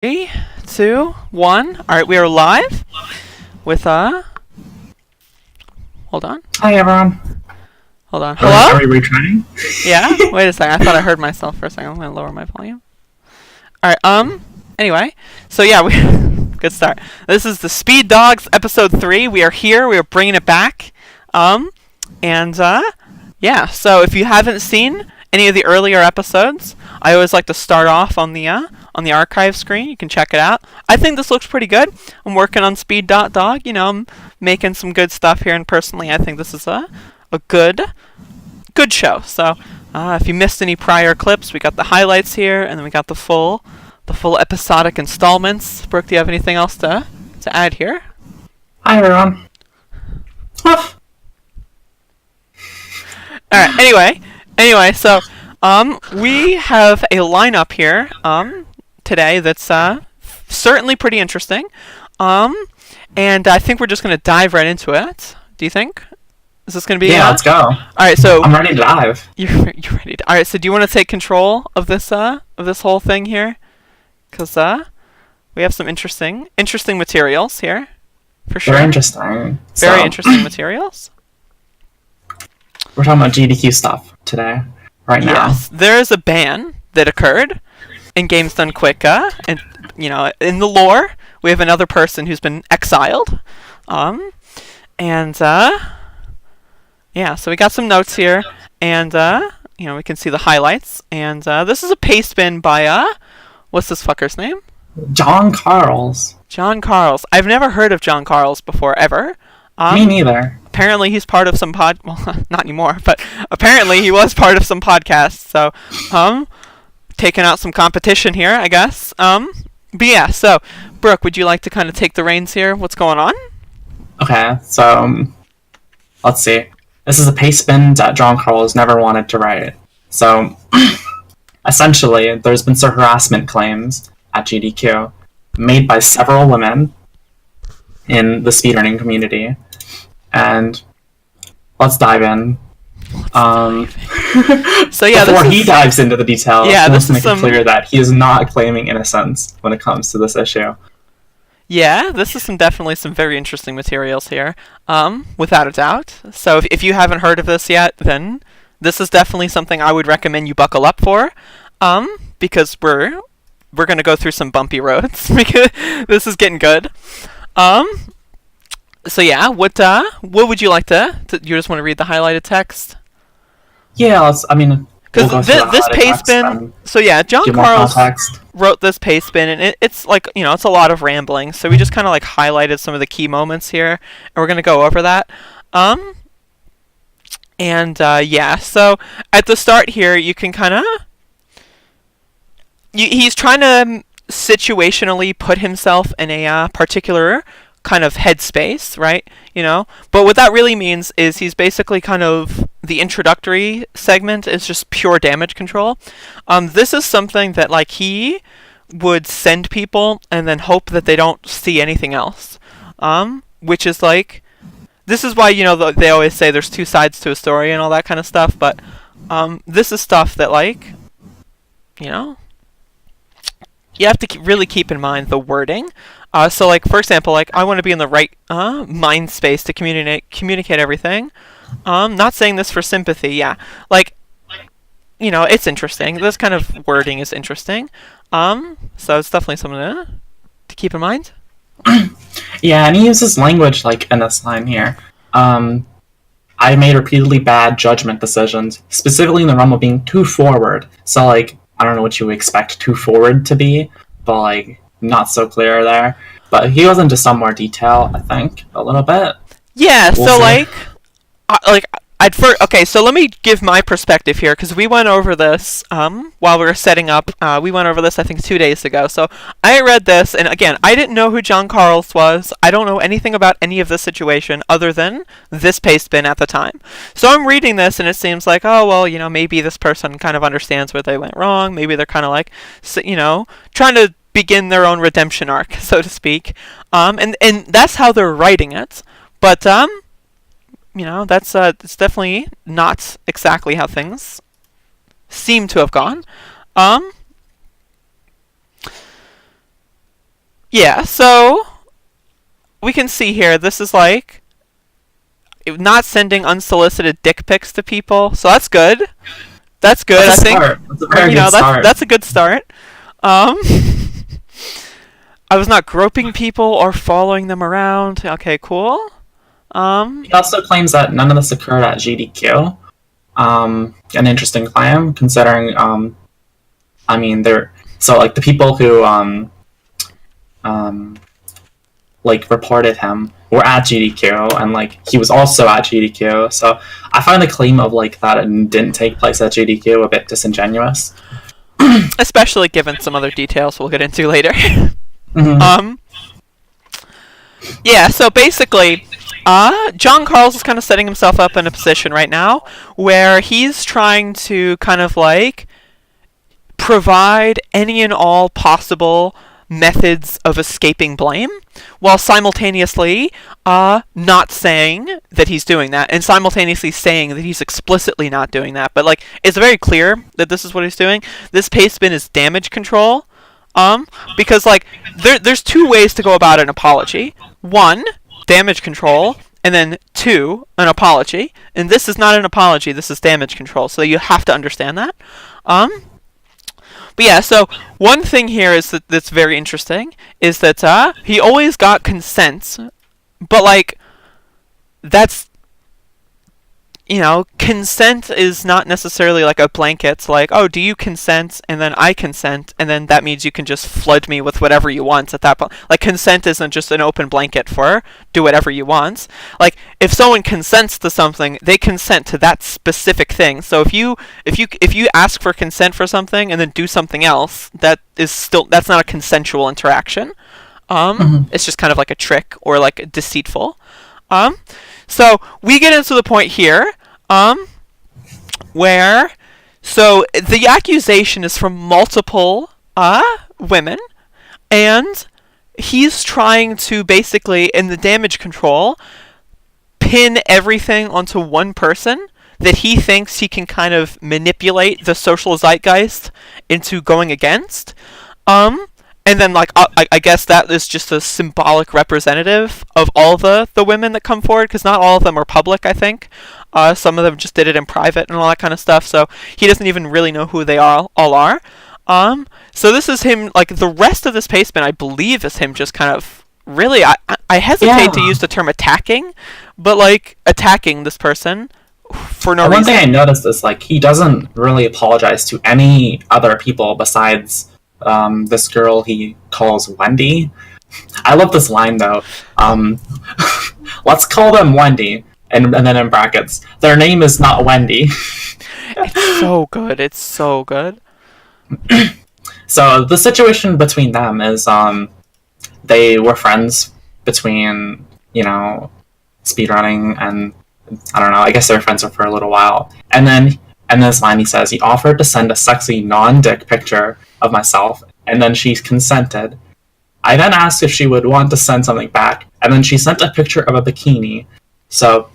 3, 2, 1. Alright, we are live with, hold on. Hi everyone. Hold on. Are Hello? we retrying? Yeah? Wait a second. I thought I heard myself for a second. I'm gonna lower my volume. Alright, anyway. So yeah, we good start. This is the Speed Dogs episode 3. We are here. We are bringing it back. Yeah. So if you haven't seen any of the earlier episodes, I always like to start off on the archive screen. You can check it out. I think this looks pretty good. I'm working on Speed.Dog. You know, I'm making some good stuff here, and personally, I think this is a good show. So, if you missed any prior clips, we got the highlights here, and then we got the full episodic installments. Brooke, do you have anything else to add here? Hi everyone. All right. Anyway, so we have a lineup here today that's certainly pretty interesting. And I think we're just going to dive right into it. Do you think? Is this going to be? Yeah, let's go. All right, so I'm ready to dive. You're ready. All right, so do you want to take control of this whole thing here? Because we have some interesting materials here, for sure. Very interesting. Very interesting materials. We're talking about GDQ stuff today, right now. Yes, there is a ban that occurred in Games Done Quick, and in the lore, we have another person who's been exiled, yeah. So we got some notes here, and we can see the highlights, and this is a paste bin by what's this fucker's name? John Carls. John Carls. I've never heard of John Carls before ever. Me neither. Apparently he's part of some well, not anymore, but apparently he was part of some podcasts, so, taking out some competition here, I guess. But yeah, so, Brooke, would you like to kind of take the reins here? What's going on? Okay, so, let's see. This is a paste bin that John Carls never wanted to write. So, essentially, there's been some harassment claims at GDQ made by several women in the speedrunning community. And let's dive in. So yeah, before he dives into the details, let's make it clear that he is not claiming innocence when it comes to this issue. Yeah, this is definitely some very interesting materials here, without a doubt. So if you haven't heard of this yet, then this is definitely something I would recommend you buckle up for, because we're gonna go through some bumpy roads because this is getting good. So yeah, what would you like to you just want to read the highlighted text? Yeah, because this paste bin. So yeah, John Carls wrote this paste bin, and it's like it's a lot of rambling. So we just kind of like highlighted some of the key moments here, and we're gonna go over that. Yeah. So at the start here, you can kind of he's trying to situationally put himself in a particular kind of headspace, right? But what that really means is he's basically kind of the introductory segment is just pure damage control. This is something that like he would send people and then hope that they don't see anything else. Which is like, this is why they always say there's two sides to a story and all that kind of stuff. But this is stuff that like, you have to really keep in mind the wording. So, like, for example, like, I want to be in the right mind space to communicate everything. Not saying this for sympathy, yeah. Like, it's interesting. This kind of wording is interesting. So it's definitely something to keep in mind. Yeah, and he uses language, like, in this line here. I made repeatedly bad judgment decisions, specifically in the realm of being too forward. So, like, I don't know what you would expect too forward to be, but, like, not so clear there. But he goes into some more detail, I think, a little bit. Yeah, so okay, so let me give my perspective here, because we went over this while we were setting up. We went over this, I think, 2 days ago. So I read this, and again, I didn't know who John Carls was. I don't know anything about any of this situation other than this paste bin at the time. So I'm reading this, and it seems like, oh, well, maybe this person kind of understands where they went wrong. Maybe they're kind of like, trying to begin their own redemption arc, so to speak. And that's how they're writing it. But, that's it's definitely not exactly how things seem to have gone. Yeah, so we can see here, this is like not sending unsolicited dick pics to people, so that's good. That's good, That's a I think. start. That's a very You good know, start. that's a good start. Um, I was not groping people or following them around. Okay, cool. He also claims that none of this occurred at GDQ. An interesting claim, considering, I mean, they're so like the people who like reported him were at GDQ, and like he was also at GDQ. So I find the claim of like that it didn't take place at GDQ a bit disingenuous. Especially given some other details we'll get into later. Mhm. Yeah, so basically, John Carls is kind of setting himself up in a position right now where he's trying to kind of like provide any and all possible methods of escaping blame while simultaneously not saying that he's doing that and simultaneously saying that he's explicitly not doing that. But like it's very clear that this is what he's doing. This paste bin is damage control. Because like there's two ways to go about an apology. One, damage control, and then two, an apology. And this is not an apology, this is damage control. So you have to understand that. But yeah, so one thing here is that's very interesting is that he always got consent, but like that's consent is not necessarily like a blanket, like, oh, do you consent, and then I consent, and then that means you can just flood me with whatever you want at that point. Like, consent isn't just an open blanket for do whatever you want. Like, if someone consents to something, they consent to that specific thing. So if you ask for consent for something and then do something else, that's not a consensual interaction. It's just kind of like a trick or like deceitful. So we get into the point here, where, so the accusation is from multiple, women, and he's trying to basically, in the damage control, pin everything onto one person that he thinks he can kind of manipulate the social zeitgeist into going against. And then, like, I guess that is just a symbolic representative of all the women that come forward, because not all of them are public, I think. Some of them just did it in private and all that kind of stuff, so he doesn't even really know who they all are. So this is him, like, the rest of this pastebin, I believe, is him just kind of, really, I hesitate to use the term attacking, but, like, attacking this person for no reason. One thing I noticed is, like, he doesn't really apologize to any other people besides this girl he calls Wendy. I love this line though. Let's call them Wendy, and then in brackets, their name is not Wendy. It's so good. It's so good. So the situation between them is they were friends between speedrunning, and I don't know. I guess they were friends for a little while, and then in this line he says he offered to send a sexy non-dick picture of myself, and then she consented. I then asked if she would want to send something back, and then she sent a picture of a bikini. So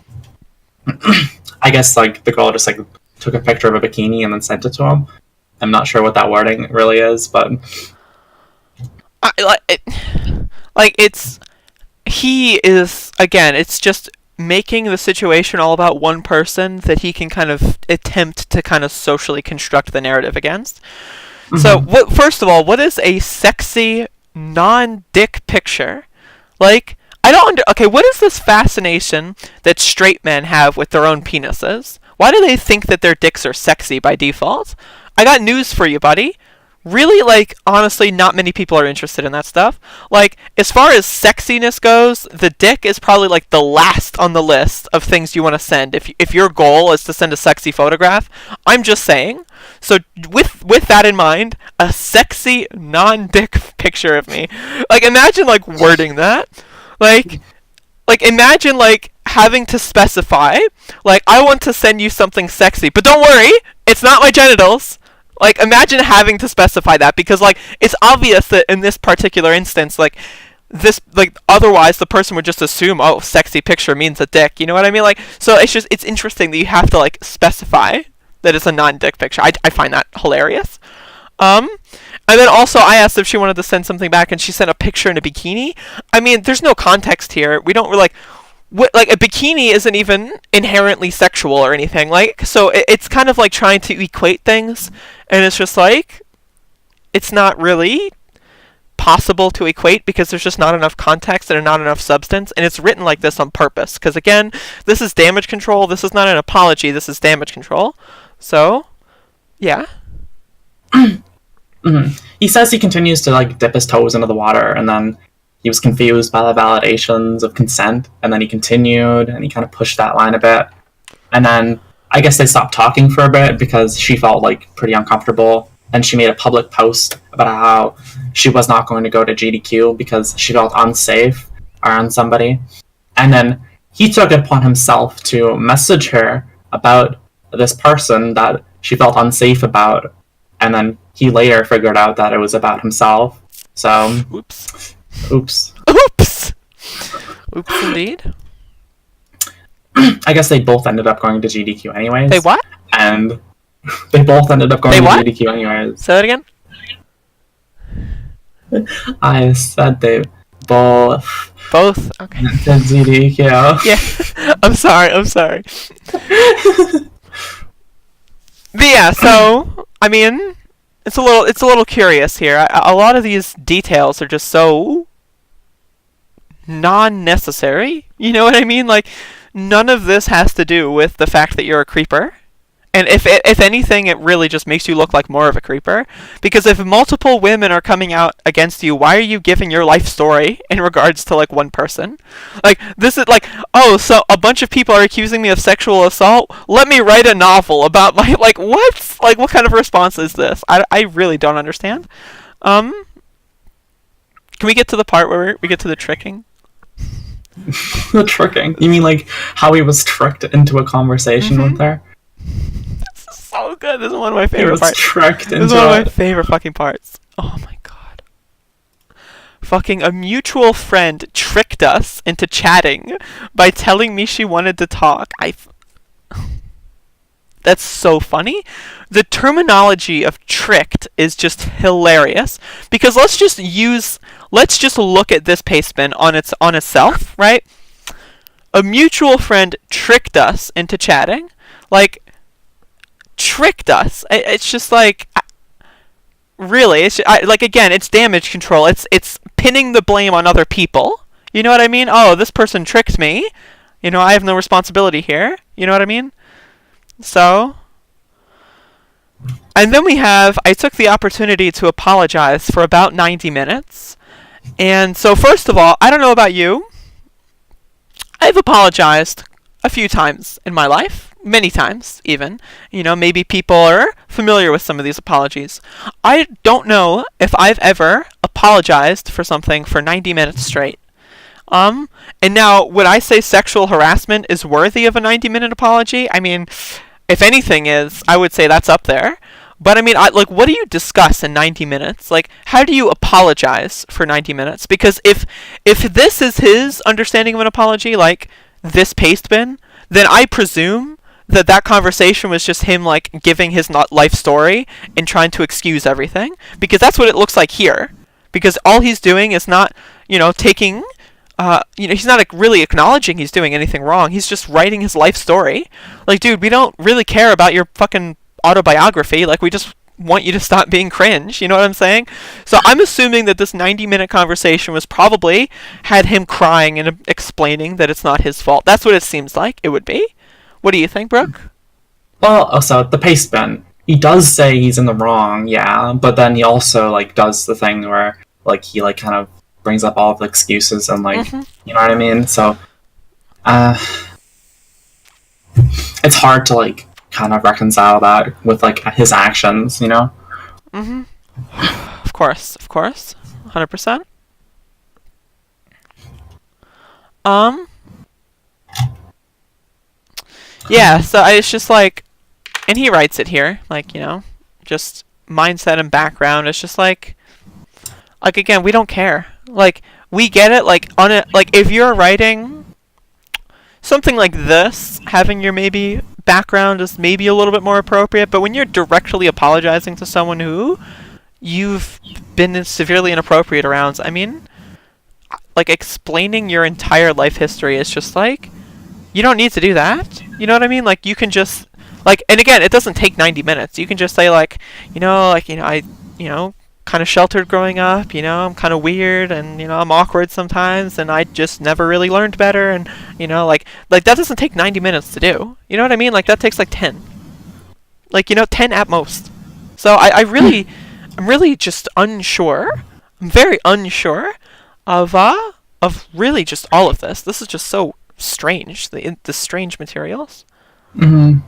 I guess like the girl just like took a picture of a bikini and then sent it to him. I'm not sure what that wording really is, but he is, again, it's just making the situation all about one person that he can kind of attempt to kind of socially construct the narrative against. Mm-hmm. So, first of all, what is a sexy non-dick picture? Like, I don't okay, what is this fascination that straight men have with their own penises? Why do they think that their dicks are sexy by default? I got news for you, buddy. Really, like, honestly, not many people are interested in that stuff. Like, as far as sexiness goes, the dick is probably, like, the last on the list of things you want to send. If your goal is to send a sexy photograph, I'm just saying. So, with that in mind, a sexy, non-dick picture of me. Like, imagine, like, wording that. Like, imagine, like, having to specify, like, I want to send you something sexy, but don't worry, it's not my genitals. Like, imagine having to specify that, because, like, it's obvious that in this particular instance, like, otherwise the person would just assume, oh, sexy picture means a dick, you know what I mean? Like, so it's interesting that you have to, like, specify that it's a non-dick picture. I find that hilarious. Um, and then also I asked if she wanted to send something back, and she sent a picture in a bikini. I mean, there's no context here. We don't like what like a bikini isn't even inherently sexual or anything. Like, so it's kind of like trying to equate things, and it's just like it's not really possible to equate because there's just not enough context and not enough substance, and it's written like this on purpose because again, this is damage control. This is not an apology. This is damage control. So yeah. He says he continues to like dip his toes into the water, and then he was confused by the validations of consent, and then he continued, and he kind of pushed that line a bit, and then I guess they stopped talking for a bit because she felt like pretty uncomfortable, and she made a public post about how she was not going to go to GDQ because she felt unsafe around somebody, and then he took it upon himself to message her about this person that she felt unsafe about, and then he later figured out that it was about himself. So, Oops. oops. Oops. Oops, indeed. I guess they both ended up going to GDQ anyways. They what? And they both ended up going They to what? GDQ anyways. Say that again. I said they both Both. Okay. went to GDQ. Yeah. I'm sorry. But yeah, so I mean, it's a little curious here. A lot of these details are just so non-necessary. You know what I mean? Like, none of this has to do with the fact that you're a creeper. And if anything, it really just makes you look like more of a creeper. Because if multiple women are coming out against you, why are you giving your life story in regards to, like, one person? Like, this is like, oh, so a bunch of people are accusing me of sexual assault? Let me write a novel about my, like, what? Like, what kind of response is this? I really don't understand. Can we get to the part where we get to the tricking? The tricking. You mean like how he was tricked into a conversation with her? This is so good. This is one of my He favorite was parts. tricked This is into one of my it. favorite fucking parts. Oh my god. Fucking a mutual friend tricked us into chatting by telling me she wanted to talk. That's so funny. The terminology of tricked is just hilarious because let's just look at this paste spin on itself, right? A mutual friend tricked us into chatting. Like, tricked us. It's just like, really, like, again, it's damage control. It's pinning the blame on other people. You know what I mean? Oh, this person tricked me. You know, I have no responsibility here. You know what I mean? So, and then I took the opportunity to apologize for about 90 minutes. And so, first of all, I don't know about you. I've apologized a few times in my life. Many times, even. You know, maybe people are familiar with some of these apologies. I don't know if I've ever apologized for something for 90 minutes straight. And now, would I say sexual harassment is worthy of a 90-minute apology? I mean, if anything is, I would say that's up there. But I mean, like, what do you discuss in 90 minutes? Like, how do you apologize for 90 minutes? Because if this is his understanding of an apology, like this paste bin, then I presume that conversation was just him, like, giving his life story and trying to excuse everything. Because that's what it looks like here. Because all he's doing is not, taking... he's not really acknowledging he's doing anything wrong. He's just writing his life story. Like, dude, we don't really care about your fucking autobiography. Like, we just want you to stop being cringe. You know what I'm saying? So I'm assuming that this 90-minute conversation was probably had him crying and explaining that it's not his fault. That's what it seems like it would be. What do you think, Brooke? Well, also, the paste bin. He does say he's in the wrong, yeah, but then he also, like, does the thing where, like, he, like, kind of brings up all the excuses and, like, you know what I mean? So, it's hard to, like, kind of reconcile that with, like, his actions, you know? Of course. 100%. Yeah, so it's just like, and he writes it here, like, just mindset and background. It's just like again, we don't care. Like, we get it. Like, if you're writing something like this, having your background is maybe a little bit more appropriate. But when you're directly apologizing to someone who you've been severely inappropriate around. I mean, like, explaining your entire life history is just like, you don't need to do that. You know what I mean? Like, you can just, like, and again, it doesn't take 90 minutes. You can just say, like, I, kind of sheltered growing up, I'm kind of weird, and, I'm awkward sometimes, and I just never really learned better, and, like that doesn't take 90 minutes to do. You know what I mean? Like, that takes, like, 10. Like, 10 at most. So I'm really just unsure. I'm very unsure of really just all of this. This is just so strange. The strange materials. Mm-hmm.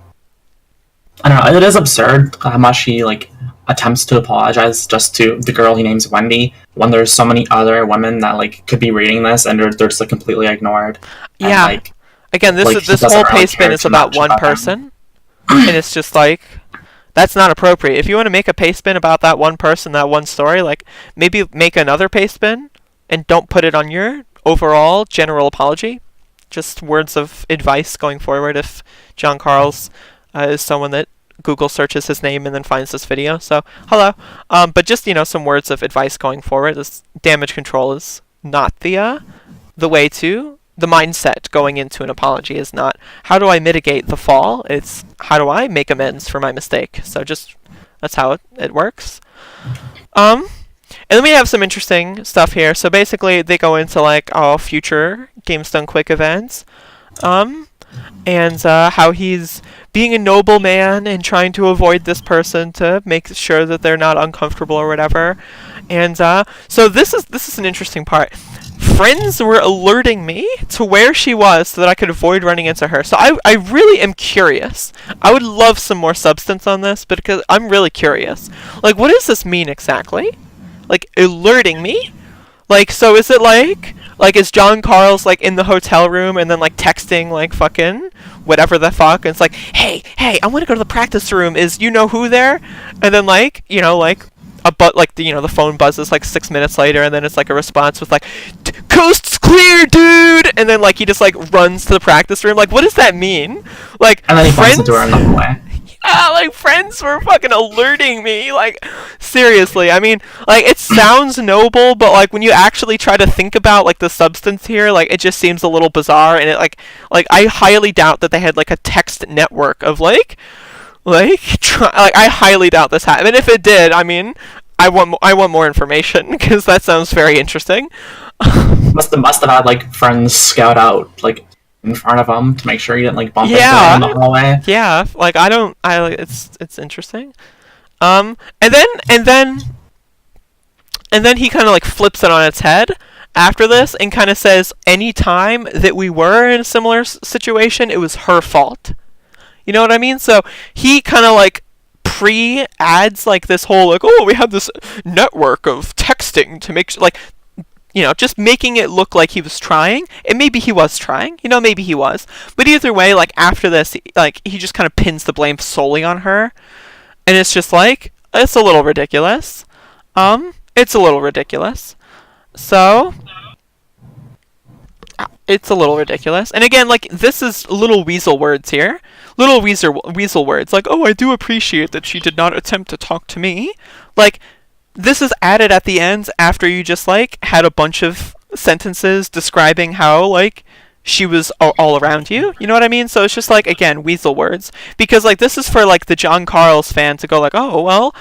I don't know. It is absurd how much he like attempts to apologize just to the girl he names Wendy when there's so many other women that like could be reading this and they're just like completely ignored. Yeah. And, like, again, this whole paste spin is about one person, and it's just like, that's not appropriate. If you want to make a paste spin about that one person, that one story, like, maybe make another paste spin and don't put it on your overall general apology. Just words of advice going forward if John Carls is someone that Google searches his name and then finds this video. So, hello. But just, some words of advice going forward. This damage control is not the way to... The mindset going into an apology is not, how do I mitigate the fall? It's, how do I make amends for my mistake? So just, that's how it works. And then we have some interesting stuff here. So basically, they go into, like, future Games Done Quick events. And how he's being a noble man and trying to avoid this person to make sure that they're not uncomfortable or whatever. And so this is an interesting part. Friends were alerting me to where she was so that I could avoid running into her. So I really am curious. I would love some more substance on this, because I'm really curious. Like, what does this mean exactly? Like, alerting me? Like, so is it like is John Carls, like, in the hotel room and then, like, texting, like, fucking whatever the fuck, and it's like, hey, I want to go to the practice room, is you-know-who there? And then, like, the phone buzzes, like, 6 minutes later, and then it's, like, a response with, like, coast's clear, dude! And then, like, he just, like, runs to the practice room. Like, what does that mean? Like, and then he finds the door in the way. Like, friends were fucking alerting me. Like, seriously. I mean, like, it sounds noble, but, like, when you actually try to think about, like, the substance here, like, it just seems a little bizarre, and it, like, I highly doubt that they had, like, a text network of, I highly doubt this happened. And if it did, I mean, I want more information, because that sounds very interesting. must have had, like, friends scout out, like, in front of him to make sure he didn't, like, bump into him in the hallway. Yeah, like, it's interesting. And then he kind of, like, flips it on its head after this and kind of says, any time that we were in a similar situation, it was her fault. You know what I mean? So he kind of, like, pre-adds, like, this whole, like, oh, we have this network of texting to make, like, just making it look like he was trying. And maybe he was trying. Maybe he was. But either way, like, after this, he just kind of pins the blame solely on her. And it's just like, it's a little ridiculous. It's a little ridiculous. So, it's a little ridiculous. And again, like, this is little weasel words here. Little weasel words. Like, oh, I do appreciate that she did not attempt to talk to me. Like, this is added at the end after you just, like, had a bunch of sentences describing how, like, she was all around you. You know what I mean? So it's just, like, again, weasel words. Because, like, this is for, like, the John Carls fan to go, like, oh, well,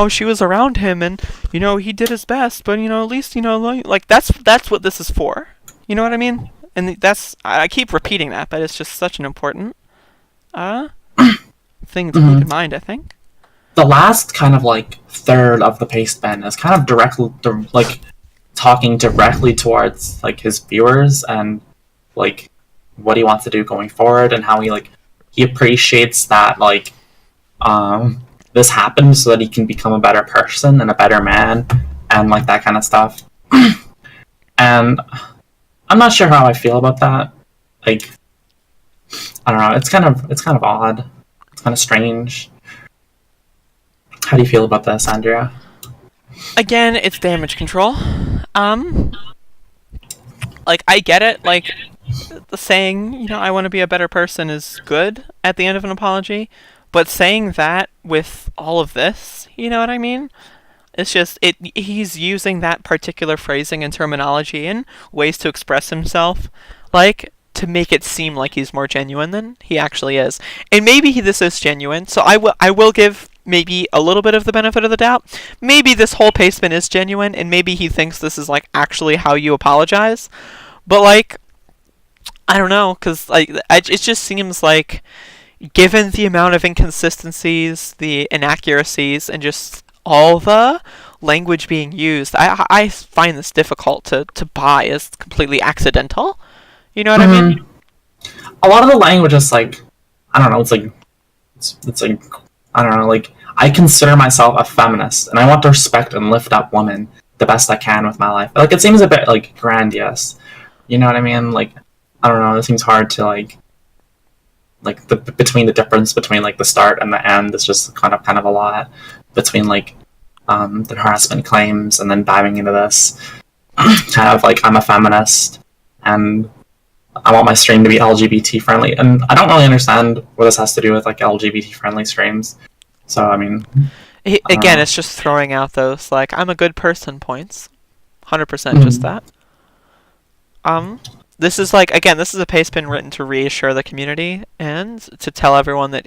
she was around him and, he did his best. But, at least, like, that's what this is for. You know what I mean? And I keep repeating that, but it's just such an important thing to keep in mind, I think. The last kind of, like, third of the paste bin is kind of talking directly towards, like, his viewers and, like, what he wants to do going forward and how he appreciates that, like, this happened so that he can become a better person and a better man and, like, that kind of stuff. And I'm not sure how I feel about that. Like, I don't know. It's kind of odd. It's kind of strange. How do you feel about this, Andrea? Again, it's damage control. Like, I get it. Like, the saying, I want to be a better person is good at the end of an apology. But saying that with all of this, you know what I mean? It's just he's using that particular phrasing and terminology in ways to express himself, like to make it seem like he's more genuine than he actually is. And maybe this is genuine, so I will give maybe a little bit of the benefit of the doubt. Maybe this whole pastebin is genuine, and maybe he thinks this is like actually how you apologize. But like, I don't know, because like it just seems like, given the amount of inconsistencies, the inaccuracies, and just all the language being used, I find this difficult to buy as completely accidental. You know what I mean? A lot of the language is like, I don't know, it's like, I don't know, like, I consider myself a feminist, and I want to respect and lift up women the best I can with my life. Like, it seems a bit, like, grandiose. You know what I mean? Like, I don't know, it seems hard to, like between the difference between, like, the start and the end is just kind of a lot. Between, like, the harassment claims and then diving into this, kind of, like, I'm a feminist, and I want my stream to be LGBT friendly, and I don't really understand what this has to do with like LGBT friendly streams. So I mean, again, it's just throwing out those like I'm a good person points, 100% just that. This is like, again, this is a pastebin written to reassure the community and to tell everyone that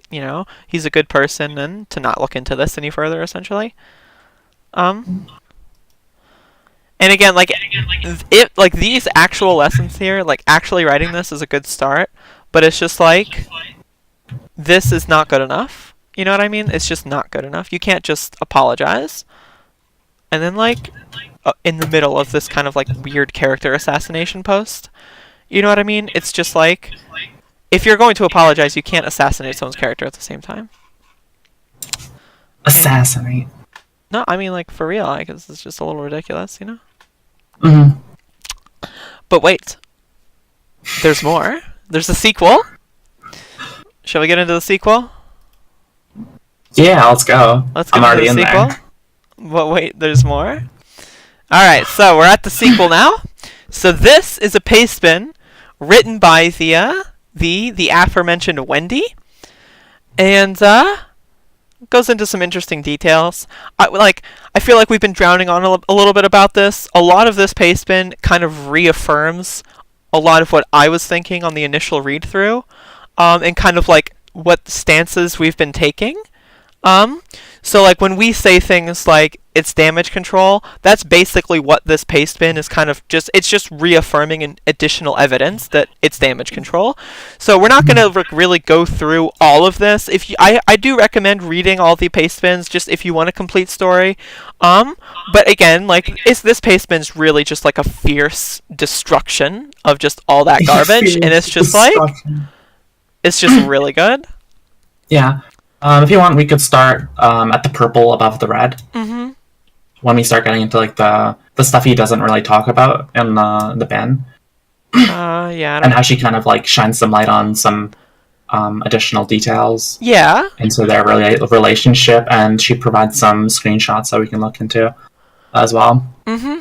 he's a good person and to not look into this any further, essentially. And again, these actual lessons here, like actually writing this is a good start, but it's just like, this is not good enough. You know what I mean? It's just not good enough. You can't just apologize. And then like, in the middle of this kind of like weird character assassination post, you know what I mean? It's just like, if you're going to apologize, you can't assassinate someone's character at the same time. Assassinate? No, I mean like for real, like it's just a little ridiculous, you know? But wait, there's more. There's a sequel. Shall we get into the sequel? Yeah, let's go. I'm already in sequel. There. But wait, there's more. Alright, so we're at the sequel now. So this is a pastebin written by the aforementioned Wendy. And goes into some interesting details. I feel like we've been drowning on a little bit about this. A lot of this pastebin kind of reaffirms a lot of what I was thinking on the initial read through, and kind of like what stances we've been taking. So like when we say things like it's damage control, that's basically what this pastebin is kind of it's just reaffirming an additional evidence that it's damage control. So we're not going to really go through all of this. I do recommend reading all the pastebins just if you want a complete story. But again, like this pastebin's really just like a fierce destruction of just all that garbage, and it's just like it's just really good. Yeah. If you want, we could start at the purple above the red. Mm-hmm. When we start getting into like the stuff he doesn't really talk about in the bin. Yeah. And how she kind of like shines some light on some additional details. Yeah. Into their relationship, and she provides some screenshots that we can look into as well. Mm-hmm.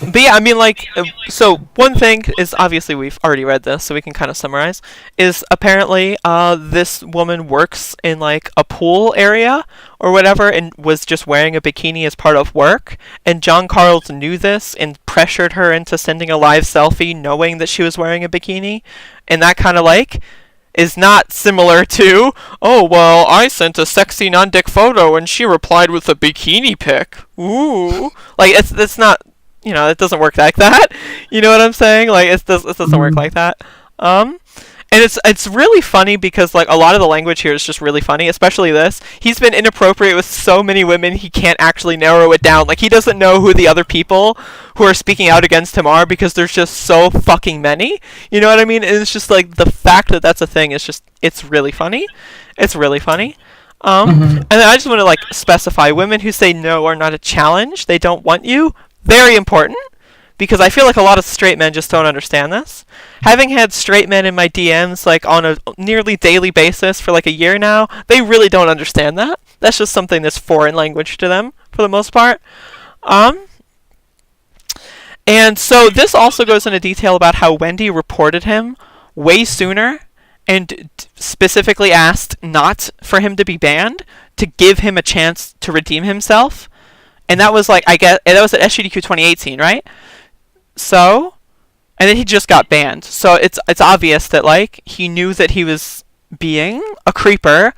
But yeah, I mean, like, so one thing is, obviously we've already read this, so we can kind of summarize, is apparently, this woman works in, like, a pool area, or whatever, and was just wearing a bikini as part of work, and John Carls knew this, and pressured her into sending a live selfie, knowing that she was wearing a bikini, and that kind of, like, is not similar to, oh, well, I sent a sexy non-dick photo and she replied with a bikini pic. Ooh. Like, it's not, it doesn't work like that. You know what I'm saying? Like, it doesn't work like that. And it's really funny because, like, a lot of the language here is just really funny, especially this. He's been inappropriate with so many women, he can't actually narrow it down. Like, he doesn't know who the other people who are speaking out against him are because there's just so fucking many. You know what I mean? And it's just, like, the fact that that's a thing is just, it's really funny. It's really funny. And then I just want to, like, specify, women who say no are not a challenge. They don't want you. Very important. Because I feel like a lot of straight men just don't understand this. Having had straight men in my DMs, like, on a nearly daily basis for, like, a year now, they really don't understand that. That's just something that's foreign language to them, for the most part. And so this also goes into detail about how Wendy reported him way sooner and specifically asked not for him to be banned to give him a chance to redeem himself. And that was like, I guess, that was at SGDQ 2018, right? So, and then he just got banned. So it's obvious that like he knew that he was being a creeper,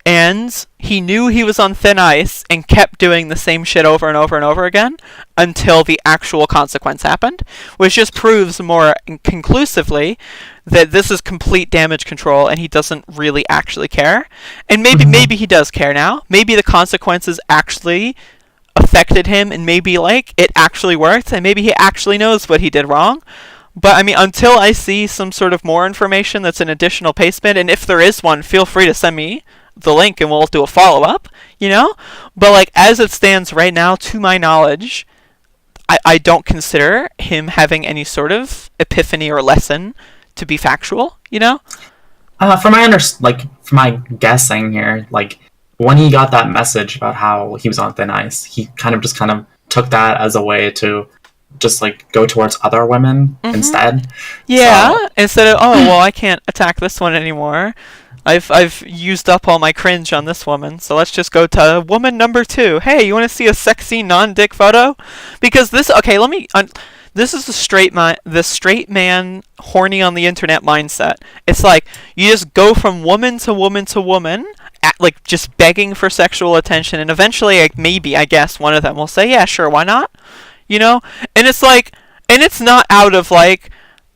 and he knew he was on thin ice and kept doing the same shit over and over and over again until the actual consequence happened, which just proves more conclusively that this is complete damage control and he doesn't really actually care. And maybe he does care now. Maybe the consequences actually affected him, and maybe like it actually worked, and maybe he actually knows what he did wrong. But I mean, until I see some sort of more information that's an additional pastebin, and if there is one, feel free to send me the link and we'll do a follow-up, you know? But like, as it stands right now, to my knowledge, I don't consider him having any sort of epiphany or lesson to be factual, you know? From my guessing here, like, when he got that message about how he was on thin ice, he kind of took that as a way to just like go towards other women instead. Yeah, so, instead of, oh well, I can't attack this one anymore. I've used up all my cringe on this woman, so let's just go to woman number 2. Hey, you want to see a sexy non-dick photo? Because this, okay, this is the straight man horny on the internet mindset. It's like you just go from woman to woman to woman, like just begging for sexual attention, and eventually, like, maybe, I guess, one of them will say, yeah, sure, why not? You know? And it's like, and it's not out of like,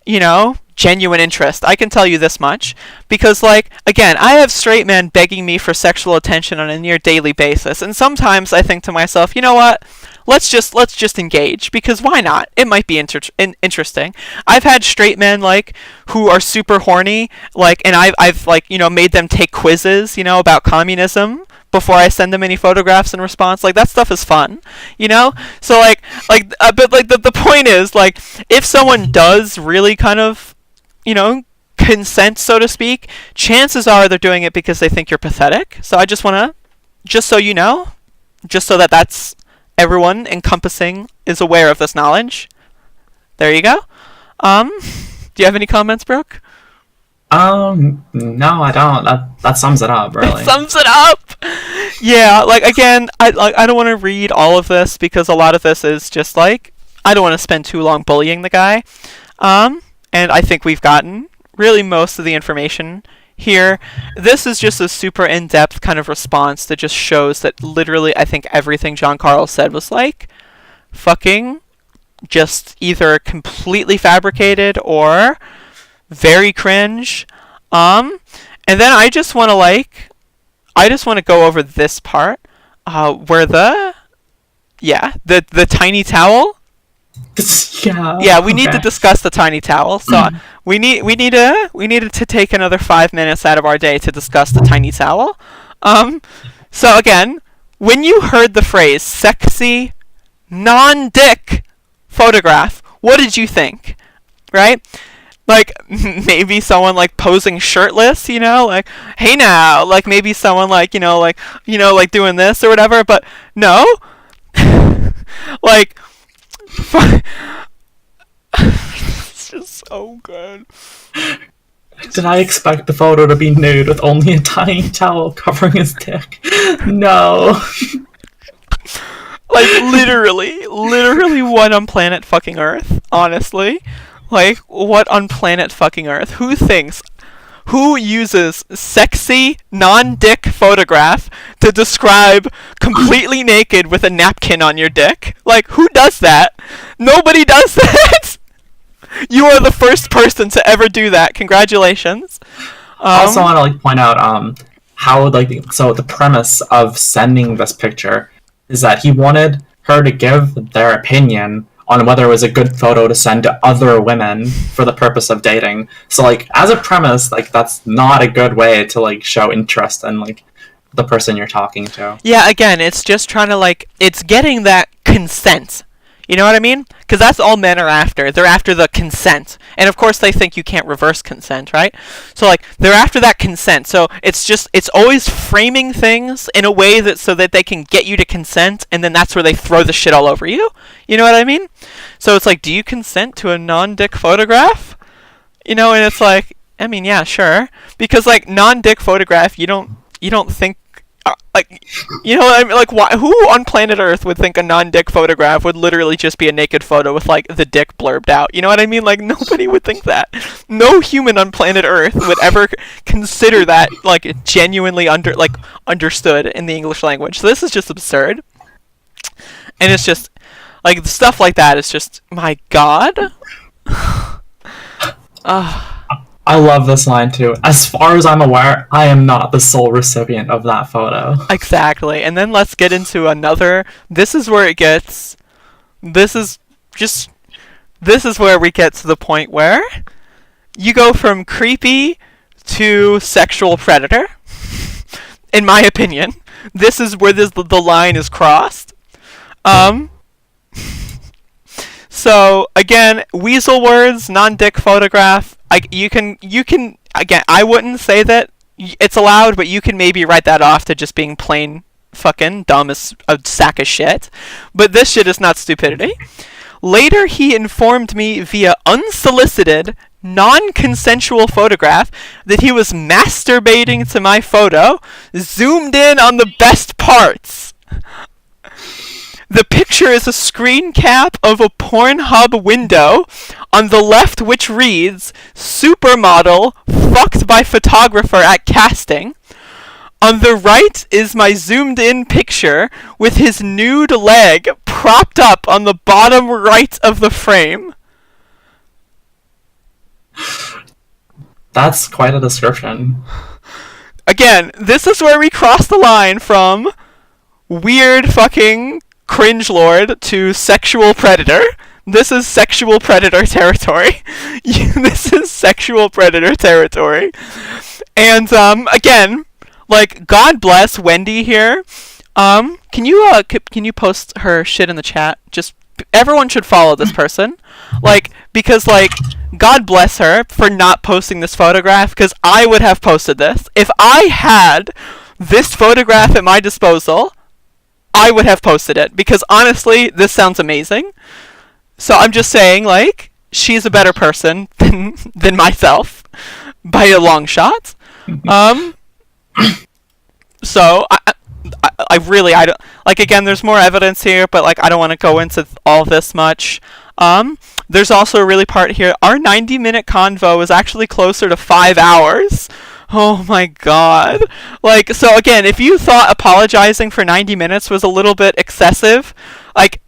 you know, genuine interest. I can tell you this much, because like, again, I have straight men begging me for sexual attention on a near daily basis, and sometimes I think to myself, you know what? Let's just engage, because why not? It might be interesting. I've had straight men like who are super horny, like, and I've like, you know, made them take quizzes, you know, about communism before I send them any photographs in response. Like, that stuff is fun, you know? So but like the point is, like, if someone does really kind of, you know, consent, so to speak, chances are they're doing it because they think you're pathetic. So I just want to, just so you know, just so that's everyone encompassing is aware of this knowledge. There you go. Do you have any comments, Brooke? No, I don't. That sums it up, really. It sums it up! Yeah, like, again, I don't want to read all of this, because a lot of this is just, like, I don't want to spend too long bullying the guy. And I think we've gotten really most of the information here. This is just a super in-depth kind of response that just shows that literally I think everything John Carl said was, like, fucking just either completely fabricated or very cringe. And then I just want to go over this part where the tiny towel. Yeah, we need to discuss the tiny towel. So we needed to take another 5 minutes out of our day to discuss the tiny towel. So again, when you heard the phrase "sexy non-dick photograph," what did you think? Right? Like, maybe someone, like, posing shirtless, you know, like, hey now, like, maybe someone, like, like doing this or whatever, but no. Like, it's just so good. Did I expect the photo to be nude with only a tiny towel covering his dick? No. Like, literally, what on planet fucking Earth, honestly? Like, what on planet fucking Earth? Who uses sexy, non-dick photograph to describe completely naked with a napkin on your dick? Like, who does that? Nobody does that! You are the first person to ever do that. Congratulations. I also want to, like, point out how, like, so the premise of sending this picture is that he wanted her to give their opinion on whether it was a good photo to send to other women for the purpose of dating. So, like, as a premise, like, that's not a good way to, like, show interest in, like, the person you're talking to. Yeah, again, it's just trying to, like, it's getting that consent. You know what I mean? Because that's all men are after. They're after the consent. And of course they think you can't reverse consent, right? So, like, they're after that consent. So it's always framing things in a way that so that they can get you to consent, and then that's where they throw the shit all over you. You know what I mean? So it's like, do you consent to a non-dick photograph? You know, and it's like, I mean, yeah, sure. Because, like, non-dick photograph, you don't think like, you know what I mean? Like, why? Who on planet Earth would think a non-dick photograph would literally just be a naked photo with like the dick blurbed out? You know what I mean? Like, nobody would think that. No human on planet Earth would ever consider that like genuinely understood in the English language. So this is just absurd, and it's just like stuff like that is just, my God. I love this line too. As far as I'm aware, I am not the sole recipient of that photo. Exactly. And then let's get into another. This is where it gets. This is where we get to the point where you go from creepy to sexual predator. In my opinion, this is where the line is crossed. So again, weasel words, non-dick photograph. You can again. I wouldn't say that it's allowed, but you can maybe write that off to just being plain fucking dumb as a sack of shit. But this shit is not stupidity. Later, he informed me via unsolicited, non-consensual photograph that he was masturbating to my photo, zoomed in on the best parts. The picture is a screen cap of a Pornhub window on the left, which reads, "Supermodel fucked by photographer at casting." On the right is my zoomed-in picture with his nude leg propped up on the bottom right of the frame. That's quite a description. Again, this is where we cross the line from weird fucking cringe lord to sexual predator. This is sexual predator territory. This is sexual predator territory. And again, like, God bless Wendy here. Can you post her shit in the chat? Just everyone should follow this person. Like, because like, God bless her for not posting this photograph, because I would have posted this. If I had this photograph at my disposal, I would have posted it, because honestly, this sounds amazing. So I'm just saying, like, she's a better person than myself by a long shot. So I really, I don't, like, again, there's more evidence here, but like, I don't want to go into all this much. There's also a really part here. Our 90-minute convo is actually closer to 5 hours. Oh my God. Like, so again, if you thought apologizing for 90 minutes was a little bit excessive, like,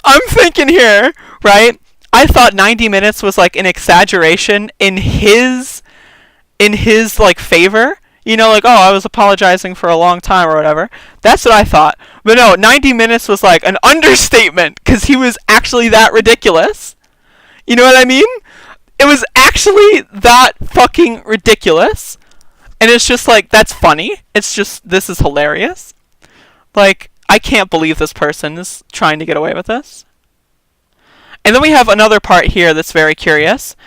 I'm thinking here, right? I thought 90 minutes was like an exaggeration in his like favor. You know, like, oh, I was apologizing for a long time or whatever. That's what I thought. But no, 90 minutes was like an understatement, because he was actually that ridiculous. You know what I mean? It was actually that fucking ridiculous. And it's just like, that's funny. It's just, this is hilarious. Like, I can't believe this person is trying to get away with this. And then we have another part here that's very curious.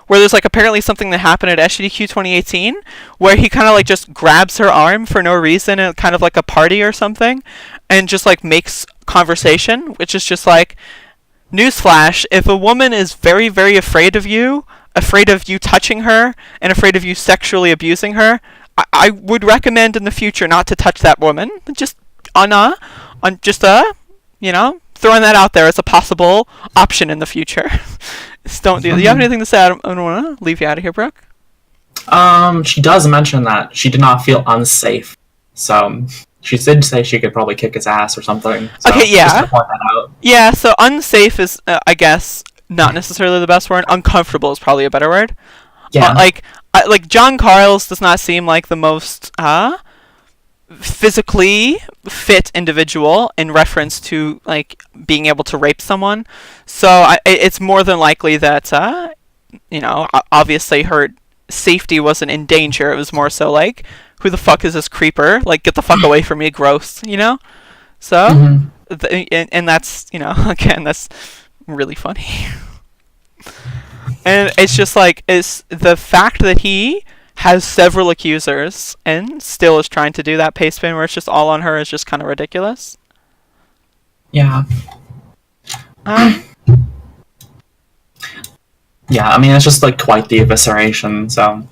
Where there's like apparently something that happened at SGDQ 2018 where he kind of like just grabs her arm for no reason at kind of like a party or something and just like makes conversation, which is just like, newsflash, if a woman is very, very afraid of you touching her and afraid of you sexually abusing her, I would recommend in the future not to touch that woman. Just you know, throwing that out there as a possible option in the future. Just don't do that. You have anything to say? I don't want to leave you out of here, Brooke. She does mention that she did not feel unsafe. So she did say she could probably kick his ass or something. So okay, yeah. Just to point that out. Yeah, so unsafe is, I guess, not necessarily the best word. Uncomfortable is probably a better word. Yeah. Like John Carls does not seem like the most physically fit individual in reference to like being able to rape someone. So it's more than likely that you know, obviously her safety wasn't in danger. It was more so like, who the fuck is this creeper? Like, get the fuck away from me, gross. You know. So, and that's, you know, again, that's really funny. And it's just like, it's the fact that he has several accusers and still is trying to do that paste spin where it's just all on her is just kind of ridiculous. Yeah. Yeah, I mean, it's just like quite the evisceration, so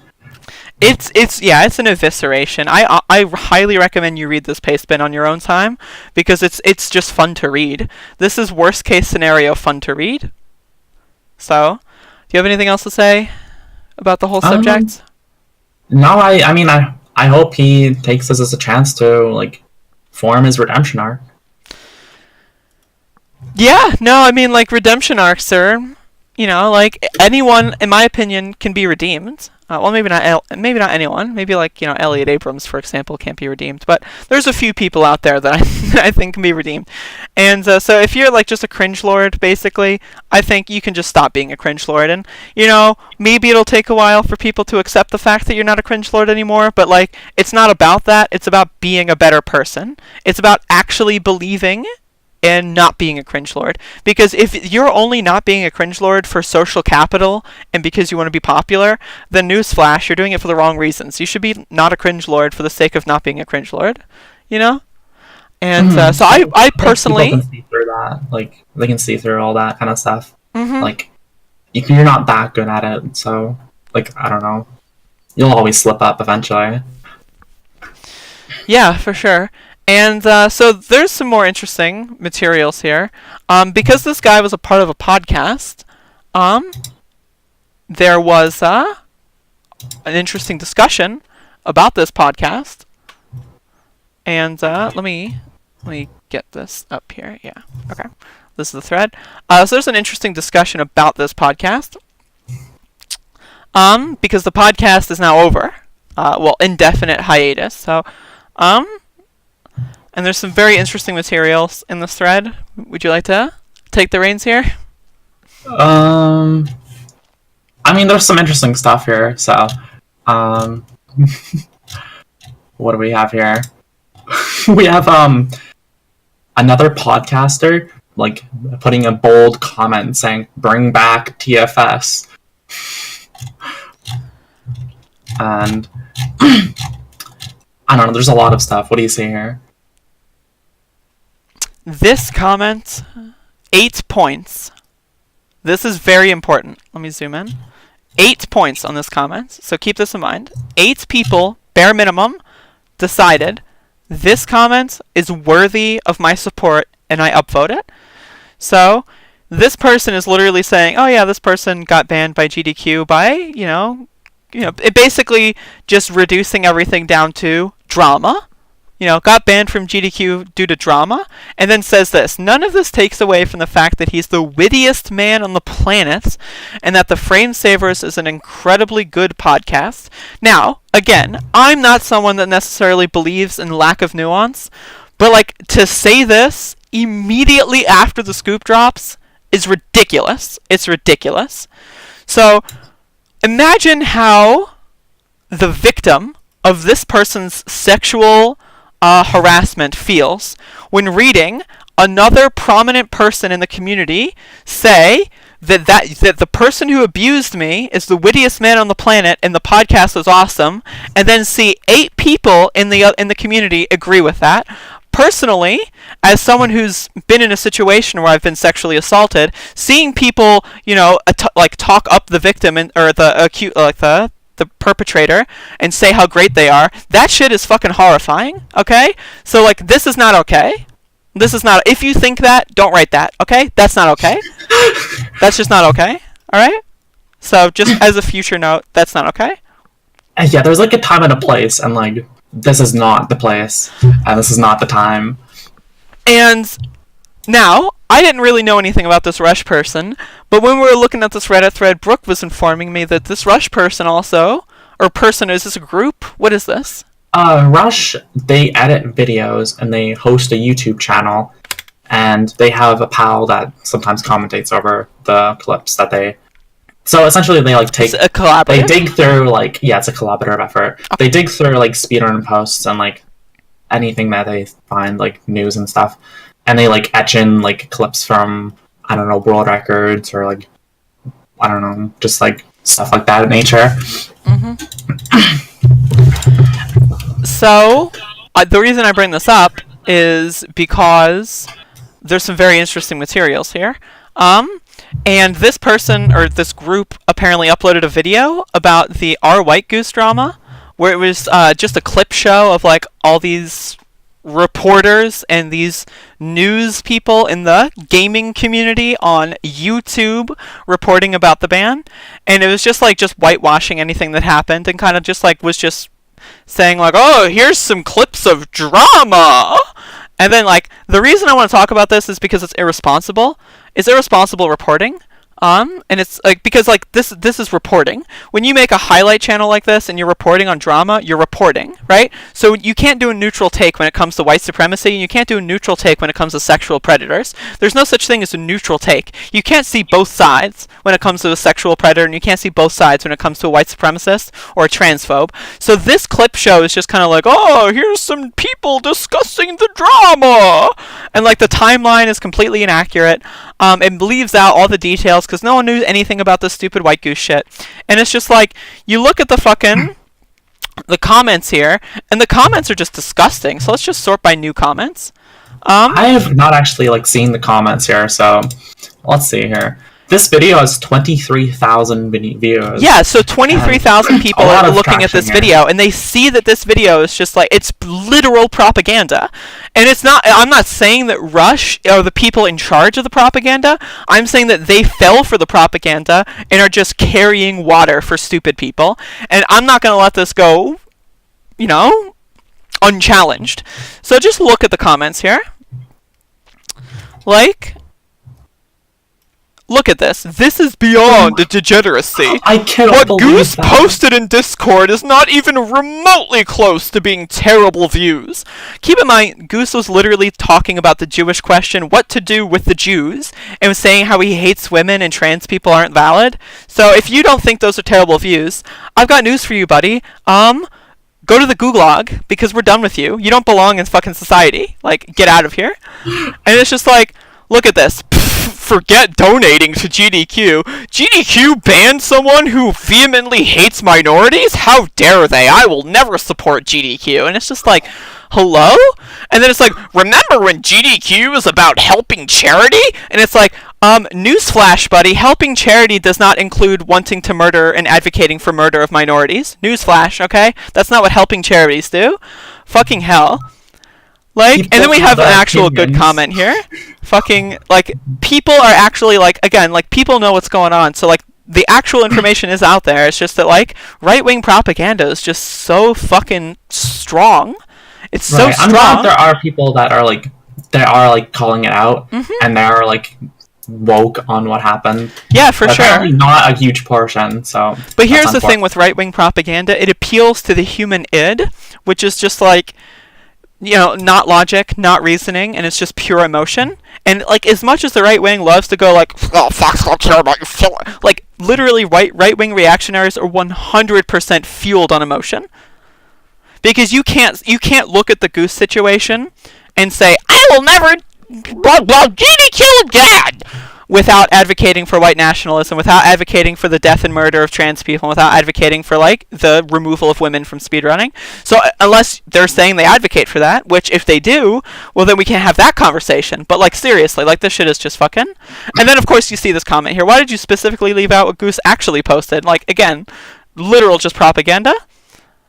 It's an evisceration. I highly recommend you read this Pastebin on your own time because it's just fun to read. This is worst case scenario fun to read. So, do you have anything else to say about the whole subject? No, I mean I hope he takes this as a chance to like form his redemption arc. Yeah, no, I mean like redemption arcs are, like anyone, in my opinion, can be redeemed. Well, maybe not anyone. Maybe like Elliot Abrams, for example, can't be redeemed. But there's a few people out there that I think can be redeemed. And so if you're like just a cringe lord, basically, I think you can just stop being a cringe lord. And maybe it'll take a while for people to accept the fact that you're not a cringe lord anymore. But like, it's not about that. It's about being a better person. It's about actually believing and not being a cringe lord. Because if you're only not being a cringe lord for social capital and because you want to be popular, then newsflash, you're doing it for the wrong reasons. You should be not a cringe lord for the sake of not being a cringe lord, And so I personally... People can see through that. Like, they can see through all that kind of stuff. Mm-hmm. Like, you're not that good at it, so, like, I don't know. You'll always slip up eventually. Yeah, for sure. And so there's some more interesting materials here. Because this guy was a part of a podcast, there was an interesting discussion about this podcast. And let me get this up here. Yeah, okay. This is the thread. So there's an interesting discussion about this podcast. Because the podcast is now over. Indefinite hiatus. So, and there's some very interesting materials in this thread. Would you like to take the reins here? I mean, there's some interesting stuff here. So, what do we have here? We have another podcaster like putting a bold comment saying "Bring back TFS," and I don't know. There's a lot of stuff. What do you see here? This comment, 8 points. This is very important. Let me zoom in. 8 points on this comment, so keep this in mind. 8 people, bare minimum, decided this comment is worthy of my support, and I upvote it. So, this person is literally saying, oh yeah, this person got banned by GDQ by, it basically just reducing everything down to drama. Got banned from GDQ due to drama, and then says this: none of this takes away from the fact that he's the wittiest man on the planet, and that the Frame Savers is an incredibly good podcast. Now, again, I'm not someone that necessarily believes in lack of nuance, but like, to say this immediately after the scoop drops is ridiculous. It's ridiculous. So, imagine how the victim of this person's sexual harassment feels when reading another prominent person in the community say that the person who abused me is the wittiest man on the planet and the podcast was awesome, and then see 8 people in the community agree with that. Personally, as someone who's been in a situation where I've been sexually assaulted, seeing people, talk up the victim or the perpetrator and say how great they are, that shit is fucking horrifying, okay? So, like, this is not okay. This is not... If you think that, don't write that, okay? That's not okay. That's just not okay, alright? So, just as a future note, that's not okay. Yeah, there's, like, a time and a place, and, like, this is not the place, and this is not the time. And now, I didn't really know anything about this Rush person, but when we were looking at this Reddit thread, Brooke was informing me that this Rush person also, or person, is this a group? What is this? Rush, they edit videos and they host a YouTube channel, and they have a pal that sometimes commentates over the clips that they... So essentially they like take... It's a collaborative? They dig through like... Yeah, it's a collaborative effort. Okay. They dig through like speedrun posts and like anything that they find, like news and stuff. And they, like, etch in, like, clips from, I don't know, world records or, like, I don't know, just, like, stuff like that in nature. Mm-hmm. So, the reason I bring this up is because there's some very interesting materials here. And this person, or this group, apparently uploaded a video about the R. White Goose drama. where it was just a clip show of like all these reporters and these news people in the gaming community on YouTube reporting about the ban, and it was just like just whitewashing anything that happened, and kind of just like was just saying like, oh, here's some clips of drama. And then like the reason I want to talk about this is because it's irresponsible. It's irresponsible reporting. And it's like, because like this is reporting. When you make a highlight channel like this and you're reporting on drama, you're reporting, right? So you can't do a neutral take when it comes to white supremacy, and you can't do a neutral take when it comes to sexual predators. There's no such thing as a neutral take. You can't see both sides when it comes to a sexual predator, and you can't see both sides when it comes to a white supremacist or a transphobe. So this clip show is just kind of like, oh, here's some people discussing the drama, and like the timeline is completely inaccurate. It leaves out all the details because no one knew anything about this stupid white goose shit. And it's just like, you look at the fucking the comments here, and the comments are just disgusting. So let's just sort by new comments. I have not actually like seen the comments here, so let's see here. This video has 23,000 views. Yeah, so 23,000 people are looking at this video, and they see that this video is just like, it's literal propaganda. And it's not, I'm not saying that Rush are the people in charge of the propaganda. I'm saying that they fell for the propaganda and are just carrying water for stupid people. And I'm not going to let this go, you know, unchallenged. So just look at the comments here. Like, look at this. This is beyond degeneracy. I cannot What believe Goose that. posted in Discord is not even remotely close to being terrible views. Keep in mind, Goose was literally talking about the Jewish question, what to do with the Jews, and was saying how he hates women and trans people aren't valid. So if you don't think those are terrible views, I've got news for you, buddy. Go to the Gulag, because we're done with you. You don't belong in fucking society. Like, get out of here. And it's just like, look at this. Forget donating to GDQ. GDQ banned someone who vehemently hates minorities? How dare they? I will never support GDQ. And it's just like, hello? And then it's like, remember when GDQ was about helping charity? And it's like, newsflash, buddy. Helping charity does not include wanting to murder and advocating for murder of minorities. Newsflash, okay? That's not what helping charities do. Fucking hell. Like, and then we have an actual good comment here. Fucking, like, people are actually, like, again, like, people know what's going on. So, like, the actual information is out there. It's just that, like, right-wing propaganda is just so fucking strong. It's so strong. I'm glad there are people that are, like, calling it out. Mm-hmm. And they're, like, woke on what happened. Yeah, for sure. Apparently not a huge portion, so... But here's the thing with right-wing propaganda. It appeals to the human id, which is just, like... you know, not logic, not reasoning, and it's just pure emotion. And, like, as much as the right wing loves to go, like, oh, Fox don't care about your feelings. Like, literally, right wing reactionaries are 100% fueled on emotion. Because you can't look at the Goose situation and say, I will never GDQ again, without advocating for white nationalism, without advocating for the death and murder of trans people, without advocating for, like, the removal of women from speedrunning. So unless they're saying they advocate for that, which if they do, well, then we can't have that conversation. But, like, seriously, like, this shit is just fucking... And then, of course, you see this comment here. Why did you specifically leave out what Goose actually posted? Like, again, literal just propaganda.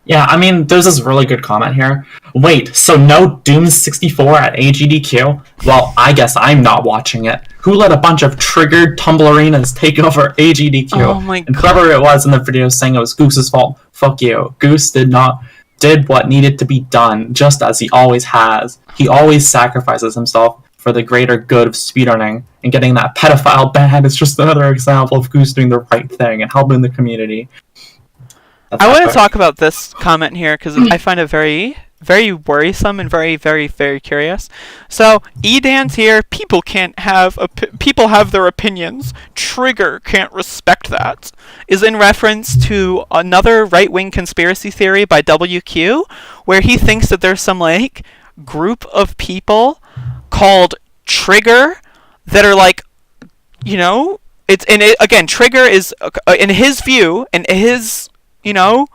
Yeah, I mean, there's this really good comment here. Wait, so no Doom64 at AGDQ? Well, I guess I'm not watching it. Who let a bunch of triggered Tumblerinas take over AGDQ? Oh my God. And whoever it was in the video saying it was Goose's fault, fuck you. Goose did what needed to be done, just as he always has. He always sacrifices himself for the greater good of speedrunning, and getting that pedophile banned is just another example of Goose doing the right thing and helping the community. I want to talk about this comment here because I find it very, very worrisome and very, very, very curious. So, Edan's here. People have their opinions. Trigger can't respect that. Is in reference to another right-wing conspiracy theory by WQ, where he thinks that there's some, like, group of people called Trigger that are, like, you know, again, Trigger is, in his view, in his, you know,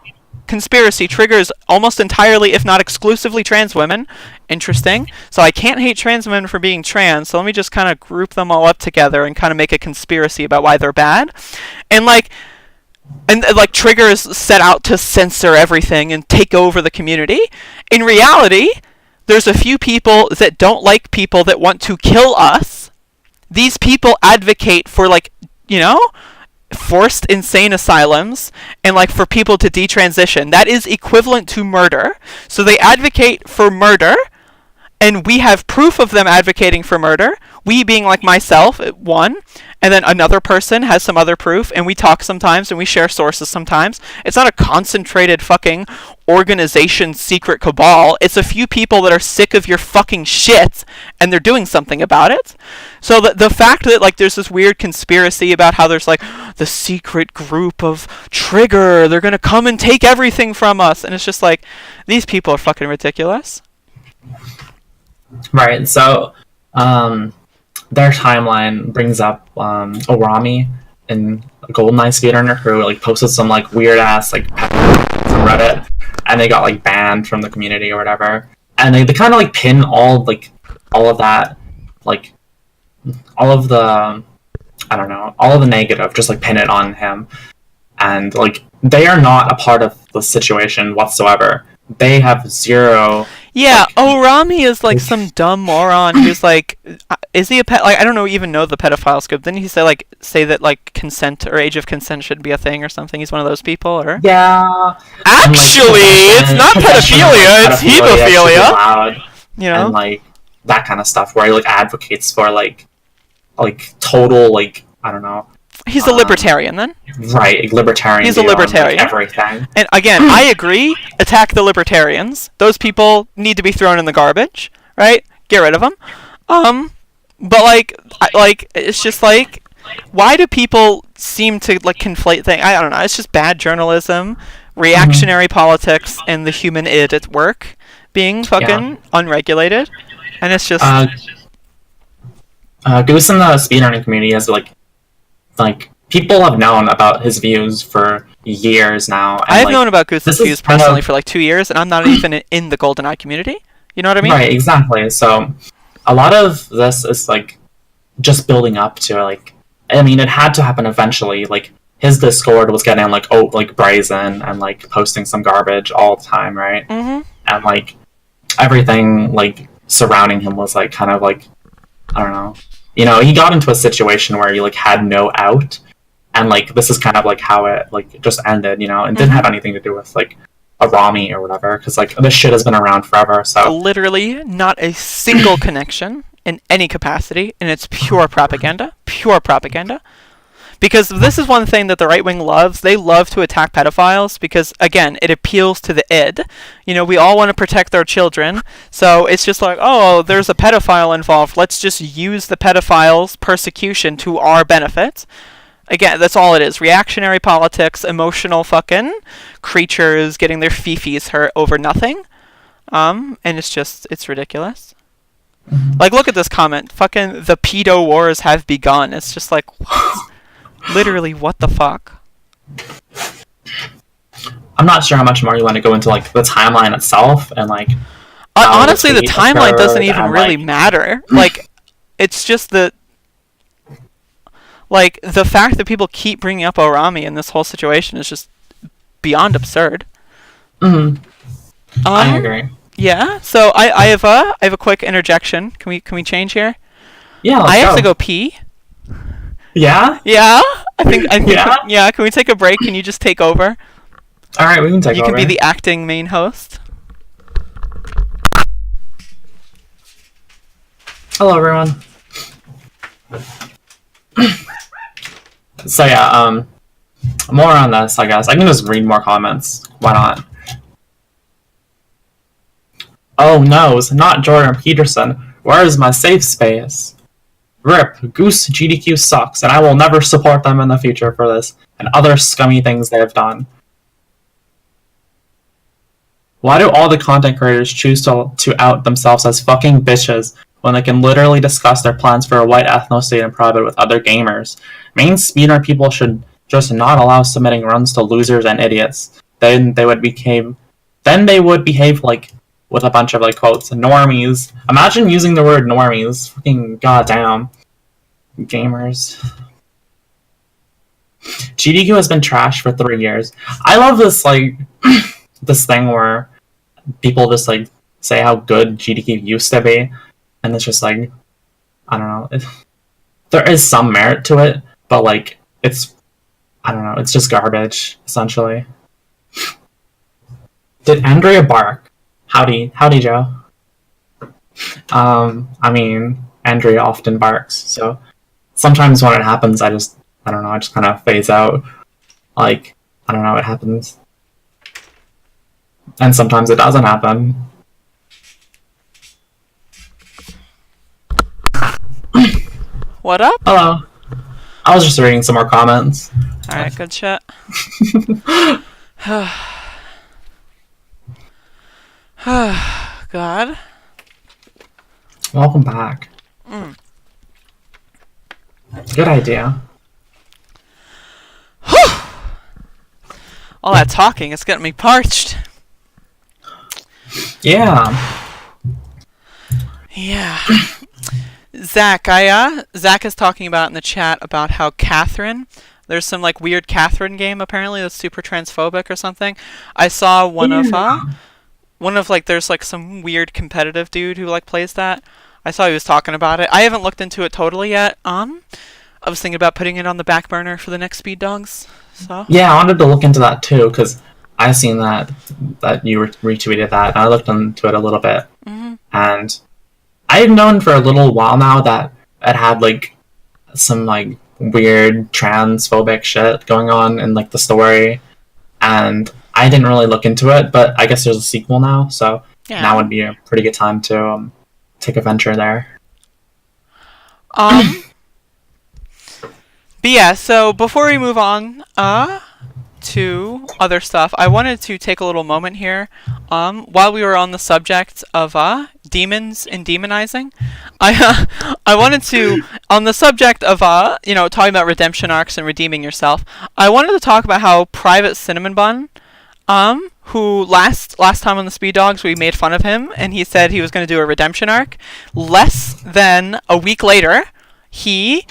conspiracy, triggers almost entirely, if not exclusively, trans women. Interesting. So I can't hate trans women for being trans, so let me just kind of group them all up together and kind of make a conspiracy about why they're bad. And, like, and like Trigger is set out to censor everything and take over the community. In reality, there's a few people that don't like people that want to kill us. These people advocate for, like, forced insane asylums and, like, for people to detransition. That is equivalent to murder. So they advocate for murder, and we have proof of them advocating for murder. We being, like, myself, one, and then another person has some other proof, and we talk sometimes and we share sources sometimes. It's not a concentrated fucking organization secret cabal. It's a few people that are sick of your fucking shit and they're doing something about it. So the fact that, like, there's this weird conspiracy about how there's, like, the secret group of Trigger, they're gonna come and take everything from us, and it's just like, these people are fucking ridiculous. Right, so their timeline brings up Orami and GoldenEye Speedrunner, who, like, posted some, like, weird ass, like, from Reddit, and they got, like, banned from the community or whatever. And they kind of, like, pin all of that, like, all of the negative, just, like, pin it on him. And, like, they are not a part of the situation whatsoever. They have zero. Yeah, Orami is, like, some dumb moron who's, like, is he a pet? Like, I don't even know the pedophile scope. Didn't he say that, like, consent or age of consent should be a thing or something? He's one of those people, or? Yeah. Actually, it's not pedophilia, it's hebophilia. Loud, you know? And, like, that kind of stuff where he, like, advocates for, like total, like, I don't know. He's a libertarian, then? Right, libertarian. He's a libertarian. On, like, everything. And again, I agree. Attack the libertarians. Those people need to be thrown in the garbage, right? Get rid of them. But it's just like, why do people seem to, like, conflate things? I don't know. It's just bad journalism, reactionary politics, and the human id at work being fucking unregulated, and it's just. Goose in the speedrunning community has like people have known about his views for years now. And, I've known about Goose's views personally for like 2 years, and I'm not even in the GoldenEye community. You know what I mean? Right, exactly. So a lot of this is like just building up to, like, I mean, it had to happen eventually. Like, his Discord was getting like brazen and, like, posting some garbage all the time, right? Mm-hmm. And, like, everything, like, surrounding him was, like, kind of like, I don't know. You know, he got into a situation where he, like, had no out, and, like, this is kind of, like, how it, like, just ended, you know, and didn't have anything to do with, like, Orami or whatever, because, like, this shit has been around forever, so. Literally not a single connection in any capacity, and it's pure propaganda. Pure propaganda. Because this is one thing that the right wing loves. They love to attack pedophiles because, again, it appeals to the id. You know, we all want to protect our children. So it's just like, oh, there's a pedophile involved. Let's just use the pedophile's persecution to our benefit. Again, that's all it is. Reactionary politics, emotional fucking creatures getting their fifis hurt over nothing. And it's ridiculous. Like, look at this comment. Fucking, the pedo wars have begun. It's just like, what? Literally, what the fuck? I'm not sure how much more you want to go into, like, the timeline itself and, like. Honestly, the timeline doesn't even really matter. Like, it's just that, like, the fact that people keep bringing up Orami in this whole situation is just beyond absurd. I agree. Yeah. So I have a quick interjection. Can we change here? Yeah. I have to go pee. Yeah? Yeah? I think Yeah? yeah, can we take a break? Can you just take over? Alright, we can take over. You can be the acting main host. Hello, everyone. So yeah, more on this, I guess. I can just read more comments. Why not? Oh no, it's not Jordan Peterson. Where is my safe space? RIP, Goose GDQ sucks, and I will never support them in the future for this, and other scummy things they have done. Why do all the content creators choose to out themselves as fucking bitches when they can literally discuss their plans for a white ethno-state in private with other gamers? Main speedrun people should just not allow submitting runs to losers and idiots. Then they would behave like, with a bunch of, like, quotes, normies. Imagine using the word normies. Fucking goddamn. Gamers. GDQ has been trashed for 3 years. I love this like this thing where people just like say how good GDQ used to be, and it's just like I don't know. There is some merit to it, but like it's I don't know. It's just garbage essentially. Did Andrea bark? Howdy, Joe. I mean, Andrea often barks, so sometimes when it happens, I just kind of phase out. Like, I don't know, it happens. And sometimes it doesn't happen. What up? Hello. I was just reading some more comments. Alright, good shit. God. Welcome back. Good idea. All that talking is getting me parched. Yeah. Yeah. Zach, Zach is talking about in the chat about how Catherine, there's some like weird Catherine game apparently that's super transphobic or something. I saw one of like there's like some weird competitive dude who like plays that. I saw he was talking about it. I haven't looked into it totally yet. I was thinking about putting it on the back burner for the next Speed Dogs. So yeah, I wanted to look into that too because I seen that you retweeted that, and I looked into it a little bit, and I've known for a little while now that it had like some like weird transphobic shit going on in like the story, and I didn't really look into it, but I guess there's a sequel now, so now would be a pretty good time to take a venture there. But yeah, so before we move on to other stuff, I wanted to take a little moment here. While we were on the subject of demons and demonizing, I wanted to, on the subject of talking about redemption arcs and redeeming yourself, I wanted to talk about how Private Cinnamon Bun, who last time on the Speed Dogs we made fun of him and he said he was going to do a redemption arc. Less than a week later, he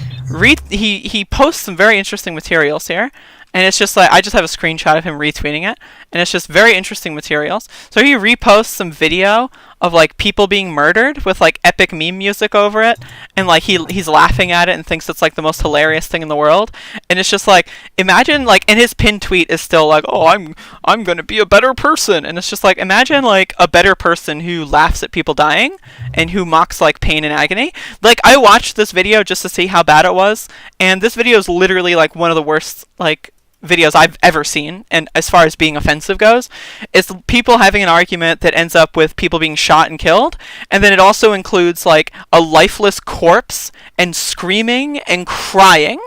posts some very interesting materials here, and it's just like I just have a screenshot of him retweeting it, and it's just very interesting materials. So he reposts some video of like people being murdered with like epic meme music over it, and like he's laughing at it and thinks it's like the most hilarious thing in the world. And it's just like, imagine like, and his pinned tweet is still like, oh, I'm gonna be a better person, and it's just like, imagine like a better person who laughs at people dying and who mocks like pain and agony. Like I watched this video just to see how bad it was, and this video is literally like one of the worst like videos I've ever seen, and as far as being offensive goes, it's people having an argument that ends up with people being shot and killed, and then it also includes like a lifeless corpse and screaming and crying,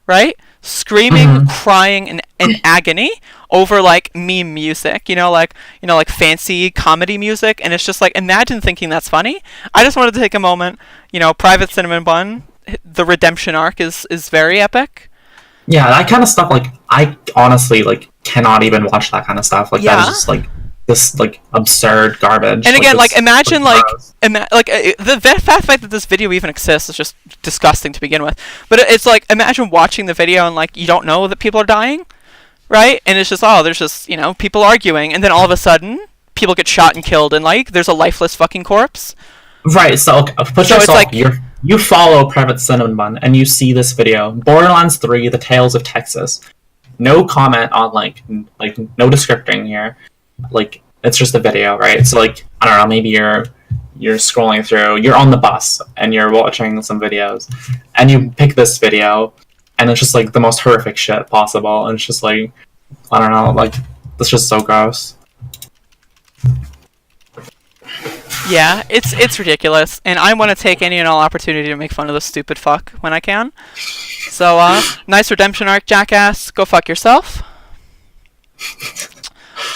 right? Screaming, crying, and agony over like meme music, like fancy comedy music, and it's just like, imagine thinking that's funny. I just wanted to take a moment, Private Cinnamon Bun, the redemption arc is very epic. Yeah, that kind of stuff, like, I honestly, like, cannot even watch that kind of stuff. Like, that is just, like, this, like, absurd garbage. And again, like imagine, like, the fact that this video even exists is just disgusting to begin with. But it's like, imagine watching the video and, like, you don't know that people are dying, right? And it's just, there's just, people arguing, and then all of a sudden, people get shot and killed, and, like, there's a lifeless fucking corpse. Right, so, put yourself, like, you follow Private Cinnamon Bun, and you see this video, Borderlands 3, The Tales of Texas. No comment on, like no descripting here. Like, it's just a video, right? So, like, I don't know, maybe you're scrolling through, you're on the bus, and you're watching some videos, and you pick this video, and it's just, like, the most horrific shit possible, and it's just, like, I don't know, like, it's just so gross. Yeah, it's ridiculous, and I want to take any and all opportunity to make fun of this stupid fuck when I can. So, nice redemption arc, jackass. Go fuck yourself.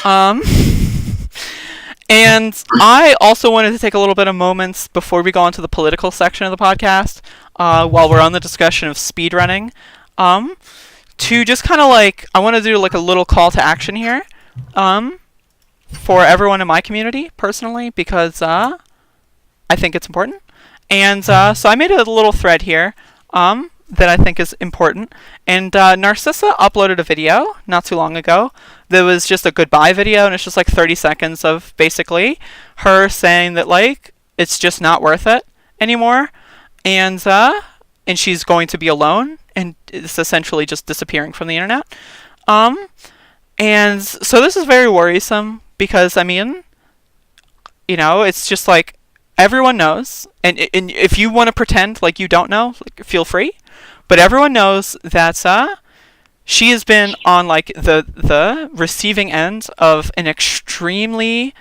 And I also wanted to take a little bit of moments before we go on to the political section of the podcast, while we're on the discussion of speedrunning, to just kind of like, I want to do like a little call to action here. For everyone in my community, personally, because I think it's important. And so I made a little thread here that I think is important. And Narcissa uploaded a video not too long ago that was just a goodbye video, and it's just like 30 seconds of basically her saying that like it's just not worth it anymore, and she's going to be alone, and it's essentially just disappearing from the internet. And so this is very worrisome because I mean, it's just like everyone knows, and if you want to pretend like you don't know, like, feel free. But everyone knows that she has been on like the receiving end of an extremely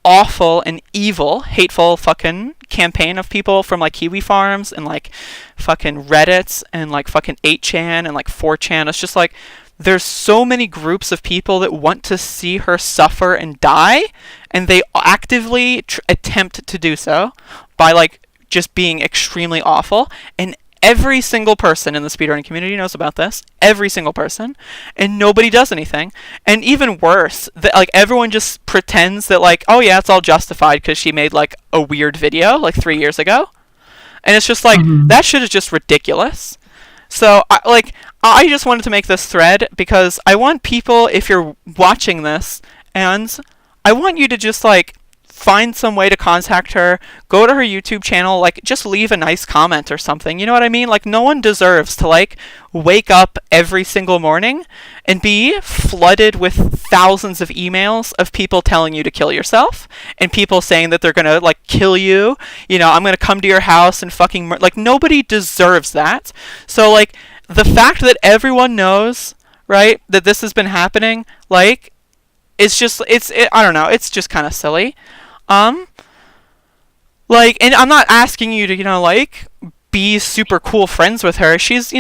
awful and evil, hateful fucking campaign of people from like Kiwi Farms and like fucking Reddit and like fucking 8chan and like 4chan. It's just like there's so many groups of people that want to see her suffer and die, and they actively attempt to do so by like just being extremely awful. And every single person in the speedrunning community knows about this. Every single person. And nobody does anything. And even worse, that like everyone just pretends that like, oh yeah, it's all justified because she made like a weird video like 3 years ago. And it's just like, that shit is just ridiculous. So I just wanted to make this thread because I want people, if you're watching this, and I want you to just like find some way to contact her, go to her YouTube channel, like just leave a nice comment or something. You know what I mean? Like no one deserves to like wake up every single morning and be flooded with thousands of emails of people telling you to kill yourself and people saying that they're gonna like kill you. I'm gonna come to your house and fucking like nobody deserves that. So like the fact that everyone knows, right, that this has been happening, like it's just I don't know, it's just kind of silly. Like, and I'm not asking you to, like, be super cool friends with her. She's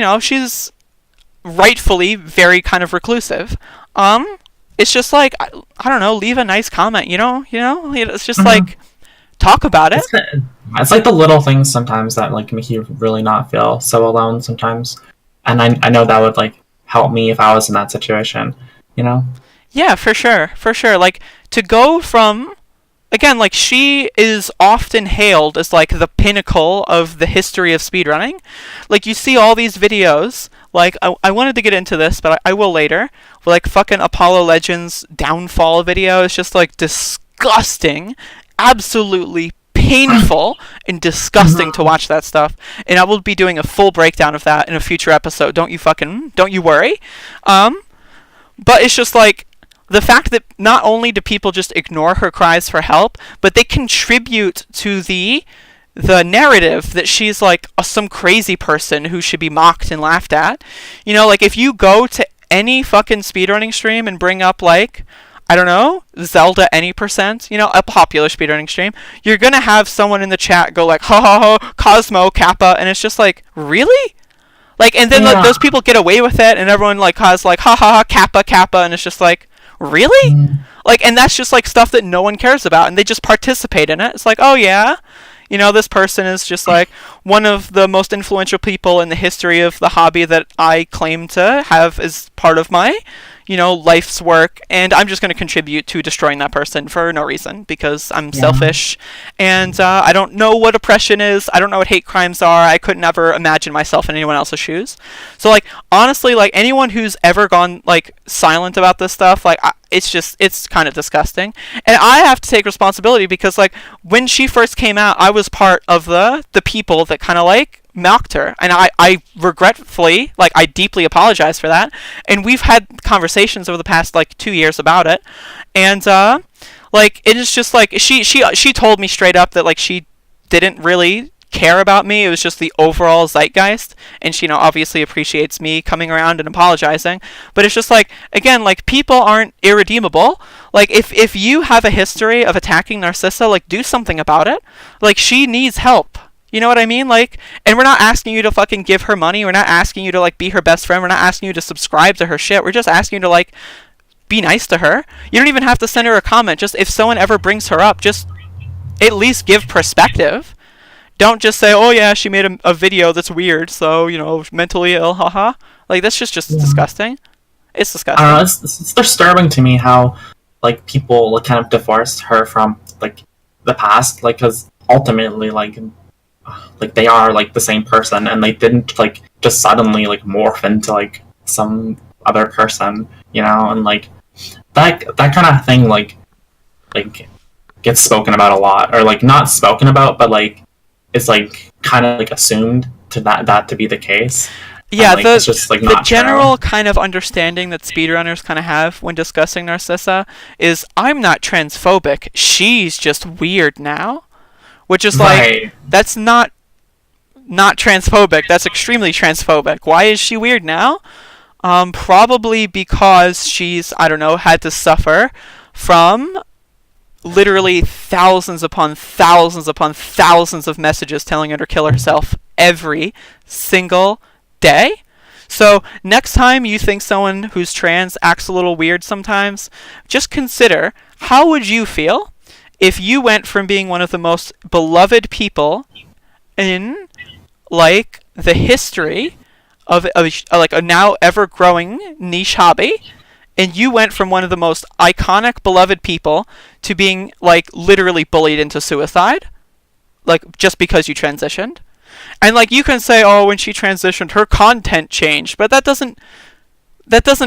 rightfully very kind of reclusive. It's just like, I don't know, leave a nice comment, It's just like, talk about it. It's like the little things sometimes that, like, make you really not feel so alone sometimes. And I know that would, like, help me if I was in that situation, Yeah, for sure. Like, to go from... Again, like, she is often hailed as, like, the pinnacle of the history of speedrunning. Like, you see all these videos, like, I wanted to get into this, but I will later. Like, fucking Apollo Legends downfall video is just, like, disgusting. Absolutely painful and disgusting to watch that stuff. And I will be doing a full breakdown of that in a future episode. Don't you worry. But it's just, like... The fact that not only do people just ignore her cries for help, but they contribute to the narrative that she's like some crazy person who should be mocked and laughed at. Like if you go to any fucking speedrunning stream and bring up like, I don't know, Zelda any percent, a popular speedrunning stream, you're gonna have someone in the chat go like, ha ha ha, Cosmo, Kappa, and it's just like, really? Like, and then like, those people get away with it, and everyone like has like, ha ha ha, Kappa, and it's just like, really? Like, and that's just like stuff that no one cares about, and they just participate in it. It's like, oh yeah, this person is just like one of the most influential people in the history of the hobby that I claim to have as part of my life's work, and I'm just going to contribute to destroying that person for no reason because I'm selfish, and I don't know what oppression is. I don't know what hate crimes are. I could never imagine myself in anyone else's shoes. So like honestly, like anyone who's ever gone like silent about this stuff, like it's kind of disgusting, and I have to take responsibility because like when she first came out, I was part of the people that kind of like mocked her, and I regretfully, like, I deeply apologize for that, and we've had conversations over the past like 2 years about it, and like it is just like she told me straight up that like she didn't really care about me. It was just the overall zeitgeist, and she obviously appreciates me coming around and apologizing, but it's just like, again, like people aren't irredeemable. Like if you have a history of attacking Narcissa, like do something about it. Like she needs help. You know what I mean? Like, and we're not asking you to fucking give her money. We're not asking you to, like, be her best friend. We're not asking you to subscribe to her shit. We're just asking you to, like, be nice to her. You don't even have to send her a comment. Just if someone ever brings her up, just at least give perspective. Don't just say, oh, yeah, she made a video that's weird, so, mentally ill, haha. Like, that's just disgusting. It's disgusting. It's disturbing to me how, like, people kind of divorced her from, like, the past. Like, because ultimately, like... like they are like the same person, and they didn't like just suddenly like morph into like some other person, you know, and like that kind of thing like gets spoken about a lot, or like not spoken about, but like it's like kind of like assumed to that to be the case. Yeah, And, like, it's just like the not general true. kind of understanding that speedrunners kind of have when discussing Narcissa is, I'm not transphobic, she's just weird now. Which is like, Right. that's not transphobic, that's extremely transphobic. Why is she weird now? Probably because she's, I don't know, had to suffer from literally thousands upon thousands upon thousands of messages telling her to kill herself every single day. So, next time you think someone who's trans acts a little weird sometimes, just consider, how would you feel if you went from being one of the most beloved people in, like, the history of like a now ever growing niche hobby, and you went from one of the most iconic beloved people to being like literally bullied into suicide, like just because you transitioned. And like you can say, oh, when she transitioned her content changed, but that doesn't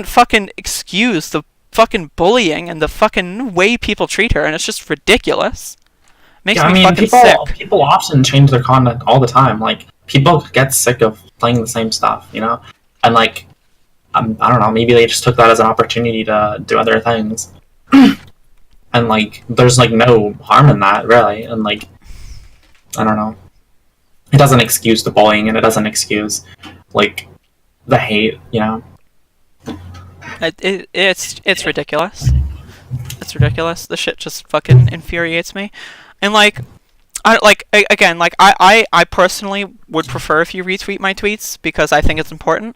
fucking excuse the fucking bullying and the fucking way people treat her, and it's just ridiculous. Makes Yeah, I me mean, fucking sick. people often change their content all the time. Like, people get sick of playing the same stuff, you know? And, like, I don't know, maybe they just took that as an opportunity to do other things. And, like, there's, like, no harm in that, really. And, like, I don't know. It doesn't excuse the bullying, and it doesn't excuse, like, the hate, you know? It's ridiculous. It's ridiculous. The shit just fucking infuriates me. And like, again, like I personally would prefer if you retweet my tweets because I think it's important.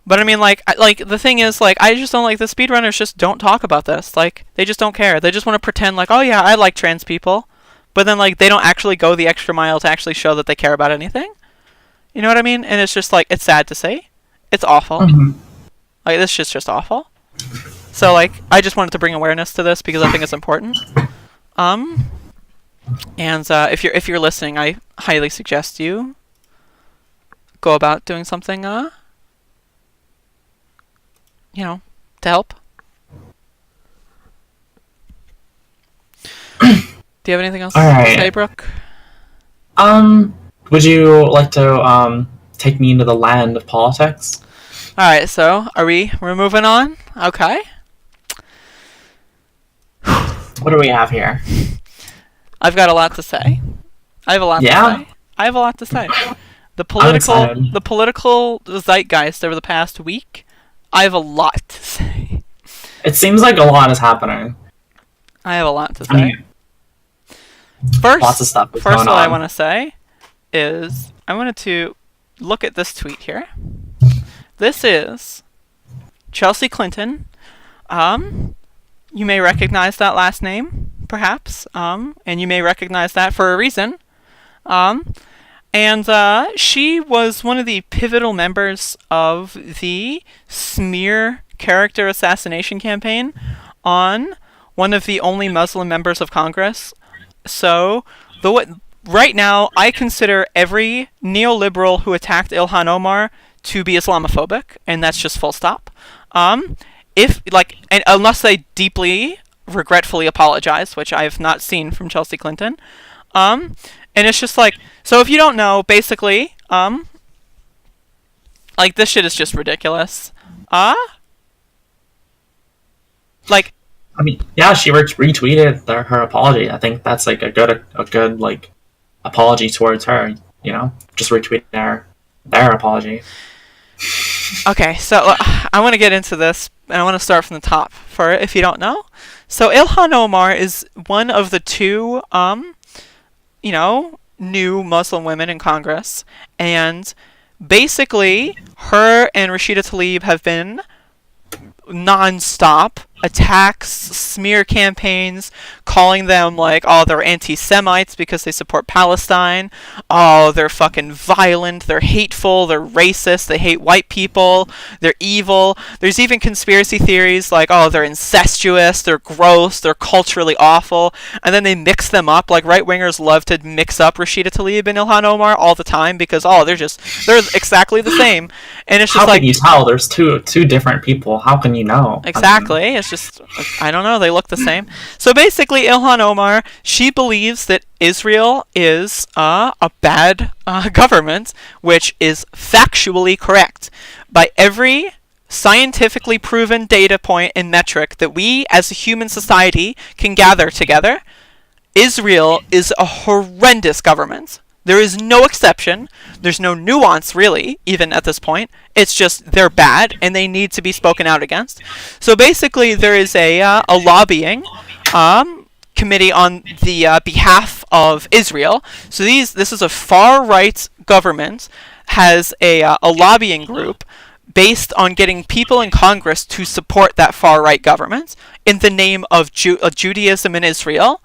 But I mean, like, like the thing is, like, I just don't like the speedrunners. Just don't talk about this. Like, they just don't care. They just want to pretend like, oh yeah, I like trans people, but then like they don't actually go the extra mile to actually show that they care about anything. You know what I mean? And it's just like, it's sad to see. It's awful. Mm-hmm. Like, this shit's just awful. So like, I just wanted to bring awareness to this because I think it's important. Um, and if you're listening, I highly suggest you go about doing something, to help. Do you have anything else All to right. say, Brooke? Would you like to, take me into the land of politics? All right, so we're moving on? Okay. What do we have here? I've got a lot to say. I have a lot Yeah? to say. I have a lot to say. The I'm excited. political zeitgeist over the past week, I have a lot to say. It seems like a lot is happening. I have a lot to I say. mean, First, lots of stuff is first going what I on. want to say is I wanted to look at this tweet here. This is Chelsea Clinton. You may recognize that last name, perhaps, and you may recognize that for a reason. And she was one of the pivotal members of the smear character assassination campaign on one of the only Muslim members of Congress. So, right now, I consider every neoliberal who attacked Ilhan Omar to be Islamophobic, and that's just full stop. If like, and unless they deeply, regretfully apologize, which I have not seen from Chelsea Clinton, and it's just like, so if you don't know, basically, like this shit is just ridiculous. Like, I mean, yeah, she retweeted her apology. I think that's like a good like apology towards her. You know, just retweet their apology. okay, so I want to get into this, and I want to start from the top. For if you don't know, so Ilhan Omar is one of the two, new Muslim women in Congress, and basically, her and Rashida Tlaib have been non-stop attacks, smear campaigns, calling them like, oh, they're anti-Semites because they support Palestine. Oh, they're fucking violent, they're hateful, they're racist, they hate white people, they're evil. There's even conspiracy theories like, oh, they're incestuous, they're gross, they're culturally awful, and then they mix them up. Like, right-wingers love to mix up Rashida Tlaib and Ilhan Omar all the time because, oh, they're exactly the same. And it's just how can you tell? There's two different people. How can you know? Exactly. It's just, I don't know, they look the same. So basically, Ilhan Omar, she believes that Israel is a bad government, which is factually correct. By every scientifically proven data point and metric that we as a human society can gather together, Israel is a horrendous government. There is no exception. There's no nuance, really, even at this point. It's just they're bad, and they need to be spoken out against. So basically, there is a lobbying committee on the behalf of Israel. So this is a far-right government, has a lobbying group based on getting people in Congress to support that far-right government in the name of Judaism in Israel.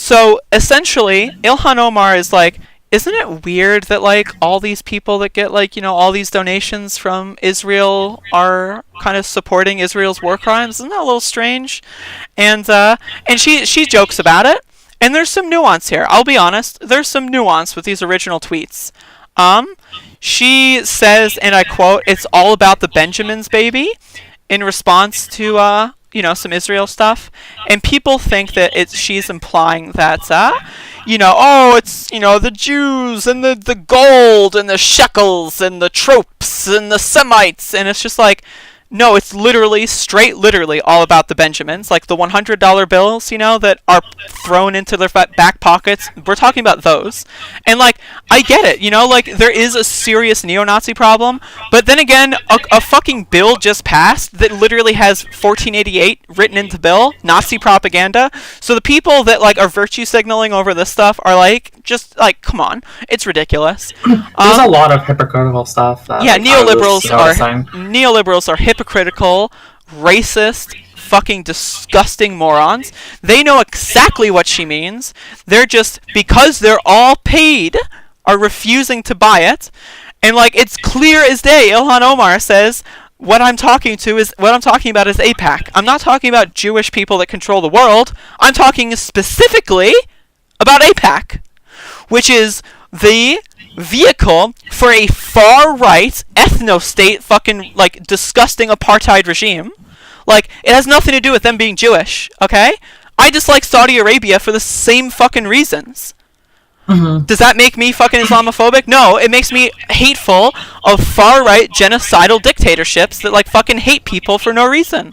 So essentially, Ilhan Omar is like, isn't it weird that like all these people that get like, you know, all these donations from Israel are kind of supporting Israel's war crimes? Isn't that a little strange? And she jokes about it. And there's some nuance here. I'll be honest, there's some nuance with these original tweets. She says, and I quote, "It's all about the Benjamins, baby," in response to you know, some Israel stuff, and people think that she's implying that, you know, oh, it's, you know, the Jews and the gold and the shekels and the tropes and the Semites, and it's just like, no, it's literally, literally all about the Benjamins, like the $100 bills, you know, that are thrown into their back pockets. We're talking about those. And, like, I get it, you know, like, there is a serious neo-Nazi problem, but then again, a fucking bill just passed that literally has 1488 written into bill, Nazi propaganda, so the people that, like, are virtue signaling over this stuff are, like, just, like, come on, it's ridiculous. There's a lot of hypocritical stuff. Yeah, like, neoliberals are hypocritical, racist, fucking disgusting morons. They know exactly what she means. They're just, because they're all paid, are refusing to buy it. And like, it's clear as day. Ilhan Omar says, what I'm talking about is AIPAC. I'm not talking about Jewish people that control the world. I'm talking specifically about AIPAC, which is the vehicle for a far-right ethno-state fucking, like, disgusting apartheid regime. Like, it has nothing to do with them being Jewish, okay? I dislike Saudi Arabia for the same fucking reasons. Mm-hmm. Does that make me fucking Islamophobic? No, it makes me hateful of far-right genocidal dictatorships that, like, fucking hate people for no reason.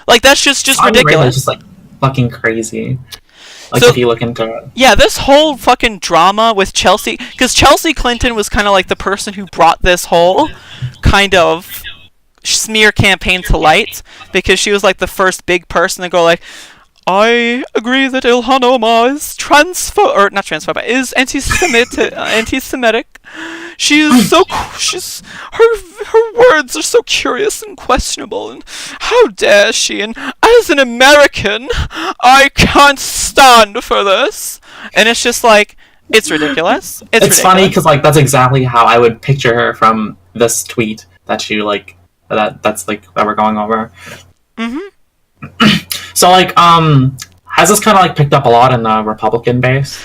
Like, that's just ridiculous. Just, like, fucking crazy. Like, so, if you look into it. Yeah, this whole fucking drama with Chelsea, because Chelsea Clinton was kind of like the person who brought this whole kind of smear campaign to light, because she was like the first big person to go like, I agree that Ilhan Omar is is anti-Semitic. She's her words are so curious and questionable, and how dare she? And as an American, I can't stand for this. And it's just like, it's ridiculous. It's funny because like that's exactly how I would picture her from this tweet that you like that we're going over. Mm-hmm. So, like, has this kind of, like, picked up a lot in the Republican base?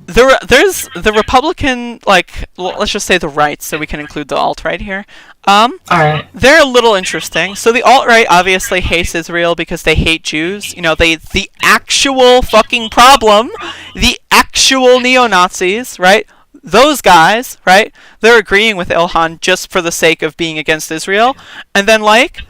There's the Republican, like, let's just say the right, so we can include the alt-right here. Alright. They're a little interesting. So the alt-right obviously hates Israel because they hate Jews. You know, the actual fucking problem, the actual neo-Nazis, right? Those guys, right, they're agreeing with Ilhan just for the sake of being against Israel, and then like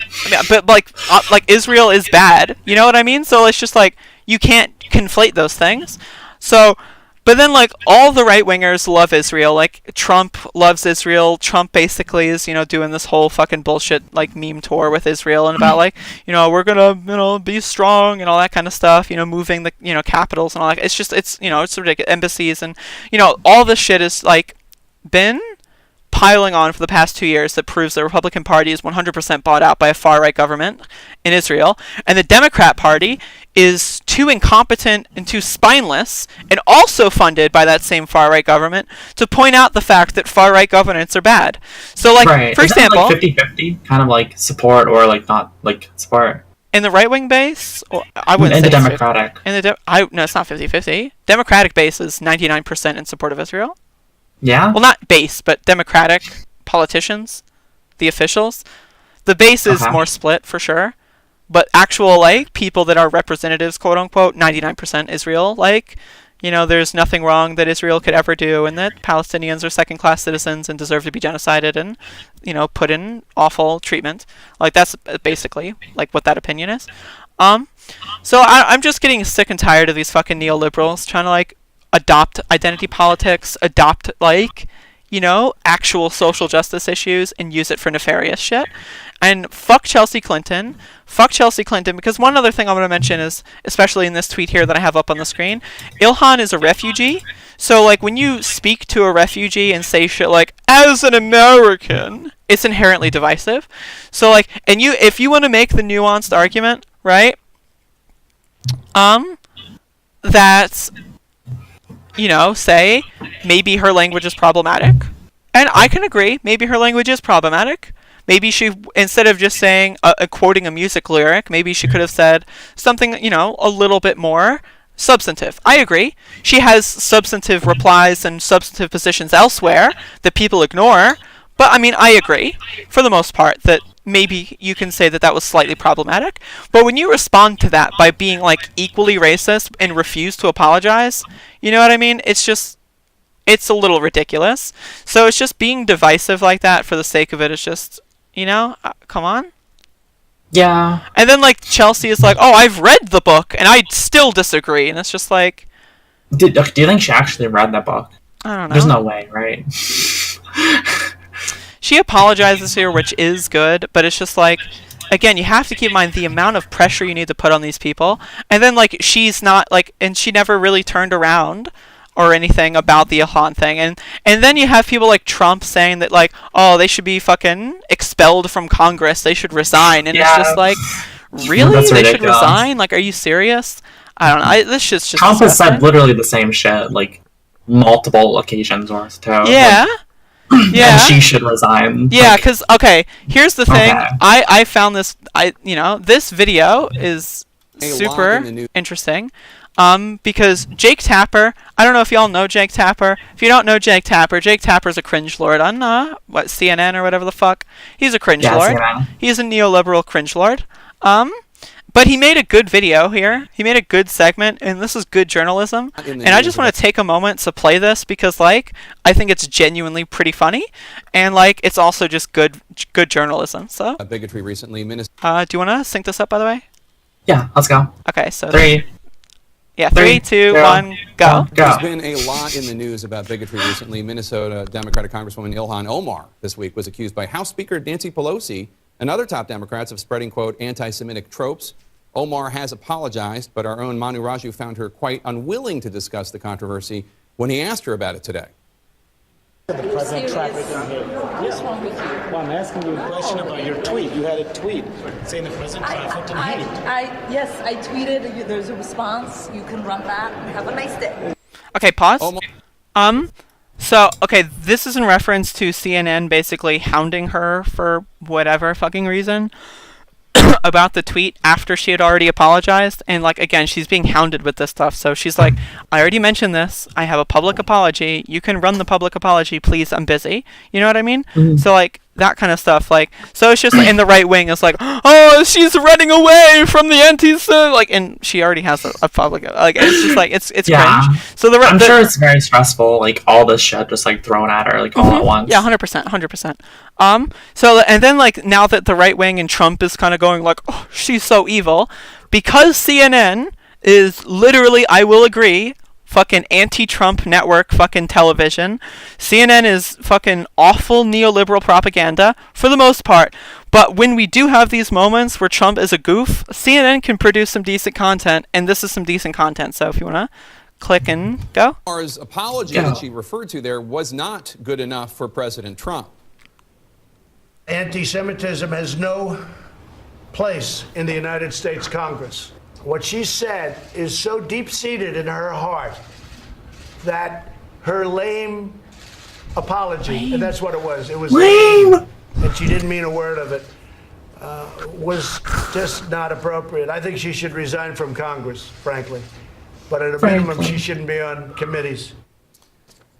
Israel is bad, you know what I mean? So it's just like, you can't conflate those things. So, but then like all the right-wingers love Israel, like Trump loves Israel. Trump basically is, you know, doing this whole fucking bullshit like meme tour with Israel and about like, you know, we're gonna, you know, be strong and all that kind of stuff, you know, moving the, you know, capitals and all that. It's you know, it's ridiculous, embassies and, you know, all this shit is like been piling on for the past 2 years that proves the Republican Party is 100% bought out by a far-right government in Israel, and the Democrat Party is too incompetent and too spineless, and also funded by that same far-right government, to point out the fact that far-right governments are bad. So, like, Right. for Isn't that, example, like 50-50? Kind of like support or like not like support. in the right-wing base, or I wouldn't In say the it's Democratic. no, it's not 50-50. Democratic base is 99% in support of Israel. Yeah? Well, not base, but Democratic politicians, the officials. The base is Okay. more split for sure, but actual like people that are representatives, quote unquote, 99% Israel. Like, you know, there's nothing wrong that Israel could ever do, and that Palestinians are second-class citizens and deserve to be genocided and, you know, put in awful treatment. Like, that's basically like what that opinion is. So I'm just getting sick and tired of these fucking neoliberals trying to like adopt identity politics, adopt like, you know, actual social justice issues and use it for nefarious shit. And fuck Chelsea Clinton. Fuck Chelsea Clinton, because one other thing I want to mention is, especially in this tweet here that I have up on the screen, Ilhan is a refugee. So, like, when you speak to a refugee and say shit like, as an American, it's inherently divisive. So, like, and if you want to make the nuanced argument, right, that, you know, say, maybe her language is problematic. And I can agree, maybe her language is problematic. Maybe she, instead of just saying, quoting a music lyric, maybe she could have said something, you know, a little bit more substantive. I agree. She has substantive replies and substantive positions elsewhere that people ignore. But, I mean, I agree, for the most part, that maybe you can say that that was slightly problematic. But when you respond to that by being, like, equally racist and refuse to apologize, you know what I mean? It's just, it's a little ridiculous. So it's just being divisive like that for the sake of it is just, you know, come on. Yeah. And then, like, Chelsea is like, oh, I've read the book, and I still disagree. And it's just like, Do you think she actually read that book? I don't know. There's no way, right? She apologizes here, which is good, but it's just like, again, you have to keep in mind the amount of pressure you need to put on these people. And then, like, she's not, like, and she never really turned around or anything about the Ilhan thing. And then you have people like Trump saying that, like, oh, they should be fucking expelled from Congress. They should resign. And Yeah. it's just like, really? That's They should ridiculous. resign? Like, are you serious? I don't know. This shit's just Trump has said disgusting. literally the same shit, like, multiple occasions worth, too. Yeah. Like, Yeah. and she should resign. Yeah, Like, because, okay, here's the thing. Okay. I found this, you know, this video is A lot super in the news. interesting. Because Jake Tapper, I don't know if y'all know Jake Tapper. If you don't know Jake Tapper's a cringe lord on, CNN or whatever the fuck. He's a cringe Yeah, lord. CNN. He's a neoliberal cringe lord. But he made a good video here. He made a good segment, and this is good journalism. In the And I news just want to take a moment to play this because, like, I think it's genuinely pretty funny, and like, it's also just good journalism. So, bigotry recently. Minnesota do you want to sync this up, by the way? Yeah, let's go. Okay, so 3, yeah, 3, 2, 1, go. There's been a lot in the news about bigotry recently. Minnesota Democratic Congresswoman Ilhan Omar this week was accused by House Speaker Nancy Pelosi and other top Democrats of spreading, quote, anti-Semitic tropes. Omar has apologized, but our own Manu Raju found her quite unwilling to discuss the controversy when he asked her about it today. The president trafficked in here. What's wrong with you? Well, I'm asking you a question about your tweet. You had a tweet saying the president trafficked in hate. Yes, I tweeted. There's a response. You can run that. Have a nice day. Okay, pause. Omar, So, okay, this is in reference to CNN basically hounding her for whatever fucking reason about the tweet after she had already apologized. And, like, again, she's being hounded with this stuff. So she's like, I already mentioned this. I have a public apology. You can run the public apology, please. I'm busy. You know what I mean? So, like, that kind of stuff. Like, so it's just in the right wing. It's like, oh, she's running away from the like, and she already has a public. Like, it's just like it's Yeah. cringe. So I'm sure it's very stressful, like, all this shit just, like, thrown at her, like, all at once. Yeah, 100%. So, and then, like, now that the right wing and Trump is kind of going, like, oh, she's so evil, because CNN is literally, I will agree, fucking anti-Trump network fucking television. CNN is fucking awful neoliberal propaganda, for the most part. But when we do have these moments where Trump is a goof, CNN can produce some decent content, and this is some decent content. So if you want to click and go. Omar's apology Go. that she referred to there was not good enough for President Trump. Anti-Semitism has no place in the United States Congress. What she said is so deep-seated in her heart that her lame apology, and that's what it was. It was lame, and she didn't mean a word of it, was just not appropriate. I think she should resign from Congress, frankly. But at a minimum, she shouldn't be on committees.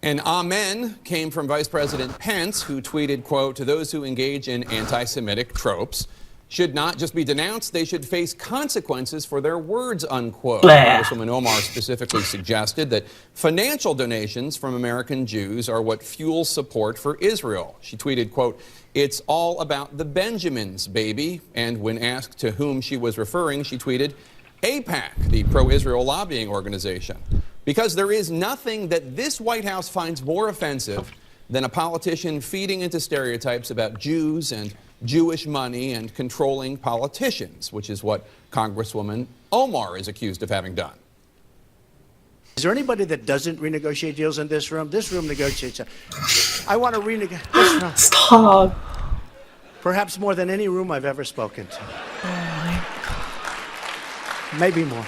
An amen came from Vice President Pence, who tweeted, quote, "To those who engage in anti-Semitic tropes should not just be denounced, they should face consequences for their words," unquote. Blah. Congresswoman Omar specifically suggested that financial donations from American Jews are what fuel support for Israel. She tweeted, quote, "It's all about the Benjamins, baby." And when asked to whom she was referring, she tweeted, AIPAC, the pro-Israel lobbying organization. Because there is nothing that this White House finds more offensive than a politician feeding into stereotypes about Jews and Jewish money and controlling politicians, which is what Congresswoman Omar is accused of having done. Is there anybody that doesn't renegotiate deals in this room? This room negotiates. I want to renegotiate. Stop. Perhaps more than any room I've ever spoken to. Maybe more.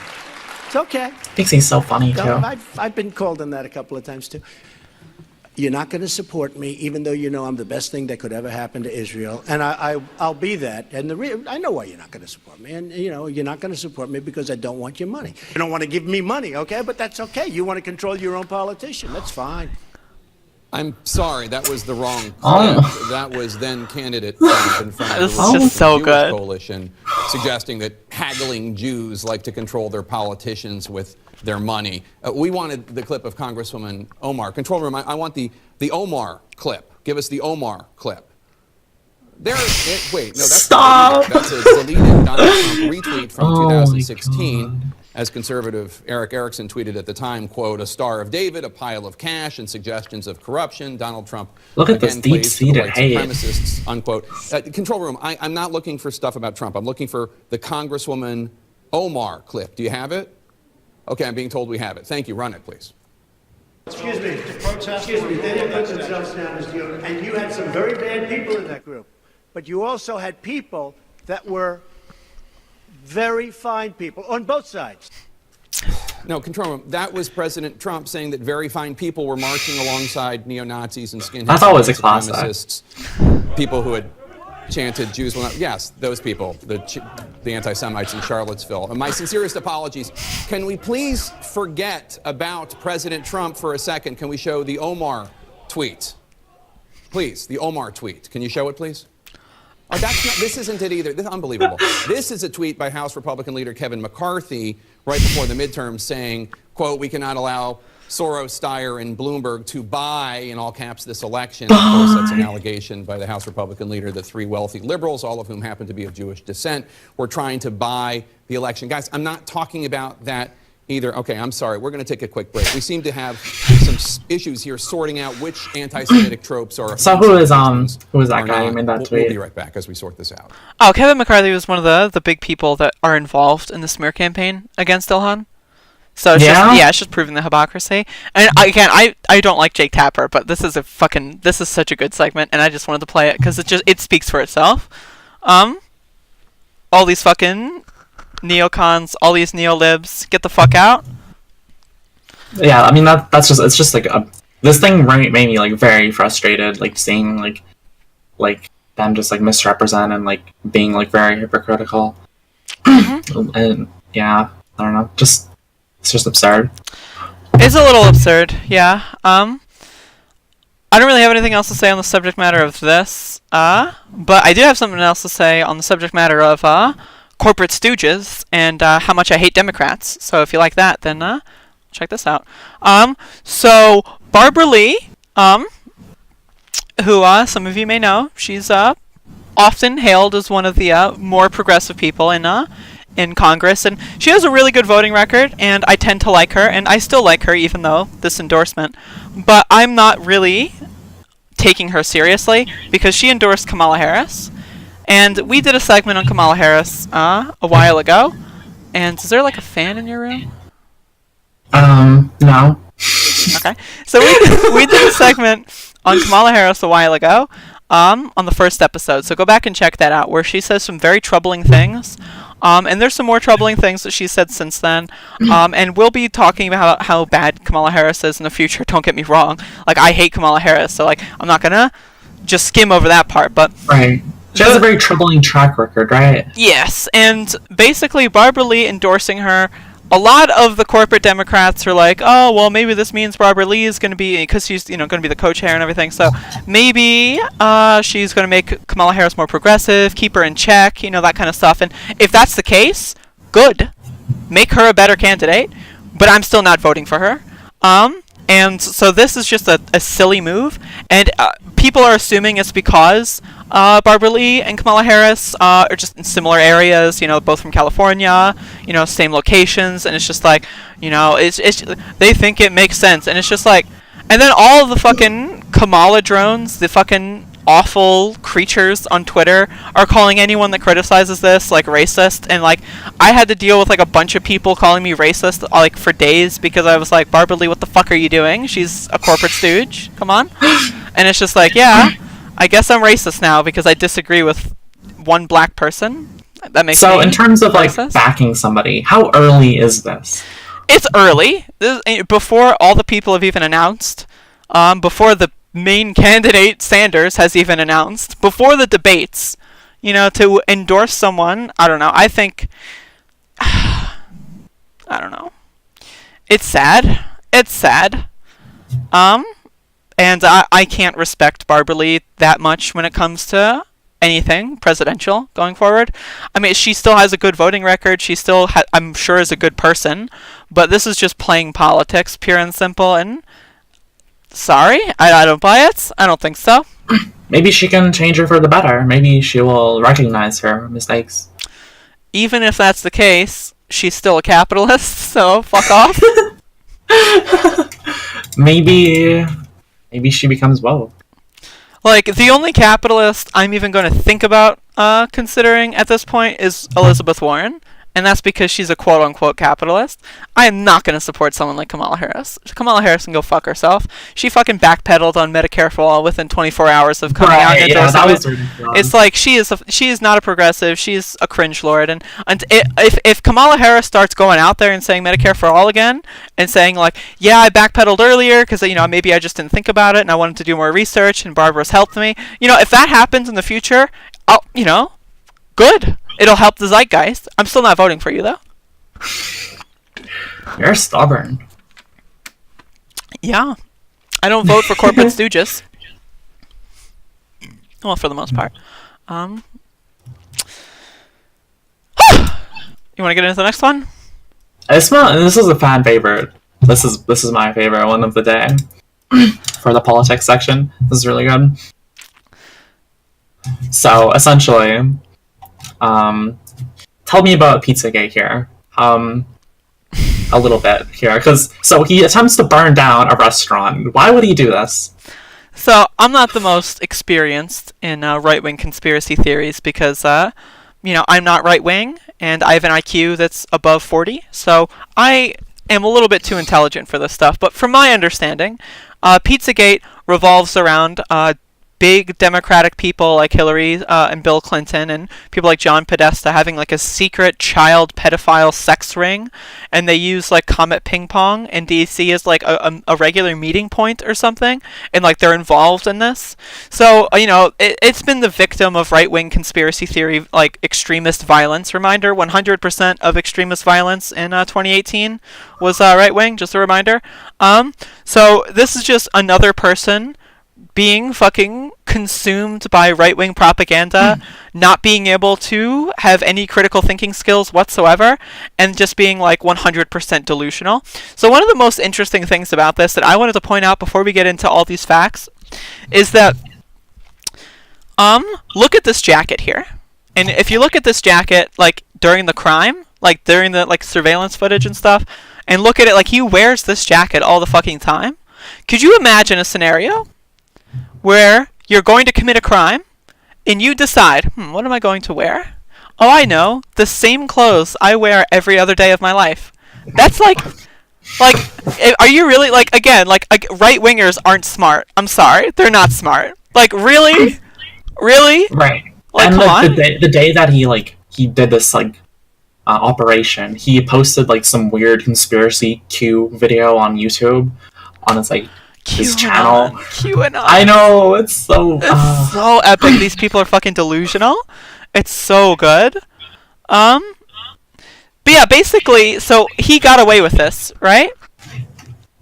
It's okay. Thinks he's so funny too. I've been called on that a couple of times too. You're not going to support me, even though you know I'm the best thing that could ever happen to Israel, and I'll be that. And I know why you're not going to support me, and you know you're not going to support me because I don't want your money. You don't want to give me money, okay? But that's okay. You want to control your own politician. That's fine. I'm sorry, that was the wrong clip. Oh. That was then candidate Trump in front of This the is just Republican so Jewish good. Coalition, suggesting that haggling Jews like to control their politicians with their money. We wanted the clip of Congresswoman Omar. Control room, I want the Omar clip. Give us the Omar clip. There. Wait, no, that's Stop. That's a deleted Donald Trump retweet from Oh my 2016. As conservative Eric Erickson tweeted at the time, quote, "A Star of David, a pile of cash, and suggestions of corruption. Donald Trump Look at this again plays for the deep-seated white hate." supremacists," unquote. Control room, I'm not looking for stuff about Trump. I'm looking for the Congresswoman Omar clip. Do you have it? Okay, I'm being told we have it. Thank you. Run it, please. Excuse me. Excuse me. They didn't put themselves down as you, and you had some very bad people in that group, but you also had people that were very fine people on both sides. No, control room. That was President Trump saying that very fine people were marching alongside neo-Nazis and skinheads. That's always and a classic. supremacists, people who had chanted Jews will not. Yes, those people, the anti-Semites in Charlottesville. And my sincerest apologies. Can we please forget about President Trump for a second? Can we show the Omar tweet? Please, the Omar tweet. Can you show it, please? Oh, this isn't it either. This is unbelievable. This is a tweet by House Republican leader Kevin McCarthy right before the midterms saying, quote, "We cannot allow Soros, Steyer, and Bloomberg to buy," in all caps, "this election." Of course, that's an allegation by the House Republican leader that three wealthy liberals, all of whom happen to be of Jewish descent, were trying to buy the election. Guys, I'm not talking about that either. Okay, I'm sorry. We're going to take a quick break. We seem to have some issues here sorting out which anti-Semitic tropes are. So who is that are guy who not. made that We'll tweet? be right back as we sort this out. Oh, Kevin McCarthy was one of the big people that are involved in the smear campaign against Ilhan. So it's it's just proving the hypocrisy. And again, I don't like Jake Tapper, but this is such a good segment, and I just wanted to play it because it speaks for itself. All these fucking neocons, all these neolibs, get the fuck out. Yeah, I mean it's just like this thing made me like very frustrated, like seeing like them just like misrepresent and like being like very hypocritical. And yeah, I don't know, it's just absurd. It's a little absurd, yeah. I don't really have anything else to say on the subject matter of this, but I do have something else to say on the subject matter of corporate stooges and how much I hate Democrats. So if you like that, then check this out. So Barbara Lee, who some of you may know, she's often hailed as one of the more progressive people in Congress, and she has a really good voting record, and I tend to like her, and I still like her even though this endorsement, but I'm not really taking her seriously because she endorsed Kamala Harris, and we did a segment on Kamala Harris a while ago. And is there like a fan in your room? No. Okay. So we did a segment on Kamala Harris a while ago, on the first episode. So go back and check that out, where she says some very troubling things. And there's some more troubling things that she said since then. And we'll be talking about how bad Kamala Harris is in the future. Don't get me wrong. Like, I hate Kamala Harris, so like I'm not gonna just skim over that part. But Right. She has a very troubling track record, right? yes, and basically Barbara Lee endorsing her. A lot of the corporate Democrats are like, oh, well, maybe this means Barbara Lee is going to be, because she's, going to be the co-chair and everything, so maybe she's going to make Kamala Harris more progressive, keep her in check, that kind of stuff. And if that's the case, good. Make her a better candidate, but I'm still not voting for her. And so this is just a silly move, and people are assuming it's because Barbara Lee and Kamala Harris are just in similar areas, both from California, same locations, and it's just like, it's they think it makes sense, and it's just like, and then all of the fucking Kamala drones, the fucking awful creatures on Twitter, are calling anyone that criticizes this like racist, and like I had to deal with like a bunch of people calling me racist like for days because I was like, Barbara Lee, what the fuck are you doing? She's a corporate stooge. Come on. And it's just like, yeah, I guess I'm racist now because I disagree with one black person. That makes So me in terms of like racist. backing somebody, how early is this? It's early. This is, before all the people have even announced. Before the main candidate Sanders has even announced, before the debates, to endorse someone. I don't know. I think I don't know. It's sad. It's sad. And I can't respect Barbara Lee that much when it comes to anything presidential going forward. I mean, she still has a good voting record. She still, I'm sure, is a good person. But this is just playing politics, pure and simple. And sorry, I don't buy it. I don't think so. Maybe she can change her for the better. Maybe she will recognize her mistakes. Even if that's the case, she's still a capitalist, so fuck off. Maybe she becomes woke. Like, the only capitalist I'm even going to think about considering at this point is Elizabeth Warren. And that's because she's a quote-unquote capitalist. I am not going to support someone like Kamala Harris. Kamala Harris can go fuck herself. She fucking backpedaled on Medicare for All within 24 hours of coming out and yeah, that endorsing was it. ridiculous. It's like she is not a progressive. She's a cringe lord. And if Kamala Harris starts going out there and saying Medicare for All again and saying like, yeah, I backpedaled earlier because maybe I just didn't think about it and I wanted to do more research and Barbara's helped me. If that happens in the future, good. It'll help the zeitgeist. I'm still not voting for you, though. You're stubborn. Yeah. I don't vote for corporate stooges. Well, for the most part. You want to get into the next one? This is a fan favorite. This is my favorite one of the day for the politics section. This is really good. So essentially, tell me about Pizzagate here. A little bit here, so he attempts to burn down a restaurant. Why would he do this? So, I'm not the most experienced in right-wing conspiracy theories because, I'm not right-wing, and I have an IQ that's above 40, so I am a little bit too intelligent for this stuff. But from my understanding, Pizzagate revolves around big Democratic people like Hillary and Bill Clinton and people like John Podesta having like a secret child pedophile sex ring, and they use like Comet Ping Pong and DC as like a regular meeting point or something, and like they're involved in this. So it's been the victim of right-wing conspiracy theory, like extremist violence. Reminder: 100% of extremist violence in 2018 was right-wing. Just a reminder. So this is just another person being fucking consumed by right-wing propaganda, not being able to have any critical thinking skills whatsoever, and just being like 100% delusional. So one of the most interesting things about this that I wanted to point out before we get into all these facts is that look at this jacket here. And if you look at this jacket like during the crime, like during the like surveillance footage and stuff, and look at it, like he wears this jacket all the fucking time. Could you imagine a scenario where you're going to commit a crime, and you decide, what am I going to wear? Oh, I know, the same clothes I wear every other day of my life. That's like Like, are you really like again? Like right wingers aren't smart. I'm sorry, they're not smart. Like really, really. Right. Like, and come like on. the day that he did this like operation, he posted like some weird conspiracy Q video on YouTube on his like his channel. QAnon. I know it's so. It's so epic. These people are fucking delusional. It's so good. But yeah, basically, so he got away with this, right?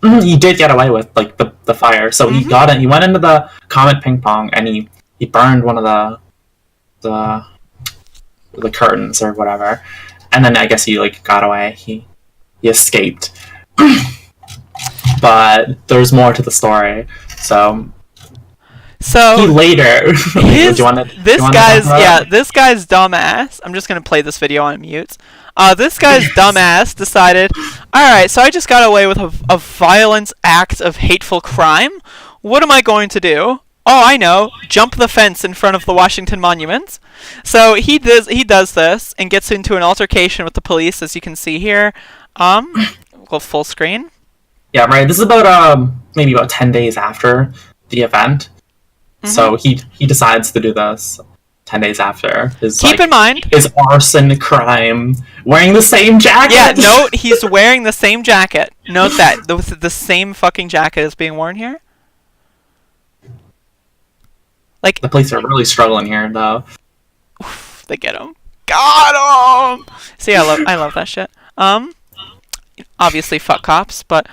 He did get away with like the fire. So he got it. He went into the Comet Ping Pong and he burned one of the curtains or whatever. And then I guess he like got away. He escaped. But there's more to the story. So he later. This guy's This dumbass. I'm just gonna play this video on mute. This guy's dumbass decided, alright, so I just got away with a violent act of hateful crime. What am I going to do? Oh, I know. Jump the fence in front of the Washington Monument. So he does this and gets into an altercation with the police, as you can see here. Go full screen. Yeah, right. This is about maybe about 10 days after the event. So he decides to do this 10 days after his Keep in mind, his arson crime, wearing the same jacket. yeah, note he's wearing the same jacket. Note that the same fucking jacket is being worn here. Like The police are really struggling here, though. they get him. Got him. See, I love that shit. Obviously fuck cops, but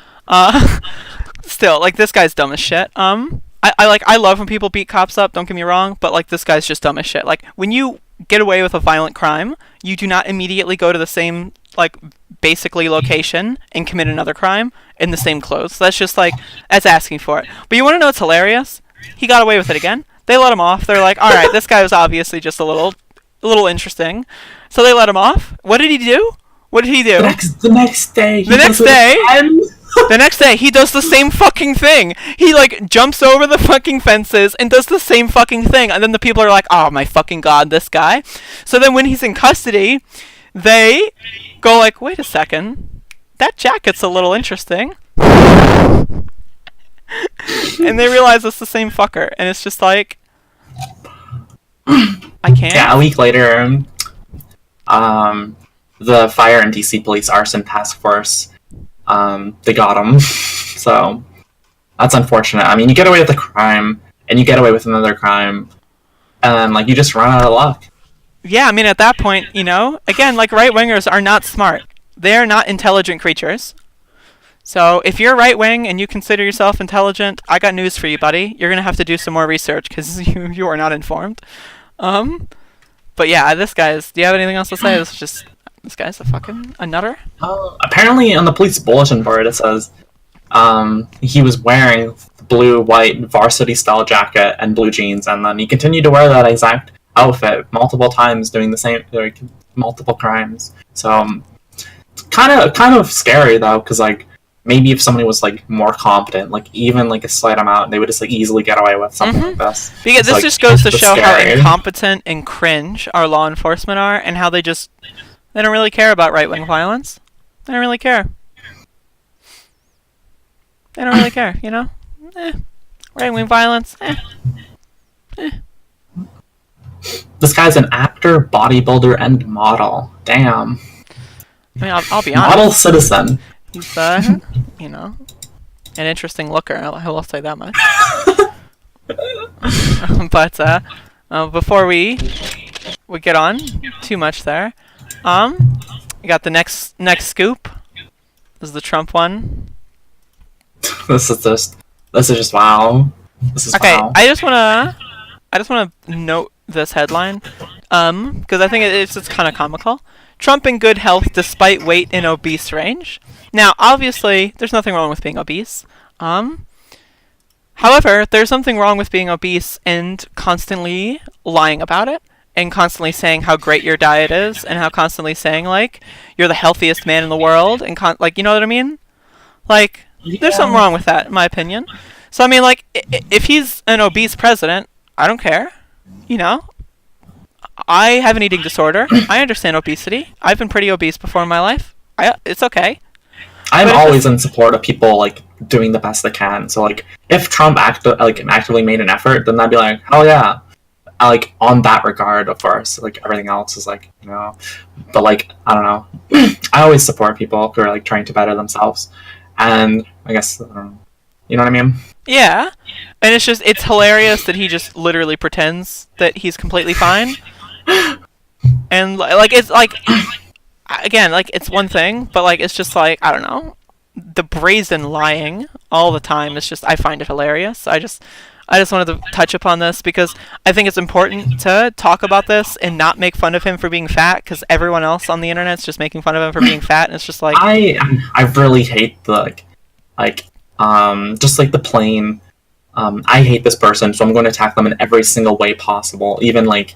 still, like this guy's dumb as shit. I love when people beat cops up, don't get me wrong, but like this guy's just dumb as shit. Like when you get away with a violent crime, you do not immediately go to the same like basically location and commit another crime in the same clothes. That's just like that's asking for it. But you want to know what's hilarious? He got away with it again. They let him off. They're like, all right, this guy was obviously just a little interesting, so they let him off. What did he do? What did he do? The next day. The next day, he does the same fucking thing. He, like, jumps over the fucking fences and does the same fucking thing. And then the people are like, oh my fucking god, this guy. So then when he's in custody, they go like, wait a second. That jacket's a little interesting. And they realize it's the same fucker. And it's just like, I can't. Yeah, a week later, the Fire and DC Police Arson Task Force, they got him. So that's unfortunate. I mean, you get away with a crime, and you get away with another crime, and then like you just run out of luck. Yeah, I mean, at that point, you know, again, like right wingers are not smart. They are not intelligent creatures. So if you're right wing and you consider yourself intelligent, I got news for you, buddy. You're gonna have to do some more research because you are not informed. But yeah, this guy's. Do you have anything else to say? This guy's a nutter. Apparently, on the police bulletin board, it says he was wearing the blue-white varsity-style jacket and blue jeans, and then he continued to wear that exact outfit multiple times, doing the same, like, multiple crimes. So, kind of scary though, because like maybe if somebody was like more competent, like even like a slight amount, they would just like easily get away with something like this. Because It's, this like, just goes to it's show how scary. incompetent and cringe our law enforcement are, and how they don't really care about right wing violence. They don't really care. They don't really care, you know? Right wing violence. This guy's an actor, bodybuilder, and model. Damn. I mean, I'll be honest. Model citizen. He's, you know, an interesting looker. I'll say that much. But before we get on too much there, we got the next scoop. This is the Trump one. This is just wow. This is Okay, wow. I just wanna note this headline, because I think it's kind of comical. Trump in good health despite weight in obese range. Now, obviously, there's nothing wrong with being obese. However, there's something wrong with being obese and constantly lying about it, and constantly saying how great your diet is, and how constantly saying like you're the healthiest man in the world, and like, you know what I mean? Like, there's something wrong with that, in my opinion. So I mean, like, if he's an obese president, I don't care. You know, I have an eating disorder. I understand obesity. I've been pretty obese before in my life. It's okay. I'm But it always in support of people like doing the best they can. So like if Trump actively made an effort, then I'd be like, oh yeah. Like on that regard, of course. Like everything else is like, you know, but like I don't know. I always support people who are like trying to better themselves, and I guess I don't know, you know what I mean. Yeah, and it's hilarious that he just literally pretends that he's completely fine, and like it's like again, like it's one thing, but like it's just like I don't know, the brazen lying all the time is just I find it hilarious. I just wanted to touch upon this because I think it's important to talk about this and not make fun of him for being fat because everyone else on the internet's just making fun of him for being fat, and it's just like I really hate the just like the plain I hate this person, so I'm going to attack them in every single way possible, even like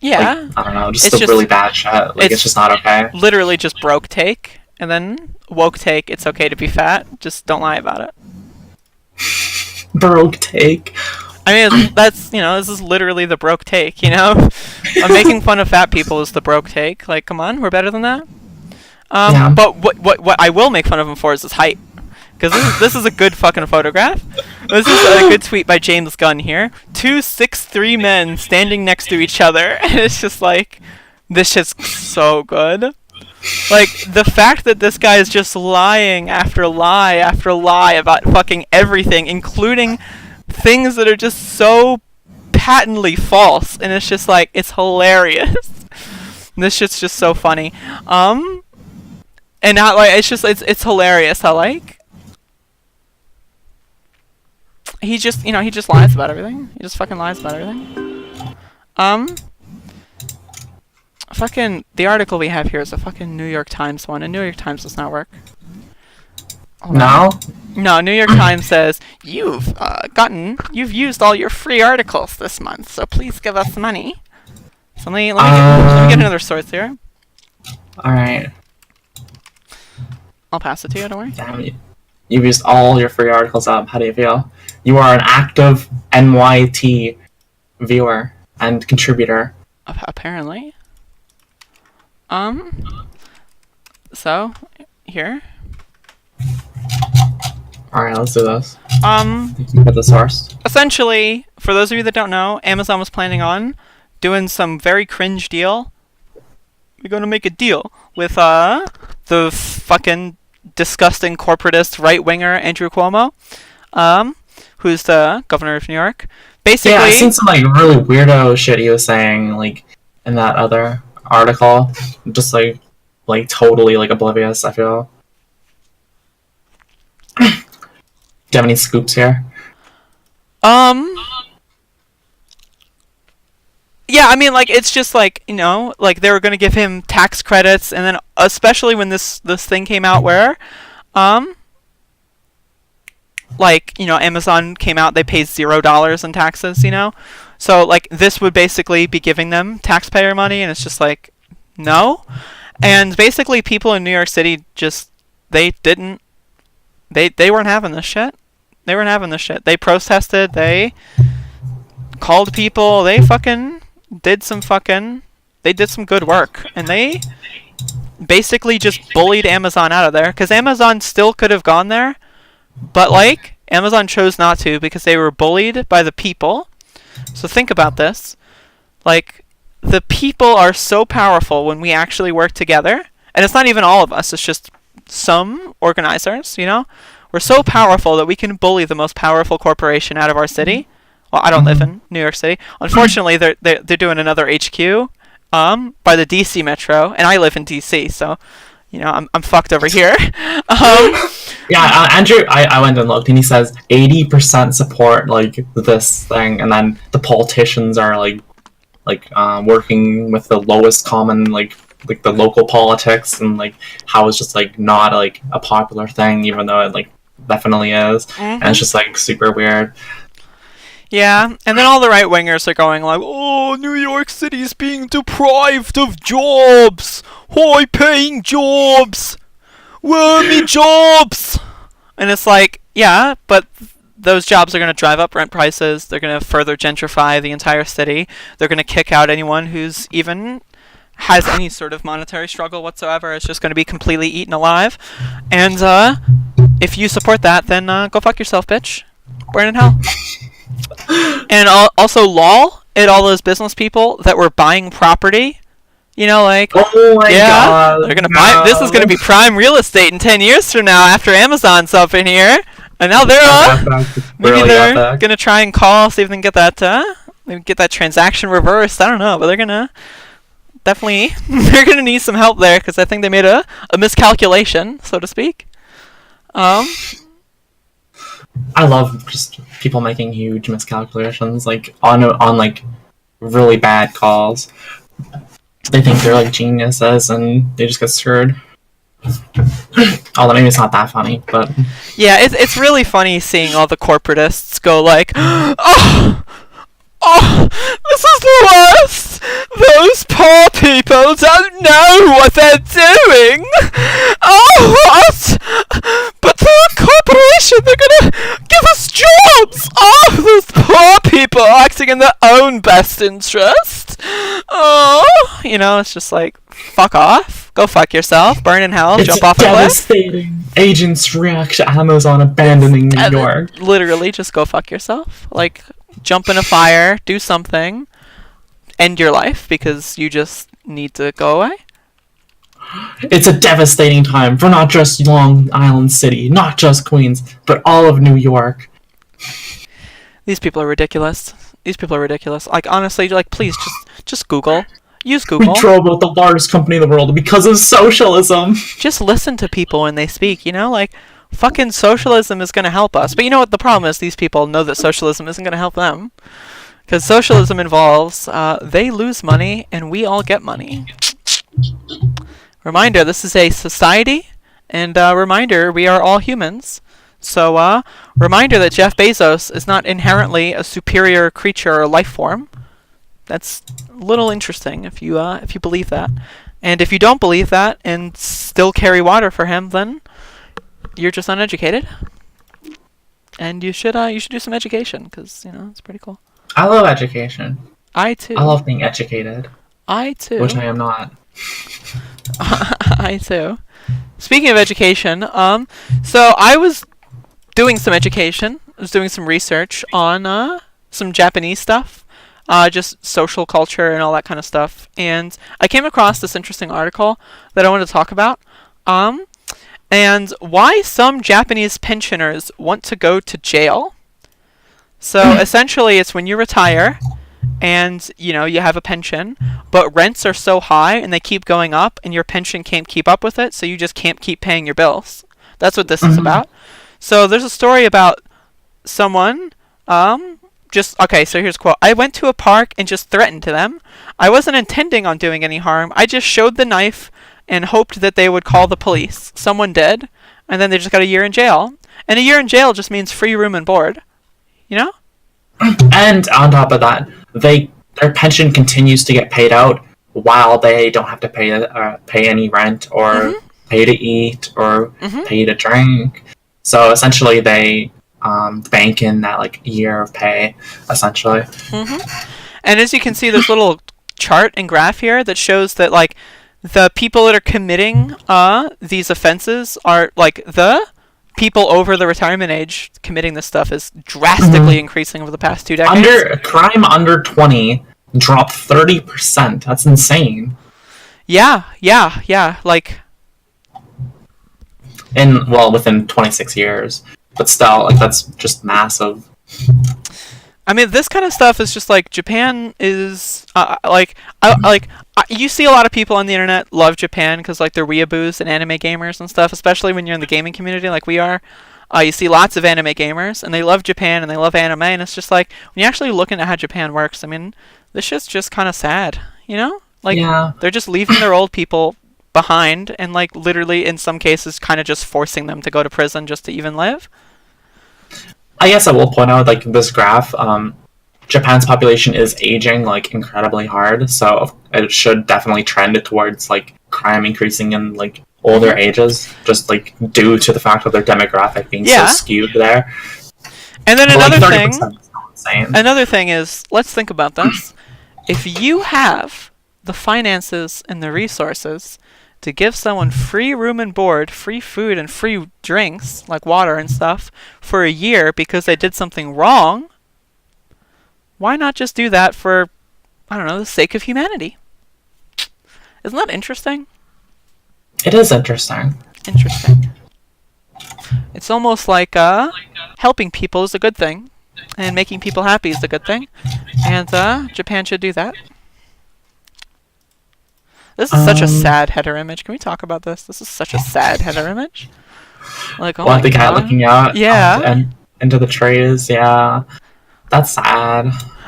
yeah, I don't know, just It's the just- really bad shit. Like it's just not okay. literally just broke take, and then woke take. It's okay to be fat. Just don't lie about it. Broke take. I mean, that's this is literally the broke take. I'm making fun of fat people is the broke take. Like, come on, we're better than that. Yeah. But what I will make fun of him for is his height, because this is a good fucking photograph. This is a good tweet by James Gunn here. 2 6'3" men standing next to each other, and it's just like, this shit's so good. Like, the fact that this guy is just lying after lie after lie about fucking everything, including things that are just so patently false, and it's just like, it's hilarious. This shit's just so funny. And not like, it's hilarious how like he just lies about everything. He just fucking lies about everything. Fucking the article we have here is a fucking New York Times one, and New York Times does not work. Hold on. No, New York Times says you've used all your free articles this month, so please give us money. So let me get another source here. All right. I'll pass it to you. Don't worry. Damn you. You've used all your free articles up. How do you feel? You are an active NYT viewer and contributor. Apparently. So here. All right, let's do this. Essentially, You put the source. for those of you that don't know, Amazon was planning on doing some very cringe deal. We're going to make a deal with the fucking disgusting corporatist right-winger Andrew Cuomo, who's the governor of New York. Basically, Yeah, I've seen some like really weirdo shit he was saying like in that other article. Just like totally like oblivious, I feel. Do you have any scoops here? yeah, I mean, like, it's just like, like they were going to give him tax credits, and then especially when this thing came out where, like, Amazon came out, they paid $0 in taxes, So, like, this would basically be giving them taxpayer money, and it's just like, no. And basically people in New York City just, they weren't having this shit. They weren't having this shit. They protested, they called people, they fucking did some good work, and they basically just bullied Amazon out of there, because Amazon still could have gone there, but like Amazon chose not to because they were bullied by the people. So think about this, like, the people are so powerful when we actually work together, and it's not even all of us, it's just some organizers, we're so powerful that we can bully the most powerful corporation out of our city. Well, I don't live in New York City. Unfortunately, they're doing another HQ by the DC Metro, and I live in DC, so I'm fucked over here. Yeah, Andrew, I went and looked, and he says 80% support like this thing, and then the politicians are like working with the lowest common like the local politics, and like how it's just like not like a popular thing, even though it like definitely is, and it's just like super weird. Yeah, and then all the right-wingers are going like, oh, New York City's being deprived of jobs! High-paying jobs! Where are me jobs? And it's like, yeah, but those jobs are going to drive up rent prices, they're going to further gentrify the entire city, they're going to kick out anyone who's even has any sort of monetary struggle whatsoever is just going to be completely eaten alive. And if you support that, then go fuck yourself, bitch. Burn in hell. And also, lol at all those business people that were buying property. You know, like, Oh my god. they're gonna buy. This is gonna be prime real estate in 10 years from now after Amazon's up in here, and now they're maybe Really they're got that. gonna try and call, see if they can get that maybe get that transaction reversed. I don't know, but they're gonna definitely they're gonna need some help there because I think they made a miscalculation, so to speak. I love just people making huge miscalculations, like on like really bad calls. They think they're like geniuses and they just get screwed. Although maybe it's not that funny, but Yeah, it's really funny seeing all the corporatists go like, oh, this is the worst! Those poor people don't know what they're doing! Oh, what? But the corporation, they're gonna give us jobs! Oh, those poor people acting in their own best interest! Oh, you know, it's just like, fuck off, go fuck yourself, burn in hell, it's jump off a cliff. devastating. Agents react to Amazon abandoning New York. Literally, just go fuck yourself. Like, jump in a fire, do something, end your life because you just need to go away. It's a devastating time for not just Long Island City, not just Queens, but all of New York. These people are ridiculous. These people are ridiculous. Like, honestly, like, please just Google. Use We Google. drove out the largest company in the world because of socialism. Just listen to people when they speak, you know? Like, fucking socialism is going to help us. But you know what the problem is? These people know that socialism isn't going to help them. Because socialism involves, they lose money and we all get money. Reminder, this is a society. And reminder, we are all humans. So, reminder that Jeff Bezos is not inherently a superior creature or life form. That's a little interesting if you believe that. And if you don't believe that and still carry water for him, then you're just uneducated. And you should do some education because, you know, it's pretty cool. I love education. I too. I love being educated, I too. which I am not. I too. Speaking of education, so I was doing some education. I was doing some research on some Japanese stuff, just social culture and all that kind of stuff. And I came across this interesting article that I want to talk about. And why some Japanese pensioners want to go to jail. So essentially, it's when you retire and, you know, you have a pension, but rents are so high and they keep going up and your pension can't keep up with it, so you just can't keep paying your bills. That's what this is about. So there's a story about someone, okay, so here's a quote. I went to a park and just threatened to them. I wasn't intending on doing any harm. I just showed the knife and hoped that they would call the police. Someone did, and then they just got a year in jail. And a year in jail just means free room and board. You know? And on top of that, their pension continues to get paid out while they don't have to pay any rent or pay to eat or pay to drink. So essentially, they bank in that like year of pay, essentially. And as you can see, there's a little chart and graph here that shows that like the people that are committing these offenses are like the people over the retirement age committing this stuff is drastically increasing over the past 2 decades. Crime under 20 dropped 30%. That's insane. Yeah. Like, Within 26 years. But still, like, that's just massive. I mean, this kind of stuff is just like Japan is you see a lot of people on the internet love Japan because like they're weeaboos and anime gamers and stuff, especially when you're in the gaming community like we are. You see lots of anime gamers and they love Japan and they love anime, and it's just like when you actually look into how Japan works, I mean, this shit's just kind of sad, you know? Like, they're just leaving their old people behind and like literally in some cases kind of just forcing them to go to prison just to even live. I guess I will point out, like, this graph, Japan's population is aging, like, incredibly hard, so it should definitely trend towards, like, crime increasing in, like, older ages, just, like, due to the fact of their demographic being so skewed there. And then But, another like, 30% thing... is not insane. Another thing is, let's think about this. If you have the finances and the resources to give someone free room and board, free food and free drinks, like water and stuff, for a year because they did something wrong, why not just do that for, I don't know, the sake of humanity? Isn't that interesting? It is interesting. Interesting. It's almost like helping people is a good thing, and making people happy is a good thing, and Japan should do that. This is such a sad header image. Can we talk about this? This is such a sad header image. Like, oh my The guy God. looking out Yeah. and into the trees, yeah. That's sad.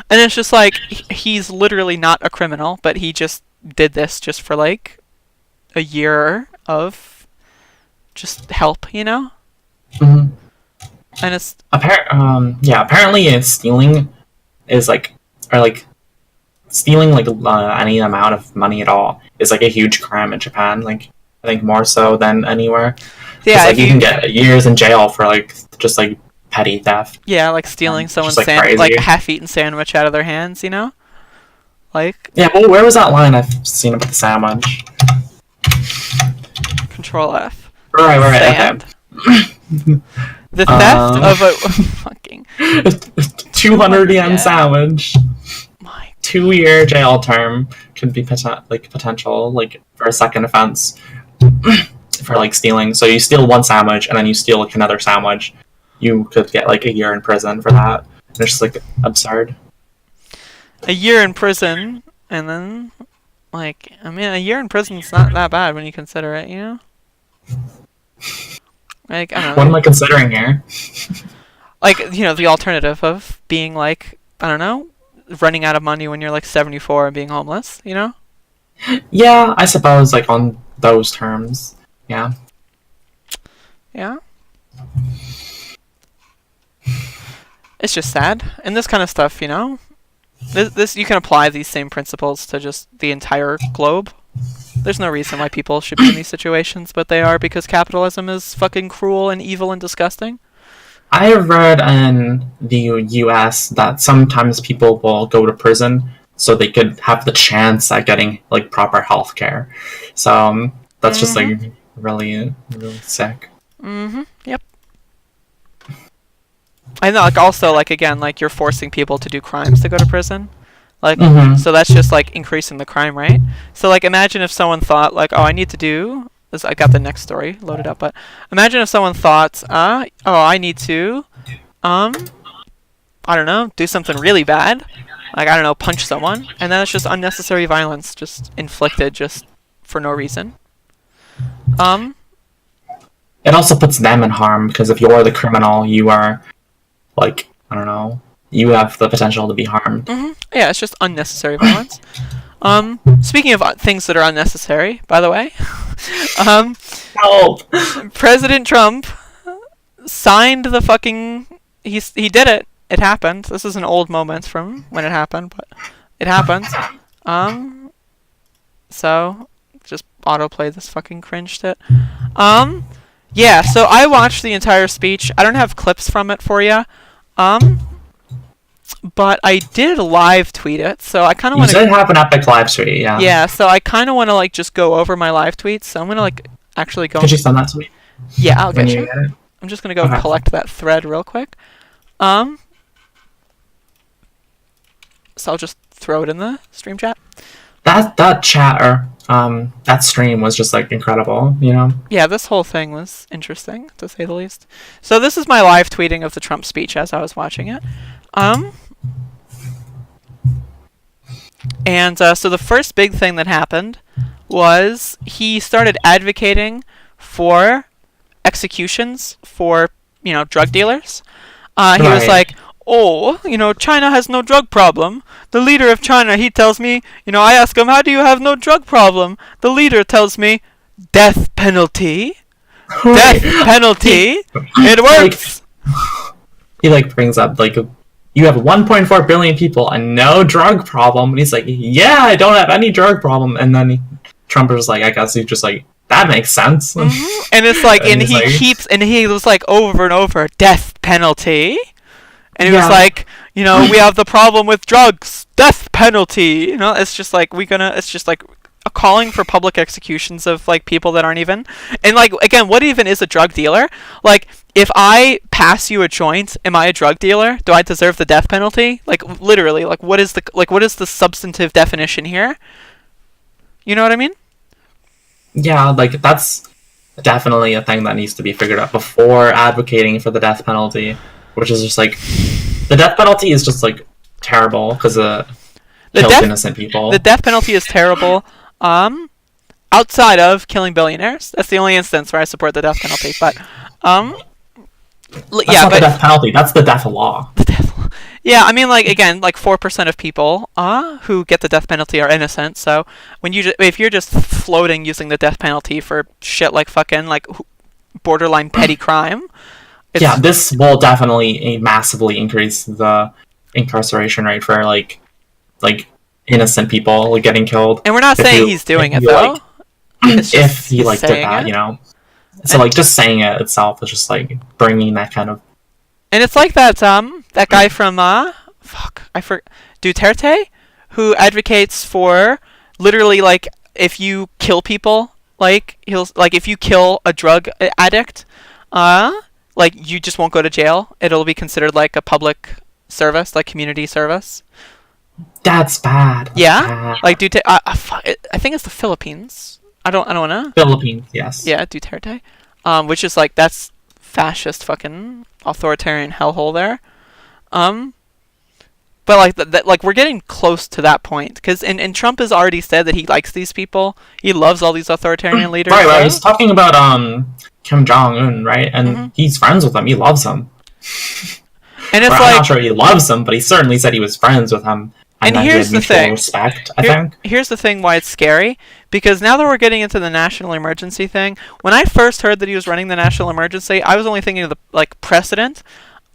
And it's just like, he's literally not a criminal, but he just did this just for like a year of just help, you know? hmm And it's, Apparently stealing is like, or like, stealing like any amount of money at all is like a huge crime in Japan. Like, I think more so than anywhere. 'Cause, yeah, like if you can get years in jail for like just like petty theft. yeah, like stealing someone's like, crazy. like half-eaten sandwich out of their hands, you know? Like, Yeah, well, where was that line I've seen about the sandwich? Control F. Right, Sand. The theft of a fucking okay. 200 yen Yeah. sandwich. my 2-year jail term could be potential like for a second offense for like stealing. So you steal one sandwich and then you steal like another sandwich, you could get like a year in prison for that. And it's just like absurd. a year in prison, and then like, I mean, a year in prison's not that bad when you consider it, you know? Like, I don't What am know. I considering here? Like, you know, the alternative of being like, I don't know, running out of money when you're like 74 and being homeless, you know? Yeah, I suppose like on those terms. Yeah. Yeah. It's just sad. And this kind of stuff, you know? This you can apply these same principles to just the entire globe. There's no reason why people should be in these situations, but they are because capitalism is fucking cruel and evil and disgusting. I have read in the US that sometimes people will go to prison so they could have the chance at getting like proper health care. So that's just like really, really sick. Yep. And like also like again like you're forcing people to do crimes to go to prison. Like so that's just like increasing the crime rate. So like imagine if someone thought like, oh, I need to do this. I got the next story loaded up, but imagine if someone thought, oh, I need to I don't know, do something really bad. Like, I don't know, punch someone, and then it's just unnecessary violence just inflicted just for no reason. It also puts them in harm because if you're the criminal, you are like, I don't know, you have the potential to be harmed. Yeah, it's just unnecessary violence. Speaking of things that are unnecessary, by the way, Help! President Trump signed the fucking... He did it. It happened. This is an old moment from when it happened, but it happened. So, just autoplay this fucking cringe shit. Yeah, so I watched the entire speech. I don't have clips from it for you. But I did live tweet it, so I kind of You want did to... have an epic live tweet, yeah. Yeah, so I kind of want to, like, just go over my live tweets. So I'm going to, like, actually go... Could you send that to me Yeah, I'll when get you you. get it? I'm just going to go Okay. collect that thread real quick. So I'll just throw it in the stream chat. That chat or that stream was just like incredible, you know? Yeah, this whole thing was interesting, to say the least. So this is my live tweeting of the Trump speech as I was watching it. And so the first big thing that happened was he started advocating for executions for, you know, drug dealers. He was Right. like, oh, you know, China has no drug problem. The leader of China, he tells me, you know, I ask him, how do you have no drug problem? The leader tells me, death penalty. Death penalty. It works. He like brings up like you have 1.4 billion people and no drug problem, and he's like, yeah, I don't have any drug problem, and then Trump was like, I guess he's just like, that makes sense. And it's like, and he's he like- keeps, and he was like over and over, death penalty. And he was Yeah. like, you know, we have the problem with drugs, death penalty. You know, it's just like it's just like a calling for public executions of like people that aren't even. And like again, what even is a drug dealer? Like, if I pass you a joint, am I a drug dealer? Do I deserve the death penalty? Like literally, like what is the substantive definition here? You know what I mean? Yeah, like that's definitely a thing that needs to be figured out before advocating for the death penalty, which is just like the death penalty is just like terrible because kills innocent people. The death penalty is terrible. Outside of killing billionaires, that's the only instance where I support the death penalty. But That's not the death penalty. That's the death law. Yeah, I mean, like again, like 4% of people who get the death penalty are innocent. So when if you're just floating using the death penalty for shit like fucking like borderline petty crime, yeah, this will definitely massively increase the incarceration rate for like innocent people like getting killed. And we're not saying he's doing it though. If he like did that, you know. So like just saying it itself is just like bringing that kind of. And it's like that that guy from Duterte, who advocates for literally like if you kill people, like if you kill a drug addict, like you just won't go to jail. It'll be considered like a public service, like community service. That's bad. Yeah, like Duterte. I think it's the Philippines. I don't know. Philippines, yes. Yeah, Duterte. Which is like that's fascist fucking authoritarian hellhole there. But like that, like we're getting close to that point because and Trump has already said that he likes these people. He loves all these authoritarian leaders. Right. He's talking about Kim Jong Un, right? And he's friends with him. He loves him. And it's I'm not sure he loves him, but he certainly said he was friends with him. And here's the thing. Respect, I think. Here's the thing why it's scary. Because now that we're getting into the national emergency thing, when I first heard that he was running the national emergency, I was only thinking of the like precedent.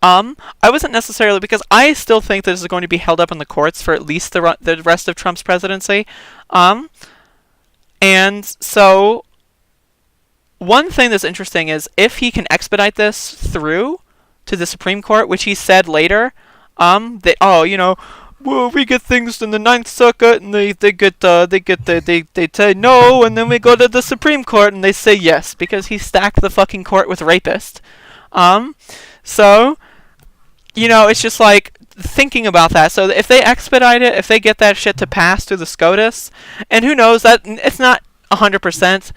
I wasn't necessarily, because I still think that this is going to be held up in the courts for at least the rest of Trump's presidency. And so one thing that's interesting is if he can expedite this through to the Supreme Court, which he said later, that well, we get things in the Ninth Circuit, and they say no, and then we go to the Supreme Court, and they say yes, because he stacked the fucking court with rapists. So, it's just like thinking about that. So if they expedite it, if they get that shit to pass through the SCOTUS, and who knows, that it's not 100%.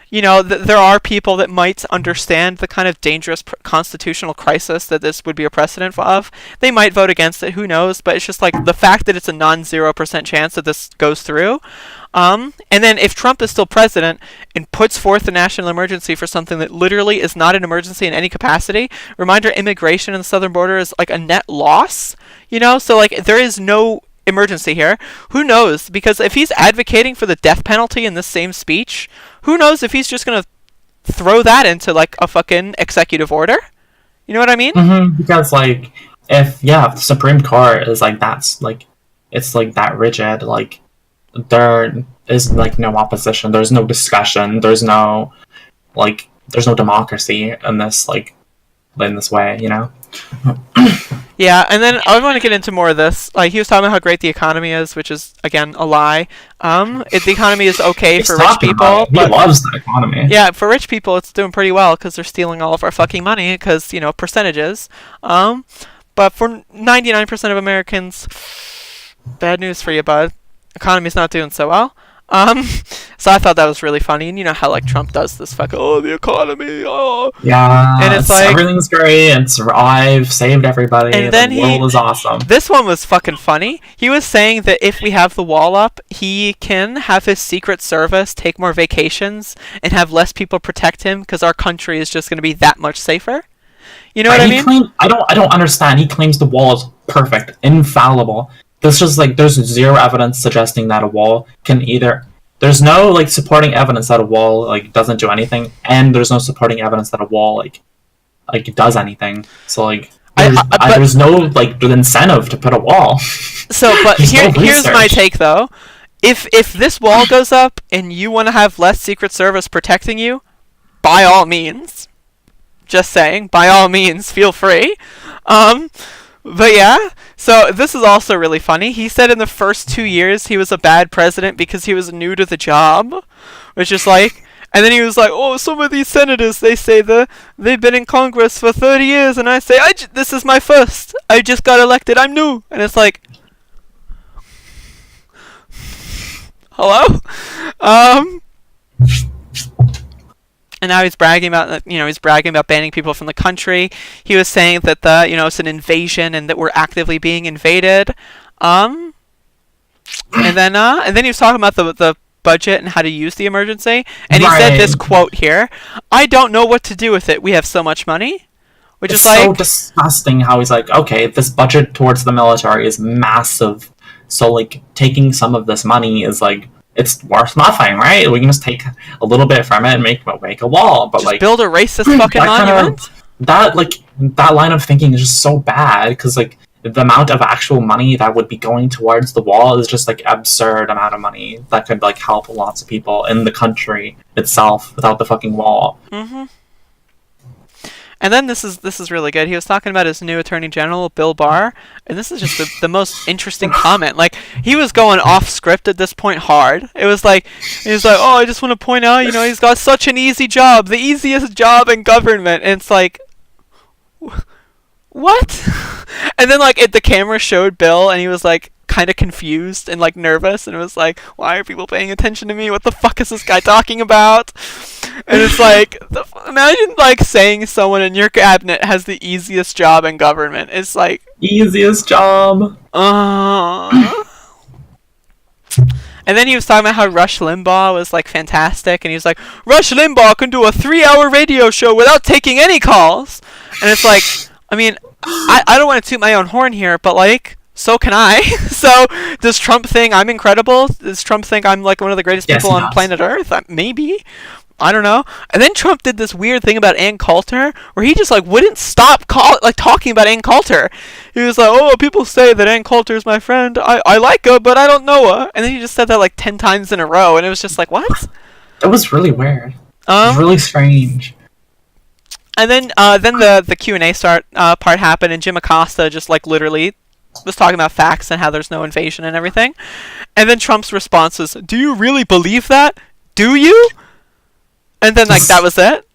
There are people that might understand the kind of dangerous constitutional crisis that this would be a precedent of. They might vote against it, who knows, but it's just like the fact that it's a non-0% chance that this goes through. And then if Trump is still president and puts forth a national emergency for something that literally is not an emergency in any capacity, reminder, immigration in the southern border is like a net loss, so like there is no emergency here. Who knows? Because if he's advocating for the death penalty in this same speech, who knows if he's just gonna throw that into like a fucking executive order? You know what I mean? Mm-hmm. Because like if the Supreme Court is like that's like it's like that rigid, like there is like no opposition, there's no discussion, there's no democracy in this way, Yeah, and then I want to get into more of this. Like, he was talking about how great the economy is, which is, again, a lie. The economy is okay for rich people. He loves the economy. Yeah, for rich people, it's doing pretty well because they're stealing all of our fucking money because, percentages. But for 99% of Americans, bad news for you, bud. Economy's not doing so well. So I thought that was really funny, and you know how like Trump does this the economy, yeah, and it's like everything's great and saved everybody, and then the world is awesome. This one was fucking funny. He was saying that if we have the wall up, he can have his Secret Service take more vacations and have less people protect him because our country is just going to be that much safer. You know what I mean? I don't understand. He claims the wall is perfect, infallible. There's just there's zero evidence suggesting that a wall can there's no supporting evidence that a wall doesn't do anything, and there's no supporting evidence that a wall does anything. So there's no incentive to put a wall. So but here's my take though. If this wall goes up and you want to have less Secret Service protecting you, by all means. Just saying, by all means, feel free. But yeah, so this is also really funny. He said in the first 2 years he was a bad president because he was new to the job, which is like, and then he was like, oh, some of these senators, they say they've been in Congress for 30 years, and I say, this is my first. I just got elected. I'm new. And it's like, hello? And now he's bragging about, banning people from the country. He was saying that it's an invasion and that we're actively being invaded. And then he was talking about the budget and how to use the emergency. And he said this quote here: "I don't know what to do with it. We have so much money." Which It's is like so disgusting how he's like, okay, this budget towards the military is massive. So like taking some of this money is like, it's worth nothing, right? We can just take a little bit from it and make a wall, but just like build a racist fucking monument. That line of thinking is just so bad because like the amount of actual money that would be going towards the wall is just like absurd amount of money that could like help lots of people in the country itself without the fucking wall. Mm-hmm. And then this is really good. He was talking about his new Attorney General, Bill Barr, and this is just the most interesting comment. Like, he was going off script at this point hard. It was like, he was like, oh, I just want to point out, he's got such an easy job, the easiest job in government. And it's like, what? And then like the camera showed Bill, and he was like kind of confused and like nervous, and it was like, why are people paying attention to me? What the fuck is this guy talking about? And it's like, imagine like saying someone in your cabinet has the easiest job in government. It's like, easiest job. And then he was talking about how Rush Limbaugh was like fantastic, and he was like, Rush Limbaugh can do a 3-hour radio show without taking any calls. And it's like, I mean, I don't want to toot my own horn here, but like, so can I. So does Trump think I'm incredible? Does Trump think I'm like one of the greatest people on planet Earth? Maybe. I don't know. And then Trump did this weird thing about Ann Coulter, where he just like wouldn't stop talking about Ann Coulter. He was like, "Oh, people say that Ann Coulter is my friend. I like her, but I don't know her." And then he just said that like 10 times in a row, and it was just like, what? That was really weird. It was really strange. And then the Q&A part happened, and Jim Acosta just like literally was talking about facts and how there's no invasion and everything. And then Trump's response was, "Do you really believe that? Do you?" And then like that was it.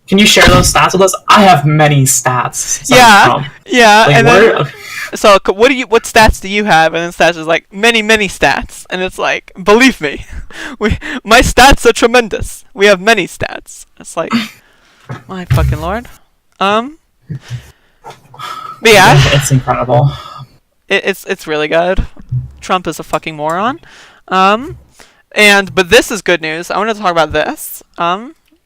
Can you share those stats with us? I have many stats. Yeah. Like, and then, so what stats do you have? And then stats is like many stats, and it's like, believe me, my stats are tremendous. We have many stats. It's like, my fucking lord. But yeah, it's incredible. It's really good. Trump is a fucking moron. But this is good news. I want to talk about this.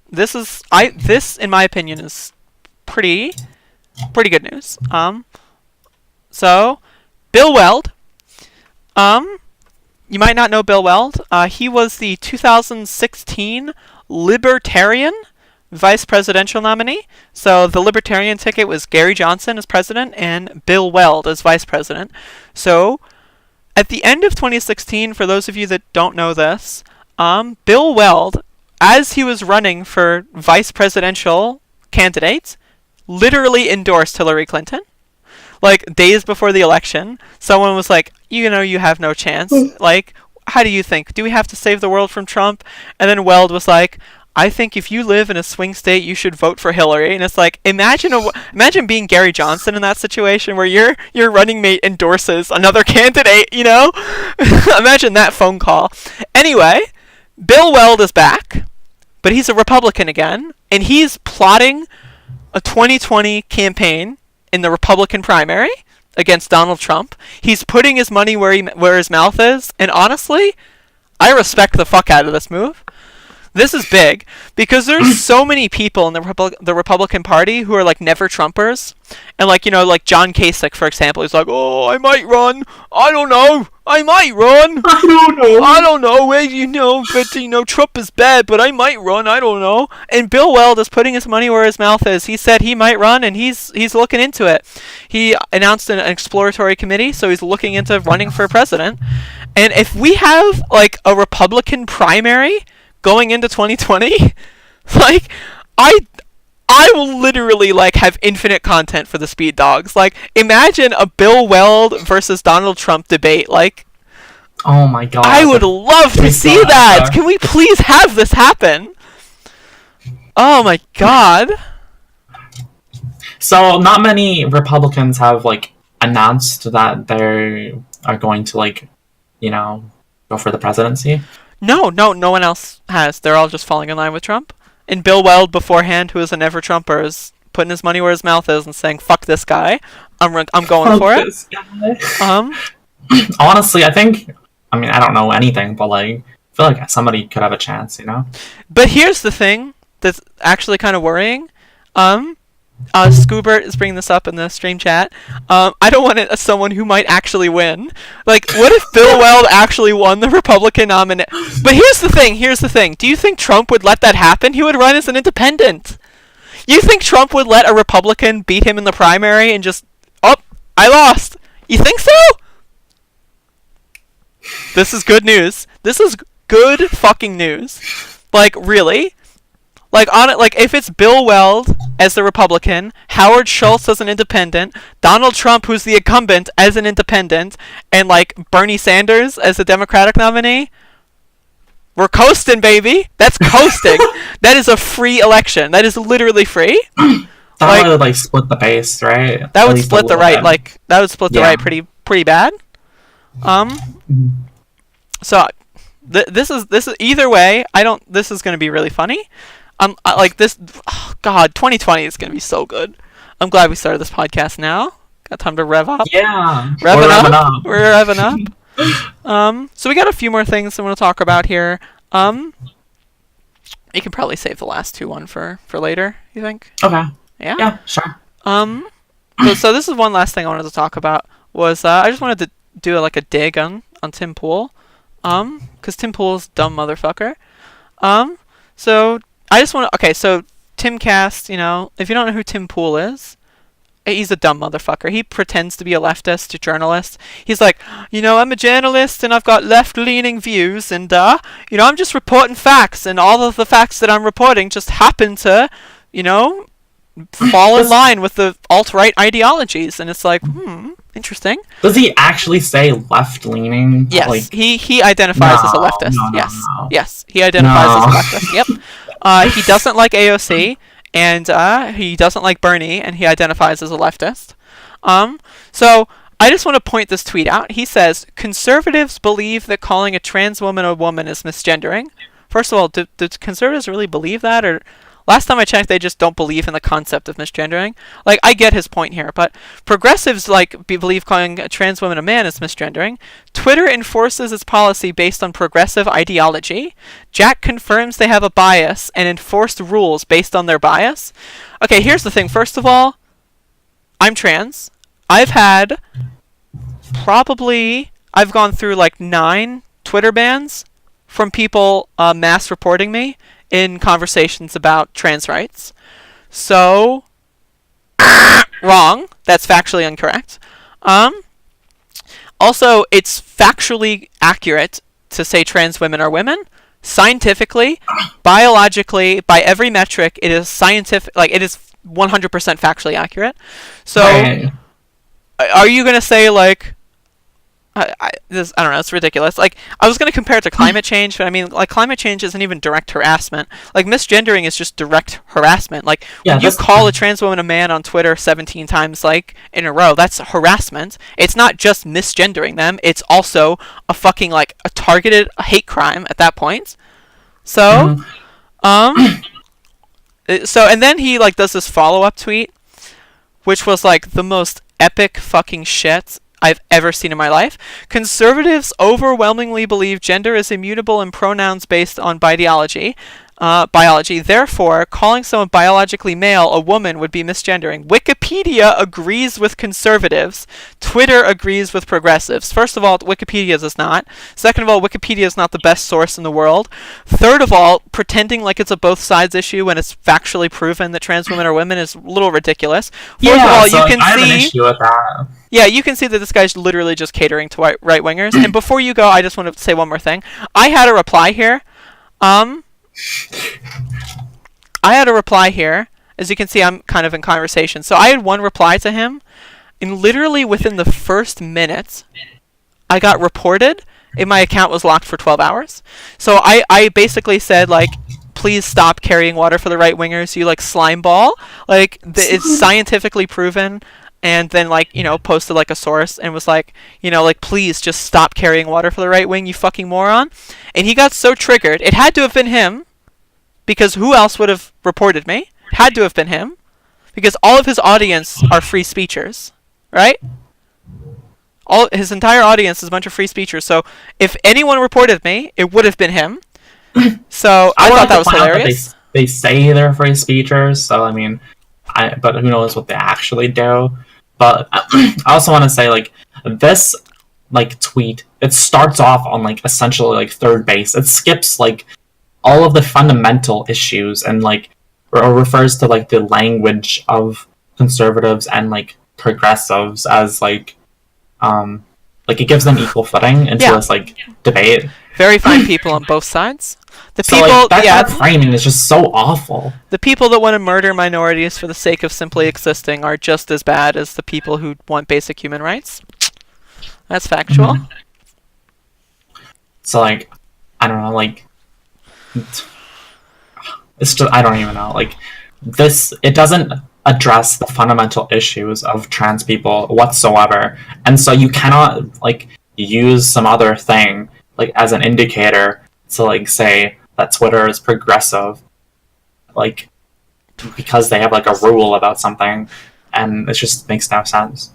This in my opinion is pretty good news. So Bill Weld. You might not know Bill Weld. He was the 2016 Libertarian vice presidential nominee. So the Libertarian ticket was Gary Johnson as president and Bill Weld as vice president. So at the end of 2016, for those of you that don't know this, Bill Weld, as he was running for vice presidential candidate, literally endorsed Hillary Clinton. Like, days before the election, someone was like, you have no chance. Like, how do you think? Do we have to save the world from Trump? And then Weld was like, I think if you live in a swing state, you should vote for Hillary. And it's like, imagine being Gary Johnson in that situation where your running mate endorses another candidate, Imagine that phone call. Anyway, Bill Weld is back, but he's a Republican again, and he's plotting a 2020 campaign in the Republican primary against Donald Trump. He's putting his money where his mouth is, and honestly, I respect the fuck out of this move. This is big because there's so many people in the Republican Party who are like never Trumpers, and like John Kasich, for example, he's like, oh, I might run. I don't know. I might run. I don't know. But Trump is bad, but I might run. I don't know. And Bill Weld is putting his money where his mouth is. He said he might run, and he's looking into it. He announced an exploratory committee, so he's looking into running for president. And if we have like a Republican primary going into 2020, like, I will literally like have infinite content for the speed dogs. Like, imagine a Bill Weld versus Donald Trump debate. Like, Oh my god. I would love to We see saw that. that. Can we please have this happen? Oh my god. So not many Republicans have like announced that they are going to like, go for the presidency. No one else has. They're all just falling in line with Trump. And Bill Weld beforehand, who is a never Trumper, is putting his money where his mouth is and saying, "Fuck this guy. I'm going for it." This guy. Honestly, I don't know anything, but like, I feel like somebody could have a chance, But here's the thing that's actually kind of worrying. Scoobert is bringing this up in the stream chat. I don't want it as someone who might actually win. Like, what if Bill Weld actually won the Republican nomination? But here's the thing. Do you think Trump would let that happen? He would run as an independent. You think Trump would let a Republican beat him in the primary and just, oh, I lost? You think so? This is good news. This is good fucking news. Like, really? Like, if it's Bill Weld as the Republican, Howard Schultz as an independent, Donald Trump, who's the incumbent, as an independent, and, like, Bernie Sanders as the Democratic nominee, we're coasting, baby! That's coasting! That is a free election. That is literally free. That would like split the base, right? That At would least a split the little right, bit. like, that would split the Yeah. right pretty bad. So, this is either way, this is gonna be really funny. Oh God, 2020 is gonna be so good. I'm glad we started this podcast now. Got time to rev up. Yeah. Revving We're up. revving up. We're revving up. So we got a few more things I want to talk about here. You can probably save the last one for later, you think? Okay. Yeah? Yeah, sure. So this is one last thing I wanted to talk about was I just wanted to do like a dig on Tim Pool. Cuz Tim Pool's a dumb motherfucker. So I just want to so Timcast, if you don't know who Tim Pool is, he's a dumb motherfucker. He pretends to be a leftist journalist. He's like, I'm a journalist and I've got left-leaning views and, I'm just reporting facts and all of the facts that I'm reporting just happen to, fall in line with the alt-right ideologies. And it's like, interesting. Does he actually say left-leaning? Yes, Like, he identifies as a No, leftist. no, no, Yes, no. yes, he identifies as a No. leftist. Yep. He doesn't like AOC, and he doesn't like Bernie, and he identifies as a leftist. So I just want to point this tweet out. He says, conservatives believe that calling a trans woman a woman is misgendering. First of all, do conservatives really believe that? Or last time I checked, they just don't believe in the concept of misgendering. Like, I get his point here, but progressives believe calling a trans woman a man is misgendering. Twitter enforces its policy based on progressive ideology. Jack confirms they have a bias and enforced rules based on their bias. Okay, here's the thing. First of all, I'm trans. I've gone through like 9 Twitter bans from people mass reporting me in conversations about trans rights. So, wrong. That's factually incorrect. Also, it's factually accurate to say trans women are women. Scientifically, biologically, by every metric, it is scientific. Like, it is 100% factually accurate. So, right. are you gonna say like? I don't know, it's ridiculous. Like, I was going to compare it to climate change, but I mean, like, climate change isn't even direct harassment. Like, misgendering is just direct harassment. Like, when you call a trans woman a man on Twitter 17 times, like, in a row, that's harassment. It's not just misgendering them, it's also a fucking, like, a targeted hate crime at that point. So, and then he, like, does this follow-up tweet, which was, like, the most epic fucking shit I've ever seen in my life. Conservatives overwhelmingly believe gender is immutable and pronouns based on biology. Therefore, calling someone biologically male a woman would be misgendering. Wikipedia agrees with conservatives. Twitter agrees with progressives. First of all, Wikipedia does not. Second of all, Wikipedia is not the best source in the world. Third of all, pretending like it's a both sides issue when it's factually proven that trans women are women is a little ridiculous. Fourth of all, you can I have an see... issue with that. Yeah, you can see that this guy's literally just catering to right-wingers. And before you go, I just want to say one more thing. I had a reply here, As you can see, I'm kind of in conversation. So I had one reply to him, and literally within the first minute, I got reported, and my account was locked for 12 hours. So I basically said, like, please stop carrying water for the right-wingers, you, like, slime ball. Like, it's scientifically proven. And then, like, you know, posted, like, a source and was like, you know, like, please just stop carrying water for the right wing, you fucking moron. And he got so triggered. It had to have been him, because who else would have reported me? It had to have been him, because all of his audience are free speechers, right? All his entire audience is a bunch of free speechers. So if anyone reported me, it would have been him. So I thought that was hilarious. They say they're free speechers, so I mean, but who knows what they actually do. But I also want to say, like, this, like, tweet, it starts off on, like, essentially, like, third base. It skips, like, all of the fundamental issues and, like, or refers to, like, the language of conservatives and, like, progressives as, like, it gives them equal footing into this, like, debate. Very fine people on both sides. The So, people, like, that yeah, kind of framing is just so awful. the people that want to murder minorities for the sake of simply existing are just as bad as the people who want basic human rights. That's factual. Mhm. So, like, I don't know, like, it's just, I don't even know, like, this, it doesn't address the fundamental issues of trans people whatsoever, and so you cannot, like, use some other thing, like, as an indicator to, like, say that Twitter is progressive, like, because they have, like, a rule about something, and it just makes no sense.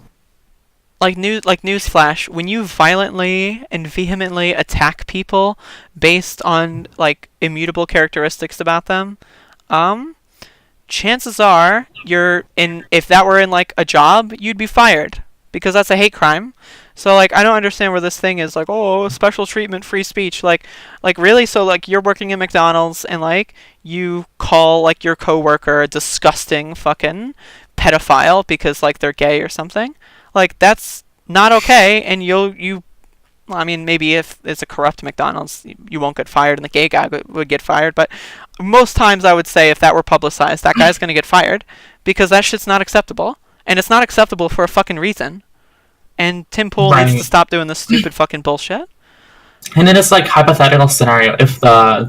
Like newsflash, when you violently and vehemently attack people based on, like, immutable characteristics about them, chances are if that were in, like, a job, you'd be fired, because that's a hate crime. So, like, I don't understand where this thing is, like, oh, special treatment, free speech, like really. So, like, you're working at McDonald's and, like, you call, like, your coworker a disgusting fucking pedophile because, like, they're gay or something. Like, that's not okay, and I mean, maybe if it's a corrupt McDonald's, you won't get fired, and the gay guy would get fired, but most times I would say if that were publicized, that guy's gonna get fired, because that shit's not acceptable, and it's not acceptable for a fucking reason. And Tim Pool needs to stop doing this stupid fucking bullshit. And in this, like, hypothetical scenario, if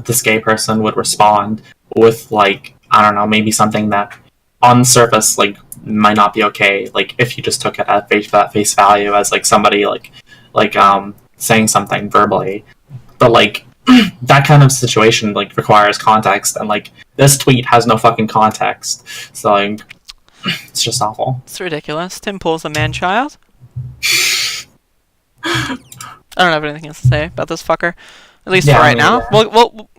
this gay person would respond with, like, I don't know, maybe something that on the surface, like, might not be okay, like, if you just took it at face value as, like, somebody, like saying something verbally, but, like, that kind of situation, like, requires context, and, like, this tweet has no fucking context, so, like, it's just awful. It's ridiculous. Tim Pool's a man-child. I don't have anything else to say about this fucker, at least for right now. Well,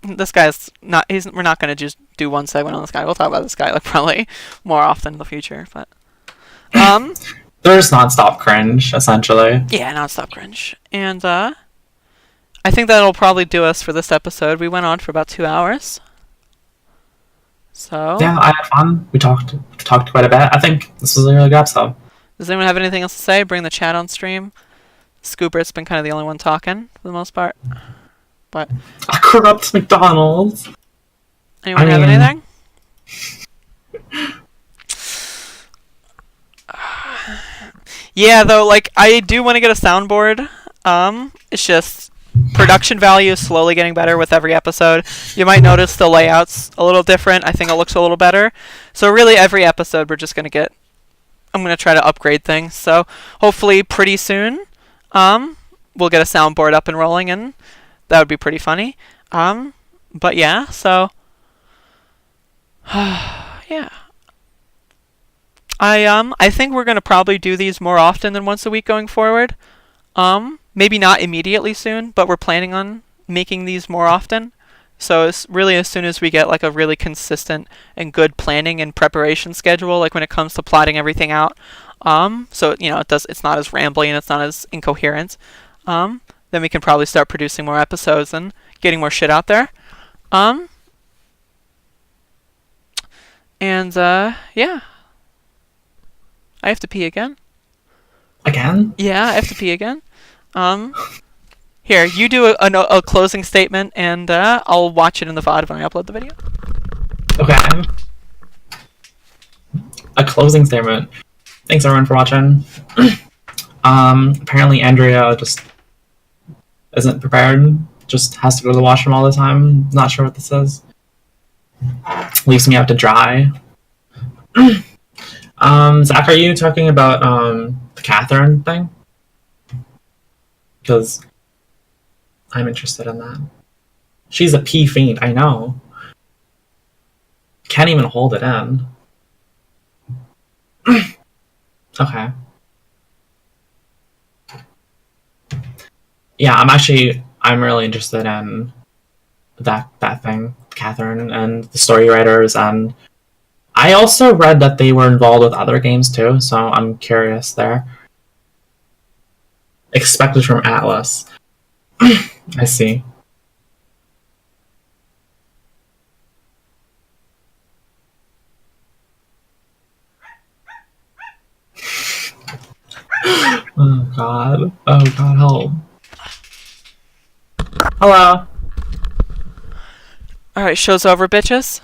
this guy's not. We're not gonna just do one segment on this guy. We'll talk about this guy, like, probably more often in the future. But there's nonstop cringe, essentially. Yeah, nonstop cringe, and I think that'll probably do us for this episode. We went on for about 2 hours. So yeah, I had fun. We talked quite a bit. I think this was a really good episode. Does anyone have anything else to say? Bring the chat on stream. Scoopert's been kind of the only one talking for the most part. But a corrupt McDonald's. Anyone have anything? Yeah, though, like, I do want to get a soundboard. It's just production value is slowly getting better with every episode. You might notice the layout's a little different. I think it looks a little better. So really, every episode we're just gonna I'm gonna try to upgrade things. So hopefully, pretty soon, we'll get a soundboard up and rolling, and that would be pretty funny. But yeah, so yeah. I think we're gonna probably do these more often than once a week going forward. Maybe not immediately soon, but we're planning on making these more often. So it's really as soon as we get, like, a really consistent and good planning and preparation schedule, like when it comes to plotting everything out. So, you know, it's not as rambly and it's not as incoherent. Then we can probably start producing more episodes and getting more shit out there. Yeah. I have to pee again. Again? Yeah, I have to pee again. Here, you do a closing statement, and I'll watch it in the VOD when I upload the video. Okay. a closing statement. Thanks everyone for watching. Apparently Andrea just isn't prepared. Just has to go to the washroom all the time. Not sure what this is. Leaves me out to dry. Zach, are you talking about the Catherine thing? Because I'm interested in that. She's a pee fiend, I know. Can't even hold it in. Okay. Yeah, I'm really interested in that thing, Catherine, and the story writers, and I also read that they were involved with other games too, so I'm curious there. Expected from Atlas. I see. Oh god, help. Hello. Alright, show's over, bitches.